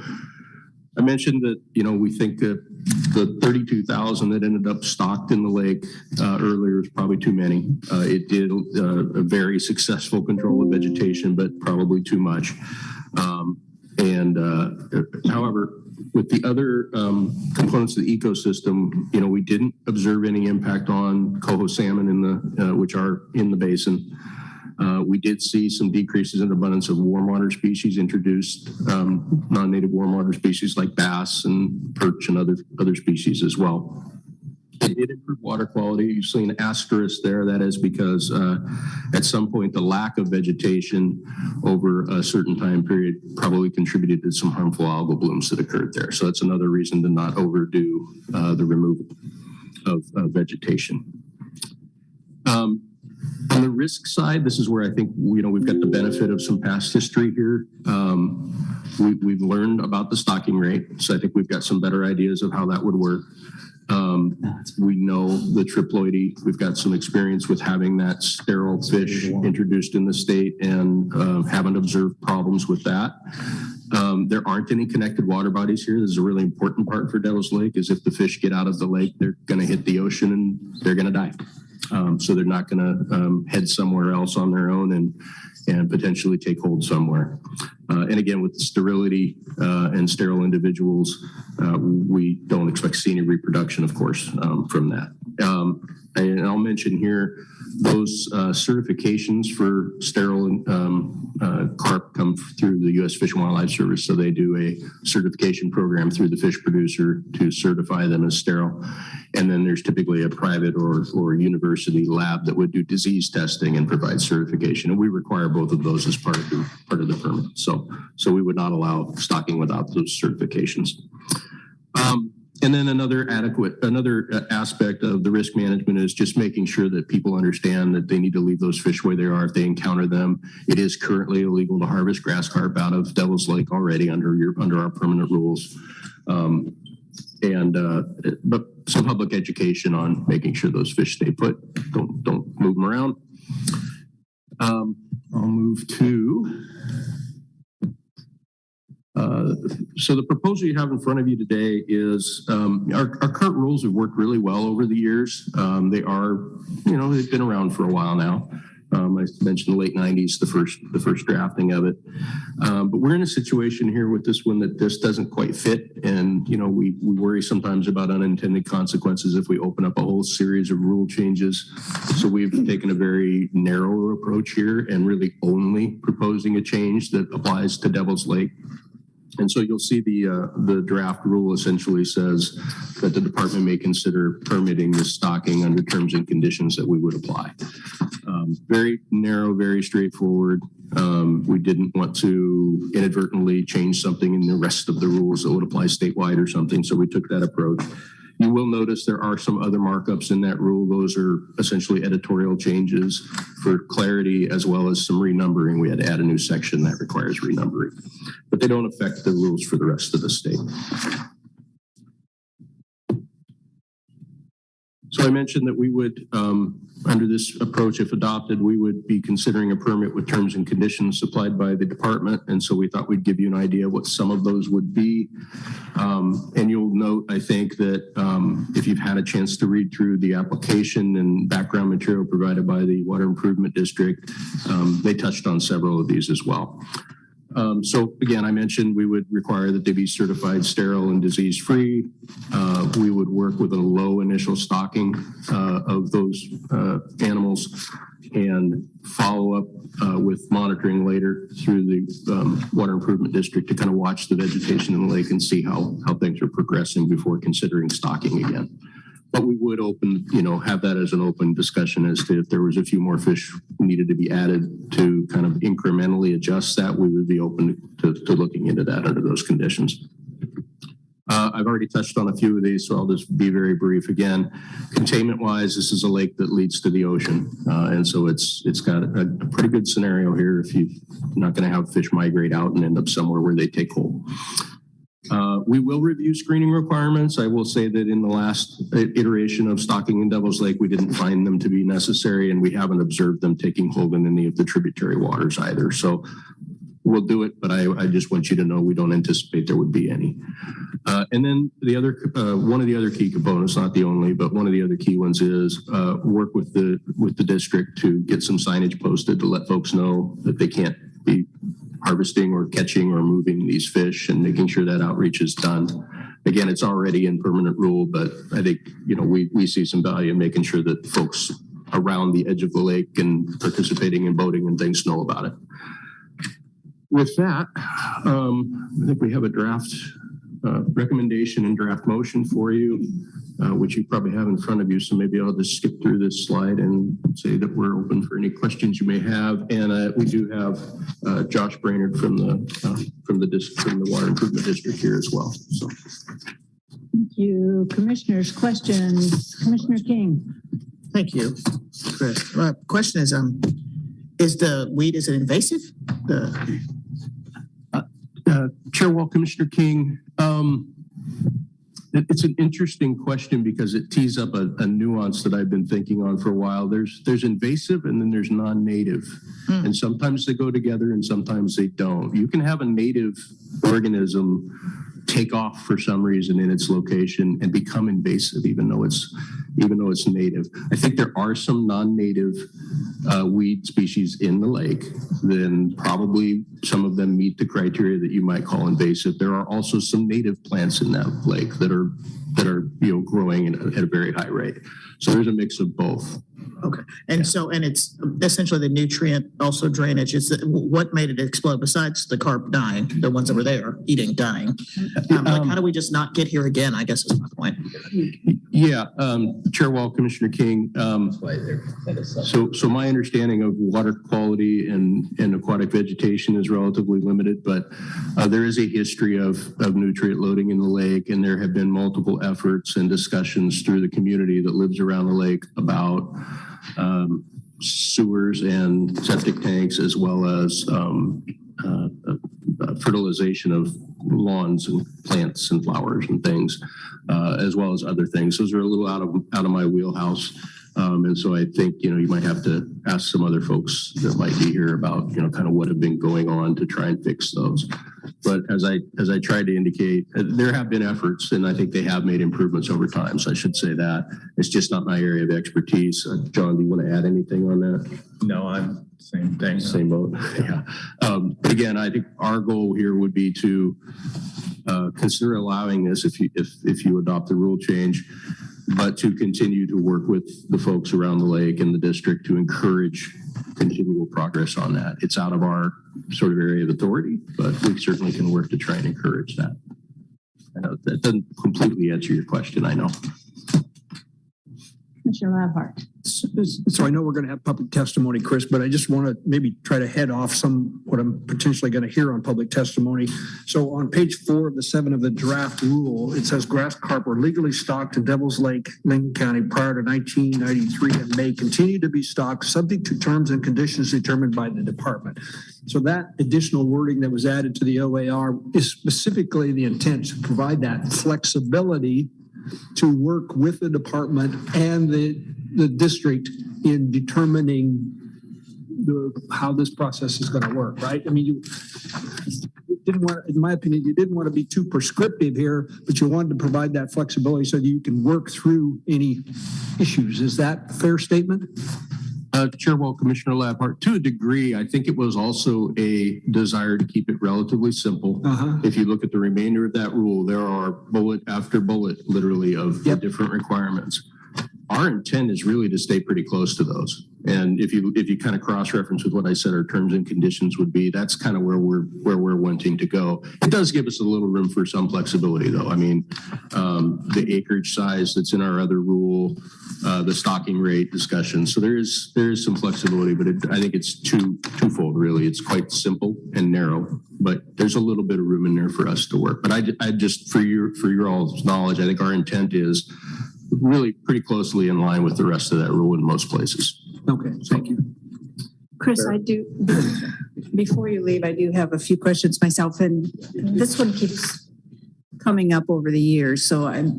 I mentioned that we think that the 32,000 that ended up stocked in the lake earlier is probably too many. It did a very successful control of vegetation, but probably too much. However, with the other components of the ecosystem, we didn't observe any impact on coho salmon which are in the basin. We did see some decreases in abundance of warm water species introduced, non-native warm water species like bass and perch and other species as well. It did improve water quality. You see an asterisk there. That is because at some point the lack of vegetation over a certain time period probably contributed to some harmful algal blooms that occurred there. So that's another reason to not overdo the removal of vegetation. On the risk side, this is where I think we've got the benefit of some past history here. We've learned about the stocking rate, so I think we've got some better ideas of how that would work. We know the triploidy. We've got some experience with having that sterile fish introduced in the state and haven't observed problems with that. There aren't any connected water bodies here. This is a really important part for Devil's Lake, is if the fish get out of the lake, they're going to hit the ocean and they're going to die. So they're not going to head somewhere else on their own and potentially take hold somewhere. And again, with sterility and sterile individuals, we don't expect to see any reproduction, of course, from that. And I'll mention here, those certifications for sterile carp come through the U.S. Fish and Wildlife Service. So they do a certification program through the fish producer to certify them as sterile. And then there's typically a private or university lab that would do disease testing and provide certification. And we require both of those as part of the permit. So So we would not allow stocking without those certifications. And then another aspect of the risk management is just making sure that people understand that they need to leave those fish where they are if they encounter them. It is currently illegal to harvest grass carp out of Devil's Lake already under our permanent rules. But some public education on making sure those fish stay put, don't move them around. I'll move to. So the proposal you have in front of you today is our current rules have worked really well over the years. They are, they've been around for a while now. I mentioned the late 90s, the first drafting of it. But we're in a situation here with this one that this doesn't quite fit. And, we worry sometimes about unintended consequences if we open up a whole series of rule changes. So we've taken a very narrow approach here and really only proposing a change that applies to Devil's Lake. And so you'll see the draft rule essentially says that the department may consider permitting the stocking under terms and conditions that we would apply. Very narrow, very straightforward. We didn't want to inadvertently change something in the rest of the rules that would apply statewide or something, so we took that approach. You will notice there are some other markups in that rule. Those are essentially editorial changes for clarity as well as some renumbering. We had to add a new section that requires renumbering, but they don't affect the rules for the rest of the state. So I mentioned that we would, under this approach, if adopted, we would be considering a permit with terms and conditions supplied by the department. And so we thought we'd give you an idea of what some of those would be. And you'll note, I think, that if you've had a chance to read through the application and background material provided by the Water Improvement District, they touched on several of these as well. So again, I mentioned we would require that they be certified sterile and disease-free. We would work with a low initial stocking of those animals and follow up with monitoring later through the Water Improvement District to kind of watch the vegetation in the lake and see how things are progressing before considering stocking again. But we would have that as an open discussion as to if there was a few more fish needed to be added to kind of incrementally adjust that, we would be open to looking into that under those conditions. I've already touched on a few of these, so I'll just be very brief. Again, containment-wise, this is a lake that leads to the ocean. And so it's got a pretty good scenario here if you're not going to have fish migrate out and end up somewhere where they take hold. We will review screening requirements. I will say that in the last iteration of stocking in Devil's Lake, we didn't find them to be necessary, and we haven't observed them taking hold in any of the tributary waters either. So we'll do it, but I just want you to know we don't anticipate there would be any. And then the other, one of the other key components, not the only, but one of the other key ones is work with the district to get some signage posted to let folks know that they can't be harvesting or catching or moving these fish, and making sure that outreach is done. Again, it's already in permanent rule, but I think, we see some value in making sure that folks around the edge of the lake and participating in boating and things know about it. With that, I think we have a draft recommendation and draft motion for you, which you probably have in front of you. So maybe I'll just skip through this slide and say that we're open for any questions you may have. And we do have Josh Brainerd from the Water Improvement District here as well. So. Thank you. Commissioners, questions? Commissioner King. Thank you, Chris. Question is the weed, is it invasive? Chair Wall, Commissioner King, it's an interesting question because it tees up a nuance that I've been thinking on for a while. There's invasive and then there's non-native. And sometimes they go together and sometimes they don't. You can have a native organism take off for some reason in its location and become invasive, even though it's native. I think there are some non-native weed species in the lake. Then probably some of them meet the criteria that you might call invasive. There are also some native plants in that lake that are growing at a very high rate. So there's a mix of both. Okay. And so, and it's essentially the nutrient, also drainage. What made it explode besides the carp dying, the ones that were there eating, dying? How do we just not get here again, I guess is my point. Yeah, Chair Wall, Commissioner King. So my understanding of water quality and aquatic vegetation is relatively limited, but there is a history of nutrient loading in the lake, and there have been multiple efforts and discussions through the community that lives around the lake about sewers and septic tanks, as well as fertilization of lawns and plants and flowers and things, as well as other things. Those are a little out of my wheelhouse. And so I think, you might have to ask some other folks that might be here about, kind of what have been going on to try and fix those. But as I tried to indicate, there have been efforts, and I think they have made improvements over time. So I should say that. It's just not my area of expertise. John, do you want to add anything on that? No, I'm same thing. Same boat. Yeah. But again, I think our goal here would be to consider allowing this if you adopt the rule change, but to continue to work with the folks around the lake and the district to encourage continual progress on that. It's out of our sort of area of authority, but we certainly can work to try and encourage that. That doesn't completely answer your question, I know. Commissioner Labhart. So I know we're going to have public testimony, Chris, but I just want to maybe try to head off what I'm potentially going to hear on public testimony. So on page 4 of the 7 of the draft rule, it says grass carp were legally stocked in Devils Lake, Lincoln County prior to 1993 and may continue to be stocked subject to terms and conditions determined by the department. So that additional wording that was added to the OAR is specifically the intent to provide that flexibility to work with the department and the district in determining how this process is going to work, right? I mean, you didn't want, in my opinion, you didn't want to be too prescriptive here, but you wanted to provide that flexibility so that you can work through any issues. Is that a fair statement? Chair Wall, Commissioner Labhart, to a degree, I think it was also a desire to keep it relatively simple. If you look at the remainder of that rule, there are bullet after bullet, literally, of the different requirements. Our intent is really to stay pretty close to those. And if you kind of cross-reference with what I said our terms and conditions would be, that's kind of where we're wanting to go. It does give us a little room for some flexibility, though. I mean, the acreage size that's in our other rule, the stocking rate discussion. So there is some flexibility, but I think it's twofold, really. It's quite simple and narrow, but there's a little bit of room in there for us to work. But I just, for your all's knowledge, I think our intent is really pretty closely in line with the rest of that rule in most places. Okay, thank you. Chris, I do, before you leave, I do have a few questions myself, and this one keeps coming up over the years. So I've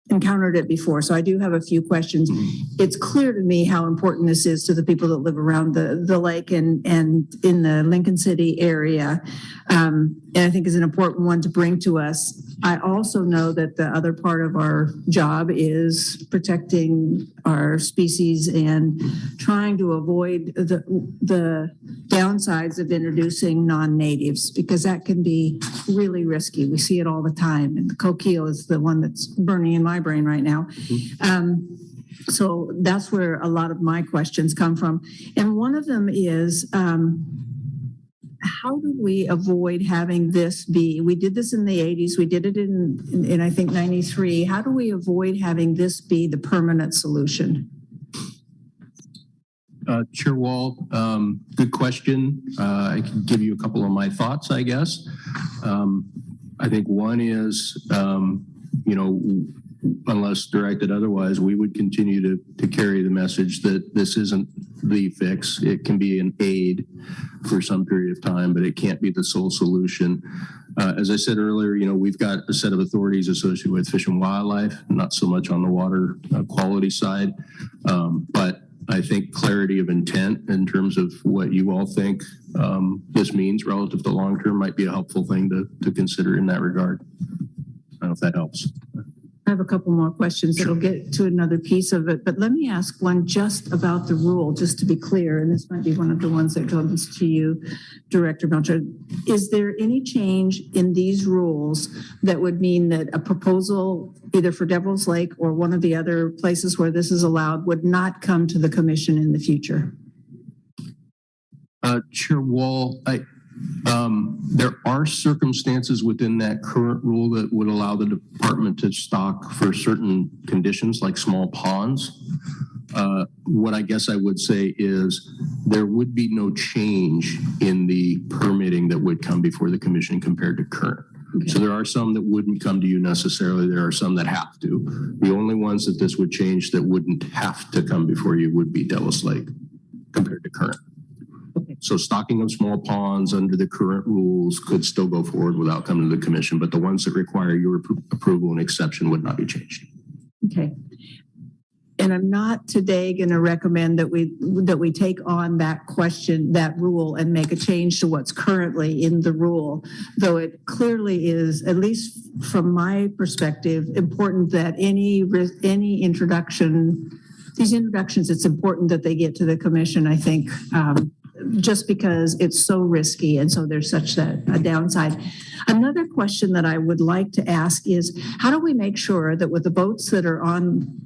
encountered it before. So I do have a few questions. It's clear to me how important this is to the people that live around the lake and in the Lincoln City area. And I think is an important one to bring to us. I also know that the other part of our job is protecting our species and trying to avoid the downsides of introducing non-natives, because that can be really risky. We see it all the time. And the coquille is the one that's burning in my brain right now. So that's where a lot of my questions come from. And one of them is, how do we avoid having this be, we did this in the 80s, we did it in I think 93. How do we avoid having this be the permanent solution? Chair Wall, good question. I can give you a couple of my thoughts, I guess. I think one is, unless directed otherwise, we would continue to carry the message that this isn't the fix. It can be an aid for some period of time, but it can't be the sole solution. As I said earlier, we've got a set of authorities associated with fish and wildlife, not so much on the water quality side. But I think clarity of intent in terms of what you all think this means relative to long term might be a helpful thing to consider in that regard. I don't know if that helps. I have a couple more questions that'll get to another piece of it, but let me ask one just about the rule, just to be clear, and this might be one of the ones that comes to you, Director Melcher. Is there any change in these rules that would mean that a proposal, either for Devil's Lake or one of the other places where this is allowed, would not come to the commission in the future? Chair Wall, There are circumstances within that current rule that would allow the department to stock for certain conditions like small ponds. What I guess I would say is there would be no change in the permitting that would come before the commission compared to current. Okay. So there are some that wouldn't come to you necessarily. There are some that have to. The only ones that this would change that wouldn't have to come before you would be Devil's Lake compared to current. Okay. So stocking of small ponds under the current rules could still go forward without coming to the commission, but the ones that require your approval and exception would not be changed. Okay. And I'm not today going to recommend that we take on that question, that rule, and make a change to what's currently in the rule, though it clearly is, at least from my perspective, important that any introduction, these introductions, it's important that they get to the commission, I think, just because it's so risky and so there's such a downside. Another question that I would like to ask is, how do we make sure that with the boats that are on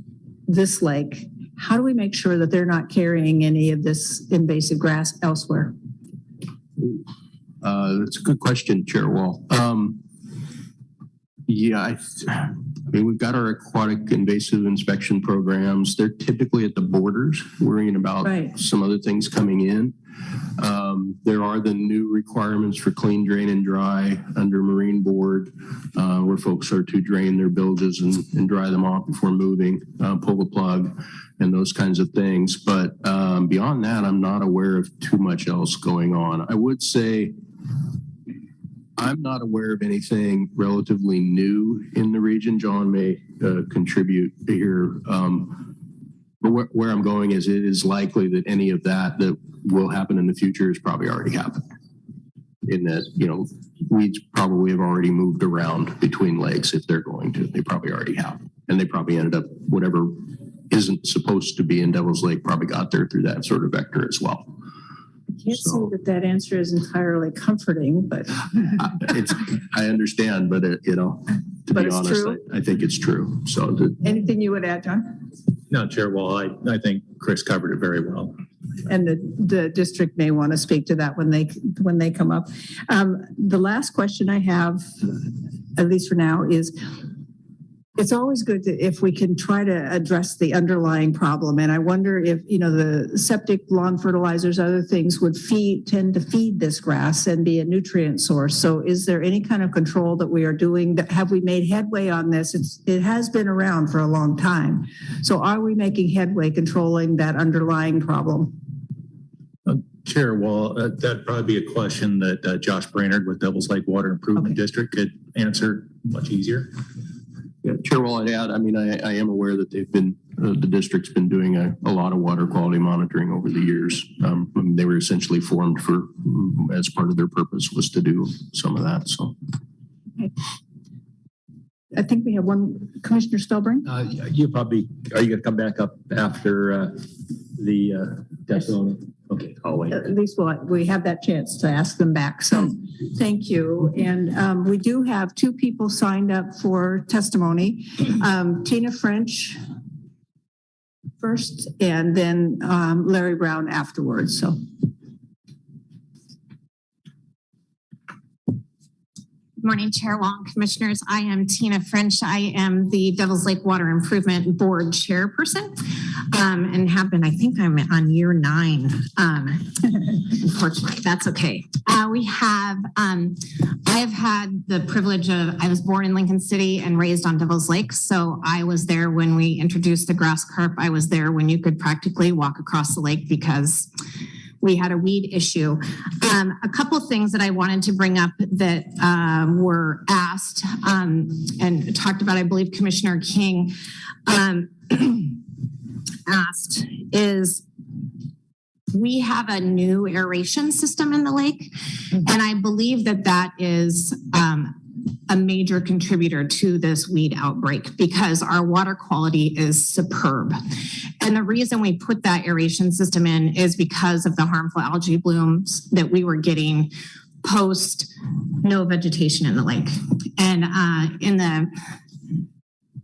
this lake, how do we make sure that they're not carrying any of this invasive grass elsewhere? That's a good question, Chair Wall. Yeah, I mean, we've got our aquatic invasive inspection programs. They're typically at the borders, worrying about some other things coming in. There are the new requirements for clean, drain, and dry under Marine Board, where folks are to drain their bilges and dry them off before moving, pull the plug, and those kinds of things. But beyond that, I'm not aware of too much else going on. I would say I'm not aware of anything relatively new in the region. John may contribute here. But where I'm going is it is likely that any of that will happen in the future has probably already happened. In that, you know, weeds probably have already moved around between lakes if they're going to. They probably already have. And they probably ended up, whatever isn't supposed to be in Devil's Lake probably got there through that sort of vector as well. I can't say that answer is entirely comforting, but I understand, but to be honest, I think it's true. So anything you would add, John? No, Chair Wall, I think Chris covered it very well. And the district may want to speak to that when they come up. The last question I have, at least for now, is it's always good if we can try to address the underlying problem. And I wonder if, the septic, lawn fertilizers, other things would tend to feed this grass and be a nutrient source. So is there any kind of control that we are doing? Have we made headway on this? It has been around for a long time. So are we making headway controlling that underlying problem? Chair Wall, that'd probably be a question that Josh Brainerd with Devil's Lake Water Improvement District could answer much easier. Yeah, Chair Wall, I'd add, I am aware that the district's been doing a lot of water quality monitoring over the years. They were essentially formed as part of their purpose was to do some of that, so. Okay. I think we have one, Commissioner Spellbrink. Are you going to come back up after the testimony? Okay, I'll wait. At least we have that chance to ask them back. So thank you. And we do have two people signed up for testimony. Tina French first, and then Larry Brown afterwards. So. Good morning, Chair Wall and Commissioners. I am Tina French. I am the Devil's Lake Water Improvement Board Chairperson and have been, I think I'm on year 9. Unfortunately, that's okay. I have had the privilege of, I was born in Lincoln City and raised on Devil's Lake. So I was there when we introduced the grass carp. I was there when you could practically walk across the lake because we had a weed issue. A couple of things that I wanted to bring up that were asked and talked about, I believe Commissioner King asked, is we have a new aeration system in the lake. And I believe that is a major contributor to this weed outbreak because our water quality is superb. And the reason we put that aeration system in is because of the harmful algae blooms that we were getting post no vegetation in the lake. And in the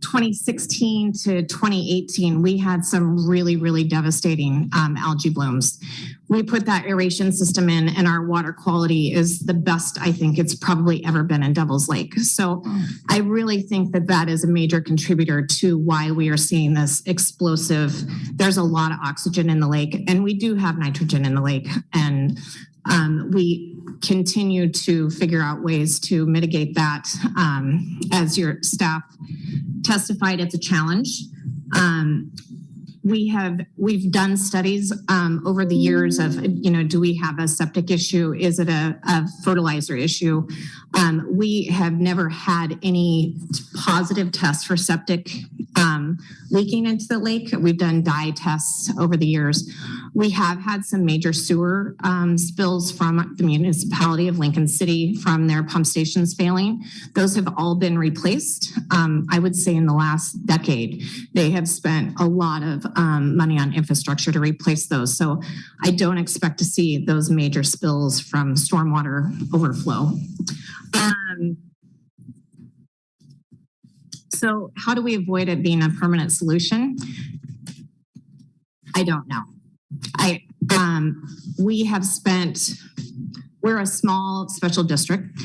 2016 to 2018, we had some really, really devastating algae blooms. we put that aeration system in and our water quality is the best I think it's probably ever been in Devil's Lake. So I really think that that is a major contributor to why we are seeing this explosive. There's a lot of oxygen in the lake, and we do have nitrogen in the lake. And we continue to figure out ways to mitigate that. As your staff testified, it's a challenge. We've done studies over the years of, do we have a septic issue? Is it a fertilizer issue? We have never had any positive tests for septic leaking into the lake. We've done dye tests over the years. We have had some major sewer spills from the municipality of Lincoln City from their pump stations failing. Those have all been replaced. I would say in the last decade, they have spent a lot of money on infrastructure to replace those. So I don't expect to see those major spills from stormwater overflow. So how do we avoid it being a permanent solution? I don't know. We're a small special district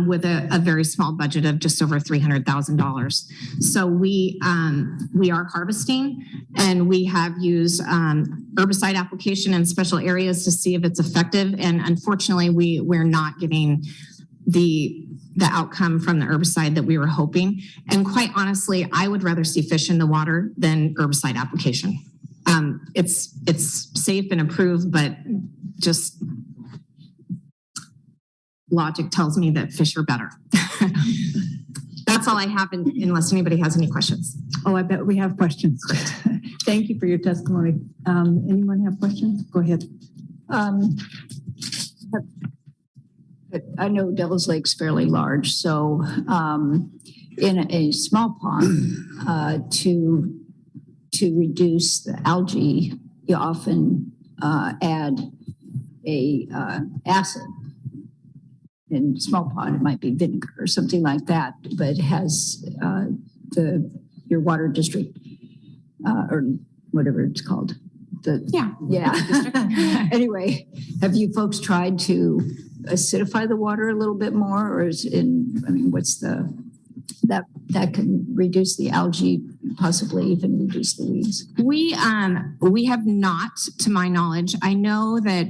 with a very small budget of just over $300,000. So we are harvesting, and we have used herbicide application in special areas to see if it's effective. And unfortunately, we're not getting the outcome from the herbicide that we were hoping. And quite honestly, I would rather see fish in the water than herbicide application. It's safe and approved, but just logic tells me that fish are better. That's all I have, unless anybody has any questions. Oh, I bet we have questions. Thank you for your testimony. Anyone have questions? Go ahead. I know Devil's Lake's fairly large, so in a small pond, to reduce the algae, you often add a acid. In small pond, it might be vinegar or something like that, but it has your water district or whatever it's called. Anyway, have you folks tried to acidify the water a little bit more, or what's that can reduce the algae, possibly even reduce the weeds? We have not, to my knowledge. I know that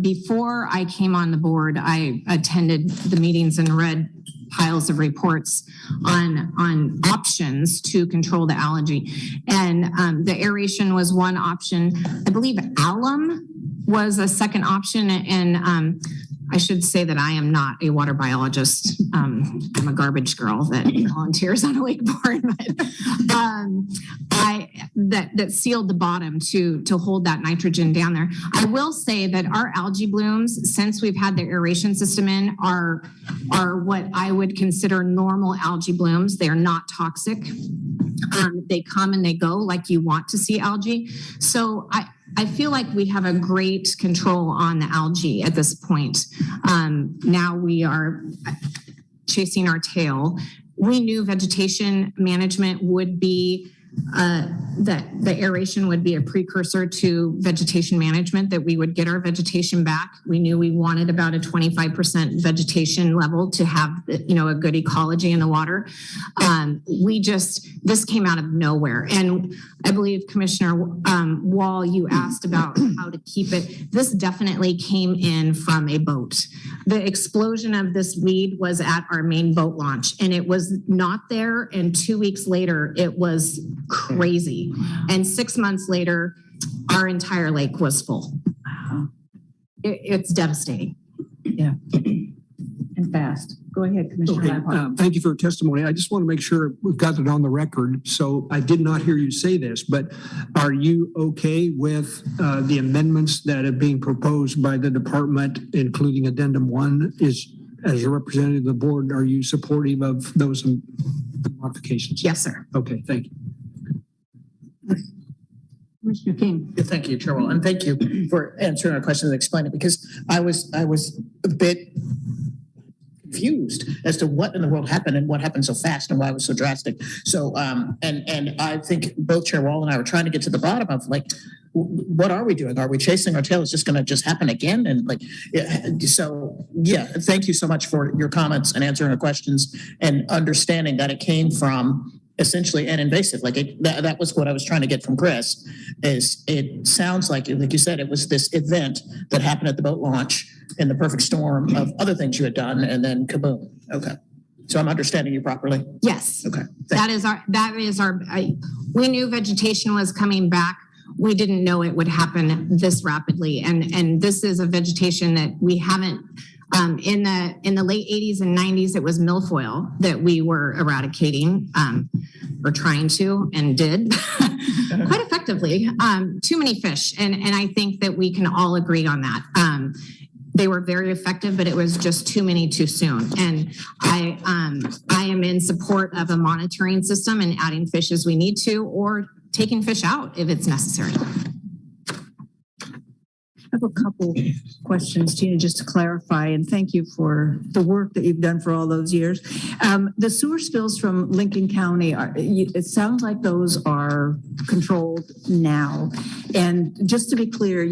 before I came on the board, I attended the meetings and read piles of reports on options to control the algae. And the aeration was one option. I believe alum was a second option. And I should say that I am not a water biologist. I'm a garbage girl that volunteers on a lake board, but that sealed the bottom to hold that nitrogen down there. I will say that our algae blooms, since we've had the aeration system in, are what I would consider normal algae blooms. They are not toxic. They come and they go like you want to see algae. So I feel like we have a great control on the algae at this point. Now we are chasing our tail. We knew vegetation management would be that the aeration would be a precursor to vegetation management, that we would get our vegetation back. We knew we wanted about a 25% vegetation level to have, a good ecology in the water. This came out of nowhere. And I believe Commissioner Wall, you asked about how to keep it. This definitely came in from a boat. The explosion of this weed was at our main boat launch, and it was not there. And 2 weeks later, it was crazy. And 6 months later, our entire lake was full. It's devastating. Yeah. And fast. Go ahead, Commissioner. Okay. Thank you for your testimony. I just want to make sure we've got it on the record. So I did not hear you say this, but are you okay with the amendments that are being proposed by the department, including Addendum 1? As a representative of the board, are you supportive of those modifications? Yes, sir. Okay, thank you. Commissioner King. Yeah, thank you, Chairwell, and thank you for answering our questions and explaining it, because I was a bit confused confused as to what in the world happened and what happened so fast and why it was so drastic. So, and I think both Chair Wall and I were trying to get to the bottom of like, what are we doing? Are we chasing our tail? Is just going to just happen again? And like, so yeah, thank you so much for your comments and answering our questions and understanding that it came from essentially an invasive. Like that was what I was trying to get from Chris. Is it sounds like you said, it was this event that happened at the boat launch in the perfect storm of other things you had done, and then kaboom. Okay, so I'm understanding you properly. Yes. Okay. That is our. We knew vegetation was coming back. We didn't know it would happen this rapidly, and this is a vegetation that we haven't. In the late 80s and 90s, it was milfoil that we were eradicating, or trying to, and did quite effectively. Too many fish, and I think that we can all agree on that. They were very effective, but it was just too many too soon. And I am in support of a monitoring system and adding fish as we need to, or taking fish out if it's necessary. I have a couple questions, Tina, just to clarify, and thank you for the work that you've done for all those years. The sewer spills from Lincoln County, it sounds like those are controlled now. And just to be clear,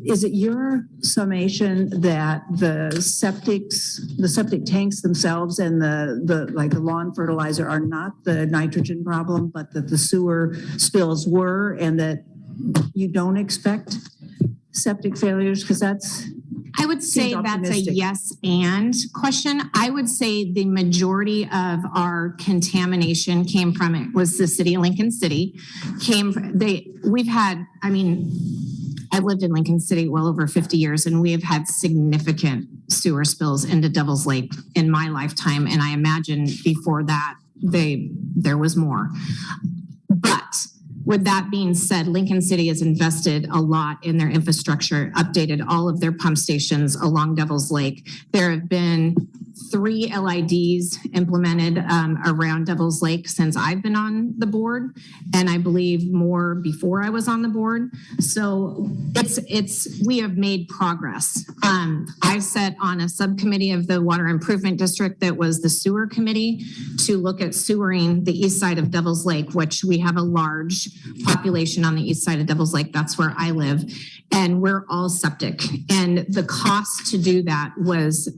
is it your summation that the septic tanks themselves and the lawn fertilizer are not the nitrogen problem, but that the sewer spills were, and that you don't expect septic failures? Because I would say that's a yes and question. I would say the majority of our contamination came from it was the city of Lincoln City. I've lived in Lincoln City well over 50 years, and we have had significant sewer spills into Devil's Lake in my lifetime. And I imagine before that, there was more. But with that being said, Lincoln City has invested a lot in their infrastructure, updated all of their pump stations along Devil's Lake. There have been 3 LIDs implemented around Devil's Lake since I've been on the board, and I believe more before I was on the board. So we have made progress. I sat on a subcommittee of the Water Improvement District that was the sewer committee to look at sewering the east side of Devil's Lake, which we have a large population on the east side of Devil's Lake. That's where I live, and we're all septic. And the cost to do that was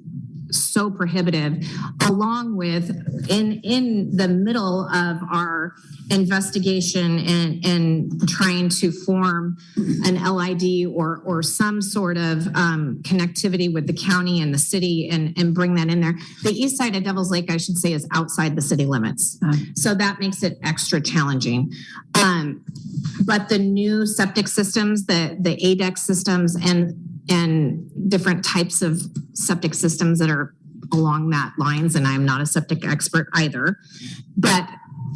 so prohibitive, along with in the middle of our investigation and trying to form an LID or some sort of connectivity with the county and the city and bring that in there. The east side of Devil's Lake, I should say, is outside the city limits. So that makes it extra challenging. But the new septic systems, the ADEX systems and different types of septic systems that are along that lines, and I'm not a septic expert either, but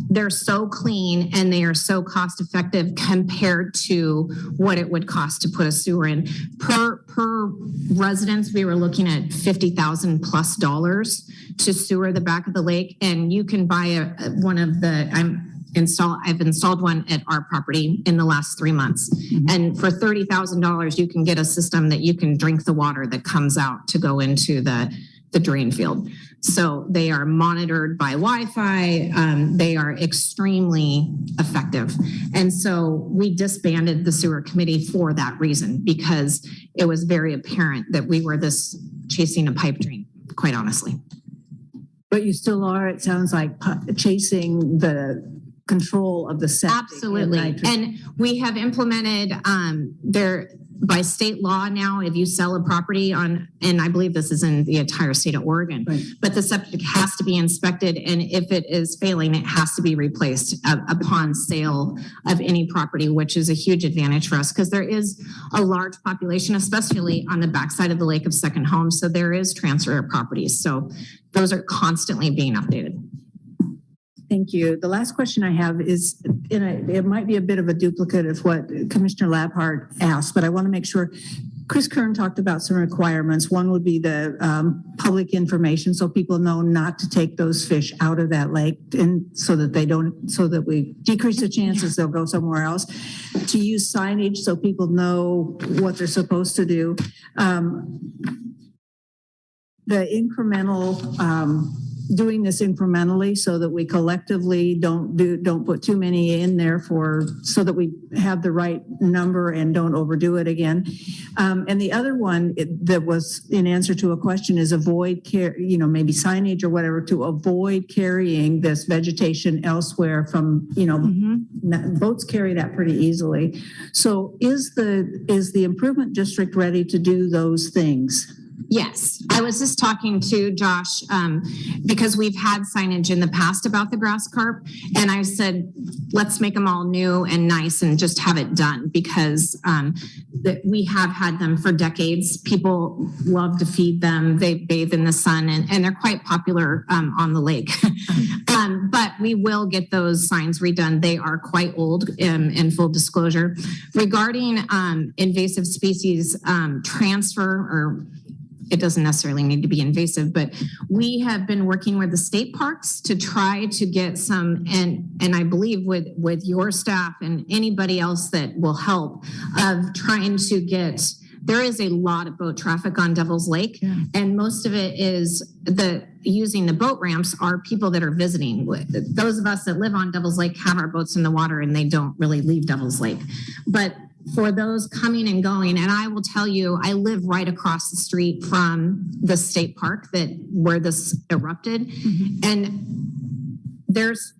they're so clean and they are so cost effective compared to what it would cost to put a sewer in. Per residence, we were looking at $50,000 plus to sewer the back of the lake, and you can buy I've installed one at our property in the last 3 months. And for $30,000, you can get a system that you can drink the water that comes out to go into the drain field. So they are monitored by Wi-Fi. They are extremely effective. And so we disbanded the sewer committee for that reason, because it was very apparent that we were chasing a pipe dream, quite honestly. But you still are, it sounds like, chasing the control of the septic. Absolutely. And we have implemented by state law now, if you sell a property and I believe this is in the entire state of Oregon, right, but the septic has to be inspected, and if it is failing, it has to be replaced upon sale of any property, which is a huge advantage for us because there is a large population, especially on the backside of the lake, of second homes. So there is transfer of properties. So those are constantly being updated. Thank you. The last question I have is, it might be a bit of a duplicate of what Commissioner Labhart asked, but I want to make sure. Chris Kern talked about some requirements. One would be the public information, so people know not to take those fish out of that lake, and so that we decrease the chances they'll go somewhere else. To use signage so people know what they're supposed to do. the incremental, doing this incrementally so that we collectively don't put too many in there so that we have the right number and don't overdo it again. And the other one that was in answer to a question is avoid maybe signage or whatever to avoid carrying this vegetation elsewhere from, boats carry that pretty easily. So is the improvement district ready to do those things? Yes, I was just talking to Josh because we've had signage in the past about the grass carp, and I said, let's make them all new and nice and just have it done because we have had them for decades. People love to feed them. They bathe in the sun, and they're quite popular on the lake. But we will get those signs redone. They are quite old in full disclosure. Regarding invasive species transfer, or it doesn't necessarily need to be invasive, but we have been working with the state parks to try to get some, and I believe with your staff and anybody else that will help, of trying to get, there is a lot of boat traffic on Devil's Lake, and most of it is using the boat ramps are people that are visiting. Those of us that live on Devil's Lake have our boats in the water and they don't really leave Devil's Lake. But for those coming and going, and I will tell you, I live right across the street from the state park where this erupted, and there's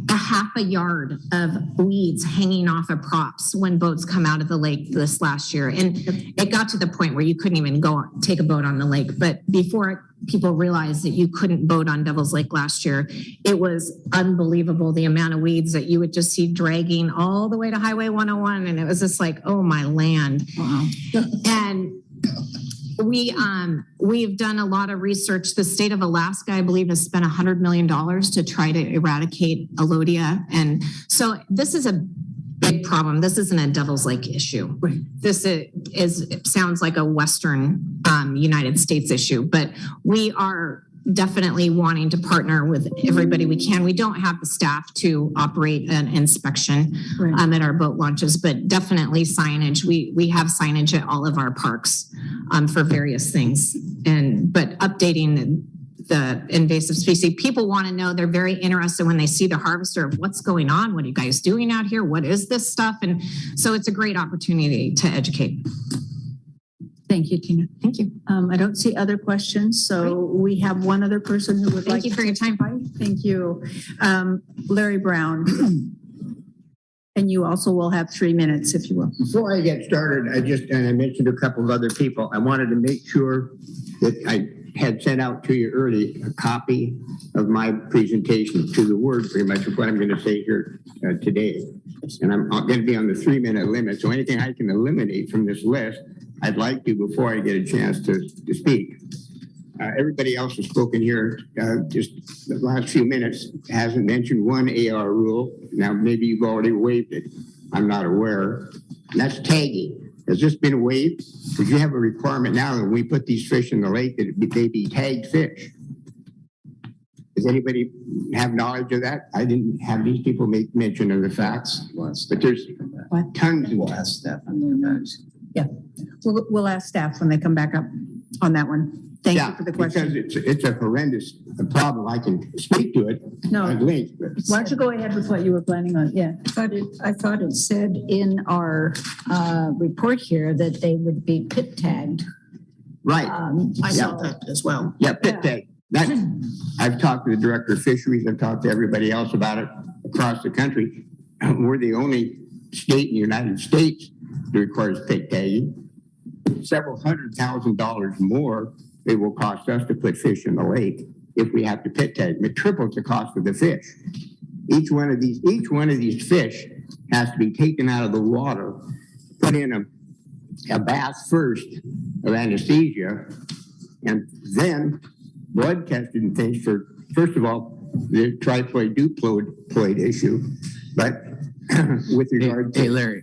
a half a yard of weeds hanging off of props when boats come out of the lake this last year. And it got to the point where you couldn't even take a boat on the lake. But before people realized that you couldn't boat on Devil's Lake last year, it was unbelievable the amount of weeds that you would just see dragging all the way to Highway 101. And it was just like, oh my land. Wow. And we've done a lot of research. The state of Alaska, I believe, has spent $100 million to try to eradicate Alodia. And so this is a big problem. This isn't a Devil's Lake issue. Right. This sounds like a Western United States issue, but we are definitely wanting to partner with everybody we can. We don't have the staff to operate an inspection at our boat launches, but definitely signage. We have signage at all of our parks for various things. But updating the invasive species, people want to know, they're very interested when they see the harvester of what's going on. What are you guys doing out here? What is this stuff? And so it's a great opportunity to educate. Thank you, Tina. Thank you. I don't see other questions, so we have one other person who would like to. Thank you for your time. Thank you. Larry Brown. And you also will have 3 minutes, if you will. Before I get started, I mentioned a couple of other people. I wanted to make sure that I had sent out to you early a copy of my presentation to the word, pretty much of what I'm going to say here today. And I'm going to be on the 3-minute limit. So anything I can eliminate from this list, I'd like to before I get a chance to speak. Everybody else has spoken here just the last few minutes, hasn't mentioned one AR rule. Now, maybe you've already waived it. I'm not aware. And that's tagging. Has this been waived? Because you have a requirement now that when we put these fish in the lake that they be tagged fish. Does anybody have knowledge of that? I didn't have these people make mention of the facts, but there's tons of. We'll ask staff on that. Yeah, we'll ask staff when they come back up on that one. Thank you for the question. Because it's a horrendous problem. I can speak to it. No. Link, why don't you go ahead with what you were planning on? Yeah. I thought it said in our report here that they would be pit tagged. Right. I saw that as well. Yeah, pit tag. I've talked to the director of fisheries. I've talked to everybody else about it across the country. We're the only state in the United States that requires pit tagging. Several $100,000 more it will cost us to put fish in the lake if we have to pit tag. It triples the cost of the fish. Each one of these fish has to be taken out of the water, put in a bath first of anesthesia, and then blood tested and things for, first of all, the triploid duploid issue. But with regard to Hey Larry,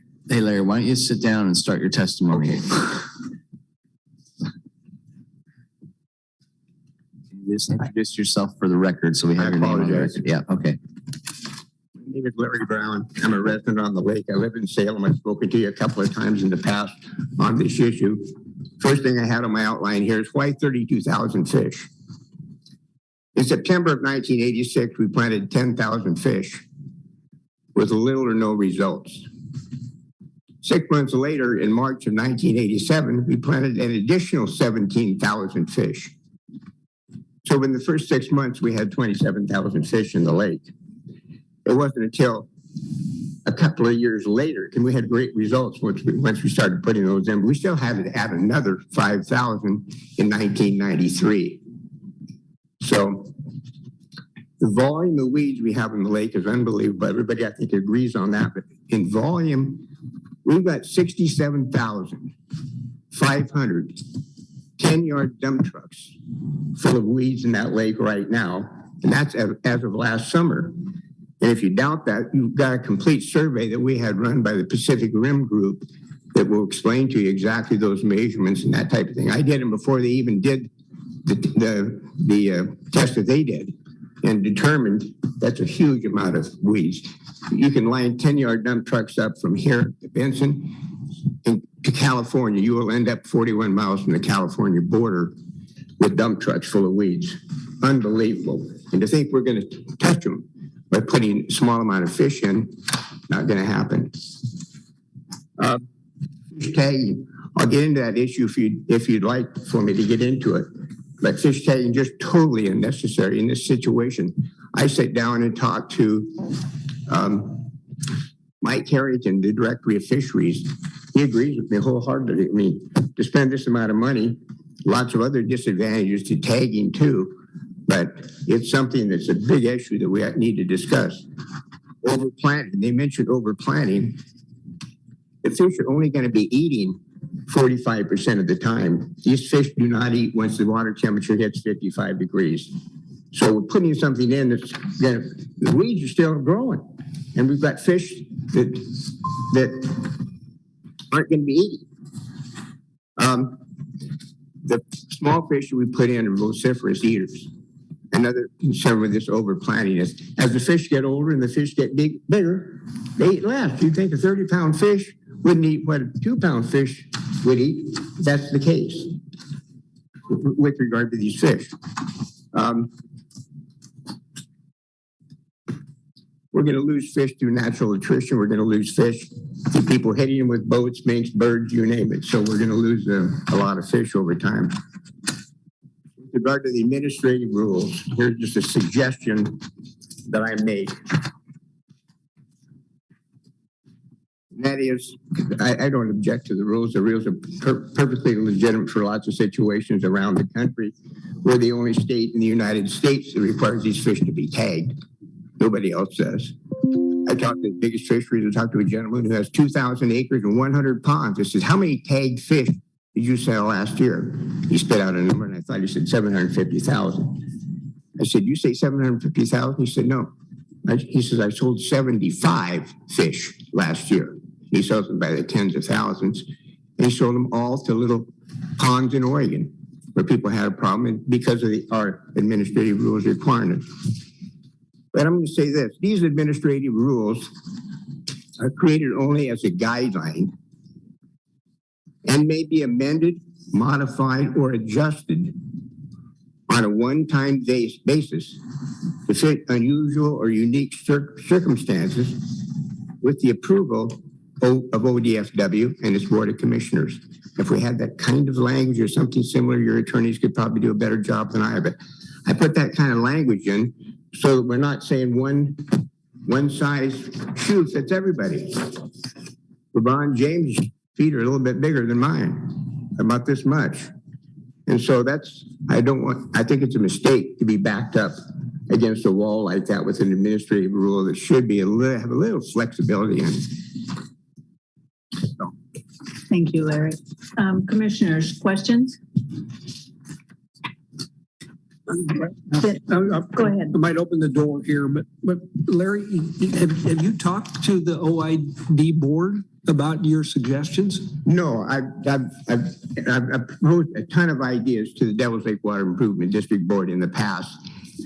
why don't you sit down and start your testimony? Okay. Just introduce yourself for the record so we have your name on the record. Yeah, okay. My name is Larry Brown. I'm a resident on the lake. I live in Salem. I've spoken to you a couple of times in the past on this issue. First thing I had on my outline here is why 32,000 fish? In September of 1986, we planted 10,000 fish with little or no results. 6 months later, in March of 1987, we planted an additional 17,000 fish. So in the first 6 months, we had 27,000 fish in the lake. It wasn't until a couple of years later, and we had great results once we started putting those in. But we still had to add another 5,000 in 1993. So the volume of weeds we have in the lake is unbelievable. Everybody, I think, agrees on that. But in volume, we've got 67,500 10-yard dump trucks full of weeds in that lake right now. And that's as of last summer. And if you doubt that, you've got a complete survey that we had run by the Pacific Rim Group that will explain to you exactly those measurements and that type of thing. I did them before they even did the test that they did, and determined that's a huge amount of weeds. You can line 10-yard dump trucks up from here to Benson and to California. You will end up 41 miles from the California border with dump trucks full of weeds. Unbelievable. And to think we're going to touch them by putting a small amount of fish in, not going to happen. Fish tagging, I'll get into that issue if you'd like for me to get into it. But fish tagging just totally unnecessary in this situation. I sit down and talk to Mike Harrington, the Director of Fisheries. He agrees with me wholeheartedly. I mean, to spend this amount of money, lots of other disadvantages to tagging too. But it's something that's a big issue that we need to discuss. Overplanting, they mentioned overplanting. The fish are only going to be eating 45% of the time. These fish do not eat once the water temperature hits 55 degrees. So we're putting something in that's the weeds are still growing. And we've got fish that aren't going to be eating. The small fish that we put in are vociferous eaters. Another concern with this overplanting is as the fish get older and the fish get bigger, they eat less. You'd think a 30-pound fish wouldn't eat what a 2-pound fish would eat. That's the case with regard to these fish. We're going to lose fish through natural attrition. We're going to lose fish through people hitting them with boats, minks, birds, you name it. So we're going to lose a lot of fish over time. With regard to the administrative rules, here's just a suggestion that I make. And that is, I don't object to the rules. The rules are perfectly legitimate for lots of situations around the country. We're the only state in the United States that requires these fish to be tagged. Nobody else does. I talked to the biggest fisheries. I talked to a gentleman who has 2,000 acres and 100 ponds. I said, how many tagged fish did you sell last year? He spit out a number, and I thought he said 750,000. I said, you say 750,000? He said, no. He says, I sold 75 fish last year. He sells them by the tens of thousands. And he sold them all to little ponds in Oregon where people had a problem and because of our administrative rules requiring it. But I'm going to say this. These administrative rules are created only as a guideline and may be amended, modified, or adjusted on a one-time basis to fit unusual or unique circumstances with the approval of ODFW and its Board of Commissioners. If we had that kind of language or something similar, your attorneys could probably do a better job than I have. But I put that kind of language in so that we're not saying one size shoe fits everybody. LeBron James' feet are a little bit bigger than mine, about this much. And so I think it's a mistake to be backed up against a wall like that with an administrative rule that should be have a little flexibility in it. So. Thank you, Larry. Commissioners, questions? Go ahead. I might open the door here, but Larry, have you talked to the OID board about your suggestions? No, I've proposed a ton of ideas to the Devils Lake Water Improvement District Board in the past.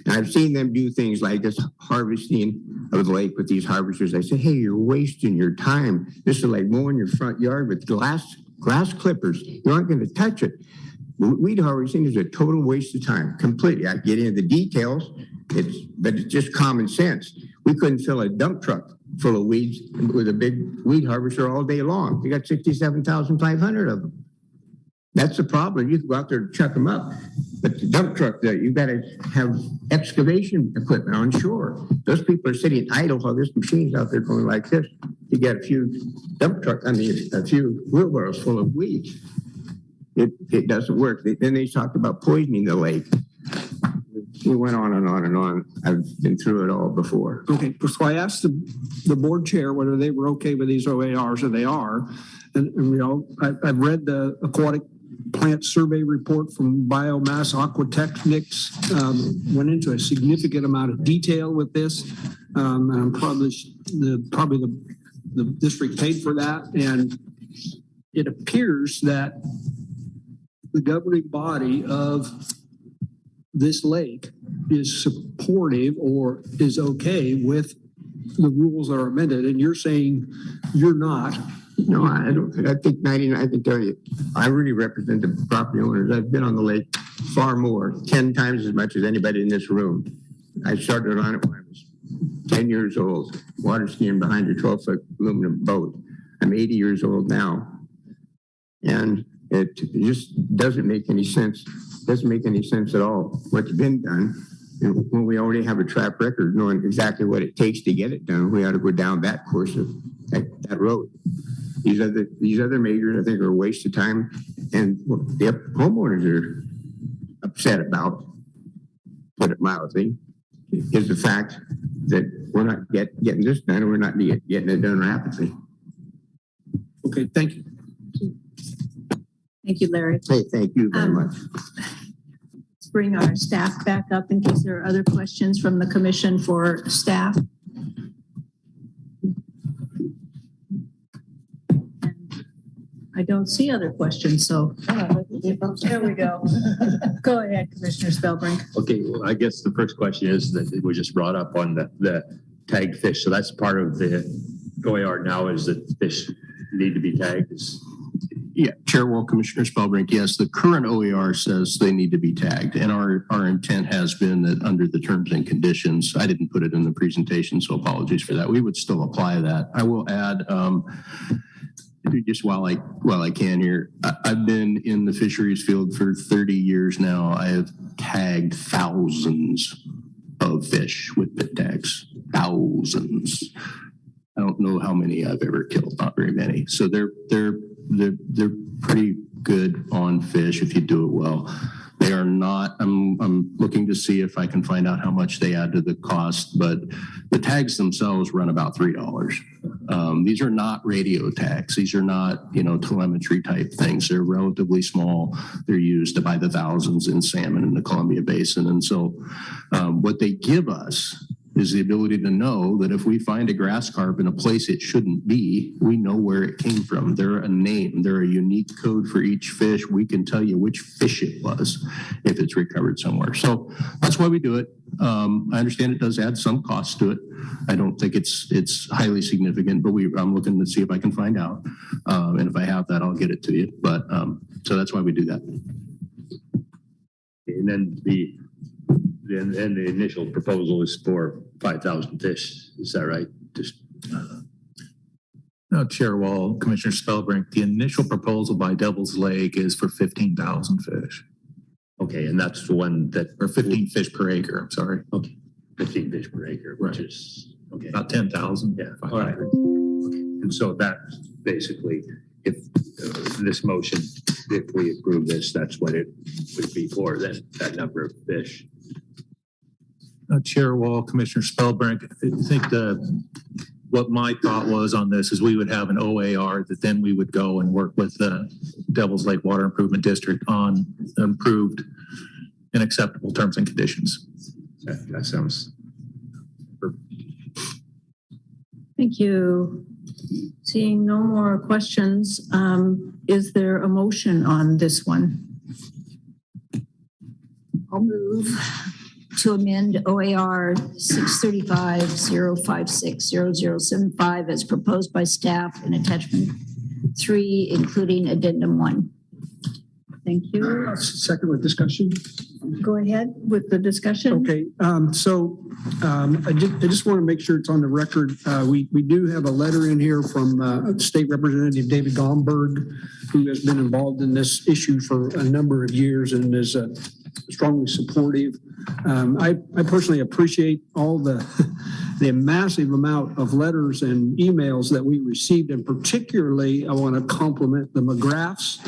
And I've seen them do things like this harvesting of the lake with these harvesters. I said, hey, you're wasting your time. This is like mowing your front yard with grass clippers, you aren't going to touch it. Weed harvesting is a total waste of time, completely. I get into the details, but it's just common sense. We couldn't fill a dump truck full of weeds with a big weed harvester all day long. We got 67,500 of them. That's the problem. You can go out there and chuck them up. But the dump truck, you've got to have excavation equipment on shore. Those people are sitting idle while this machine's out there going like this. You get a few a few wheelbarrows full of weeds. It doesn't work. Then they talked about poisoning the lake. We went on and on and on. I've been through it all before. Okay, so I asked the board chair whether they were okay with these OARs, and they are. And you know, I've read the aquatic plant survey report from Biomass Aquatechnics, went into a significant amount of detail with this. And I'm probably the district paid for that. And it appears that the governing body of this lake is supportive or is okay with the rules that are amended, and you're saying you're not. No, I don't. I think 99. I can tell you, I really represent the property owners. I've been on the lake far more, 10 times as much as anybody in this room. I started on it when I was 10 years old, water skiing behind a 12-foot aluminum boat. I'm 80 years old now, and it just doesn't make any sense. Doesn't make any sense at all what's been done. And when we already have a track record knowing exactly what it takes to get it done, we ought to go down that course of that road. These other measures, I think, are a waste of time, and what the homeowners are upset about, put it mildly, is the fact that we're not getting this done, and we're not getting it done rapidly. Okay, thank you. Thank you, Larry. Hey, thank you very much. Let's bring our staff back up in case there are other questions from the commission for staff. I don't see other questions, so there we go. Go ahead, Commissioner Spellbrink. Okay, well, I guess the first question is that it was just brought up on the tagged fish. So that's part of the OAR now, is that fish need to be tagged. Yeah, Chair Wall, Commissioner Spellbrink, yes, the current OER says they need to be tagged, and our intent has been that under the terms and conditions, I didn't put it in the presentation, so apologies for that. We would still apply that. I will add, just while I can here, I've been in the fisheries field for 30 years now. I have tagged thousands of fish with pit tags, thousands. I don't know how many I've ever killed, not very many. So they're pretty good on fish if you do it well. They are not, I'm looking to see if I can find out how much they add to the cost, but the tags themselves run about $3. These are not radio tags. These are not, telemetry type things. They're relatively small. They're used by the thousands in salmon in the Columbia Basin. And so what they give us is the ability to know that if we find a grass carp in a place it shouldn't be, we know where it came from. They're a name. They're a unique code for each fish. We can tell you which fish it was if it's recovered somewhere. So that's why we do it. I understand it does add some cost to it. I don't think it's highly significant, but I'm looking to see if I can find out. And if I have that, I'll get it to you. But so that's why we do that. And then the initial proposal is for 5,000 fish. Is that right? No, Chair Wall, Commissioner Spellbrink, the initial proposal by Devil's Lake is for 15,000 fish. Okay, and that's the one that... Or 15 fish per acre, I'm sorry. Okay, 15 fish per acre, which is... Okay. About 10,000. Yeah, all right. Okay. And so that basically, if this motion, if we approve this, that's what it would be for, then that number of fish. Chair Wall, Commissioner Spellbrink, I think what my thought was on this is we would have an OAR that then we would go and work with the Devil's Lake Water Improvement District on improved and acceptable terms and conditions. That sounds perfect. Thank you. Seeing no more questions, is there a motion on this one? I'll move to amend OAR 635-056-0075 as proposed by staff in attachment 3, including addendum 1. Thank you. Second with discussion. Go ahead with the discussion. Okay, I just want to make sure it's on the record. We do have a letter in here from State Representative David Gomberg, who has been involved in this issue for a number of years and is strongly supportive. I personally appreciate all the massive amount of letters and emails that we received, and particularly I want to compliment the McGraths,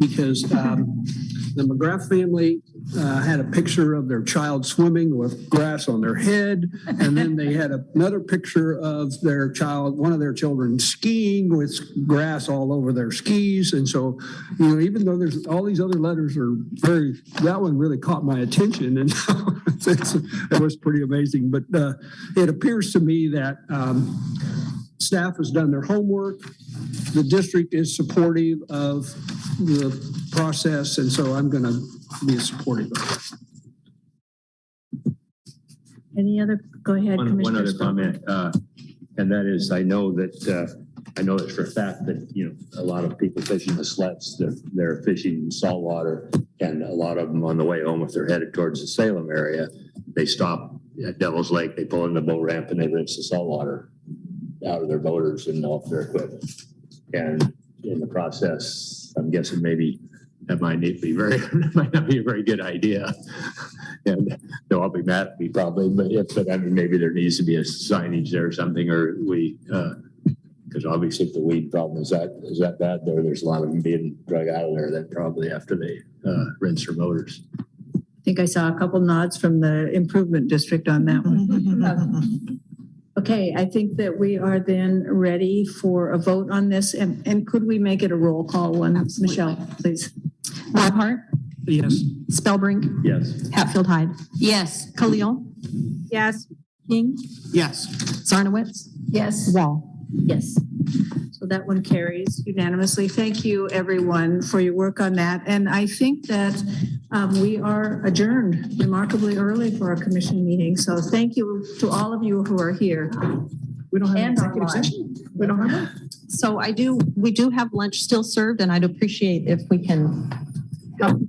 because the McGrath family had a picture of their child swimming with grass on their head, and then they had another picture of their child, one of their children, skiing with grass all over their skis. And so, even though there's all these other letters are that one really caught my attention, and it was pretty amazing. But it appears to me that staff has done their homework. The district is supportive of the process, and so I'm going to be supportive of it. Any other? Go ahead, Commissioner. One other comment, and that is, I know it's for a fact that a lot of people fishing the sleds, they're fishing saltwater, and a lot of them on the way home, if they're headed towards the Salem area, they stop at Devil's Lake, they pull in the boat ramp, and they rinse the saltwater out of their motors and off their equipment. And in the process, I'm guessing maybe that might not be a very good idea. And they'll all be mad at me probably, but I mean, maybe there needs to be a signage there or something, or because obviously if the weed problem is that bad there's a lot of them being drug out of there then probably after they rinse their motors. I think I saw a couple nods from the improvement district on that one. Okay, I think that we are then ready for a vote on this. And could we make it a roll call one? Absolutely. Michelle, please. Robhart? Yes. Spellbrink? Yes. Hatfield Hyde? Yes. Khalil? Yes. King? Yes. Zarnowitz? Yes. Wall? Yes. So that one carries unanimously. Thank you, everyone, for your work on that. And I think that we are adjourned remarkably early for our commission meeting. So thank you to all of you who are here. We don't have And an executive session. We don't have one. So we do have lunch still served, and I'd appreciate if we can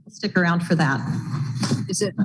stick around for that. Is it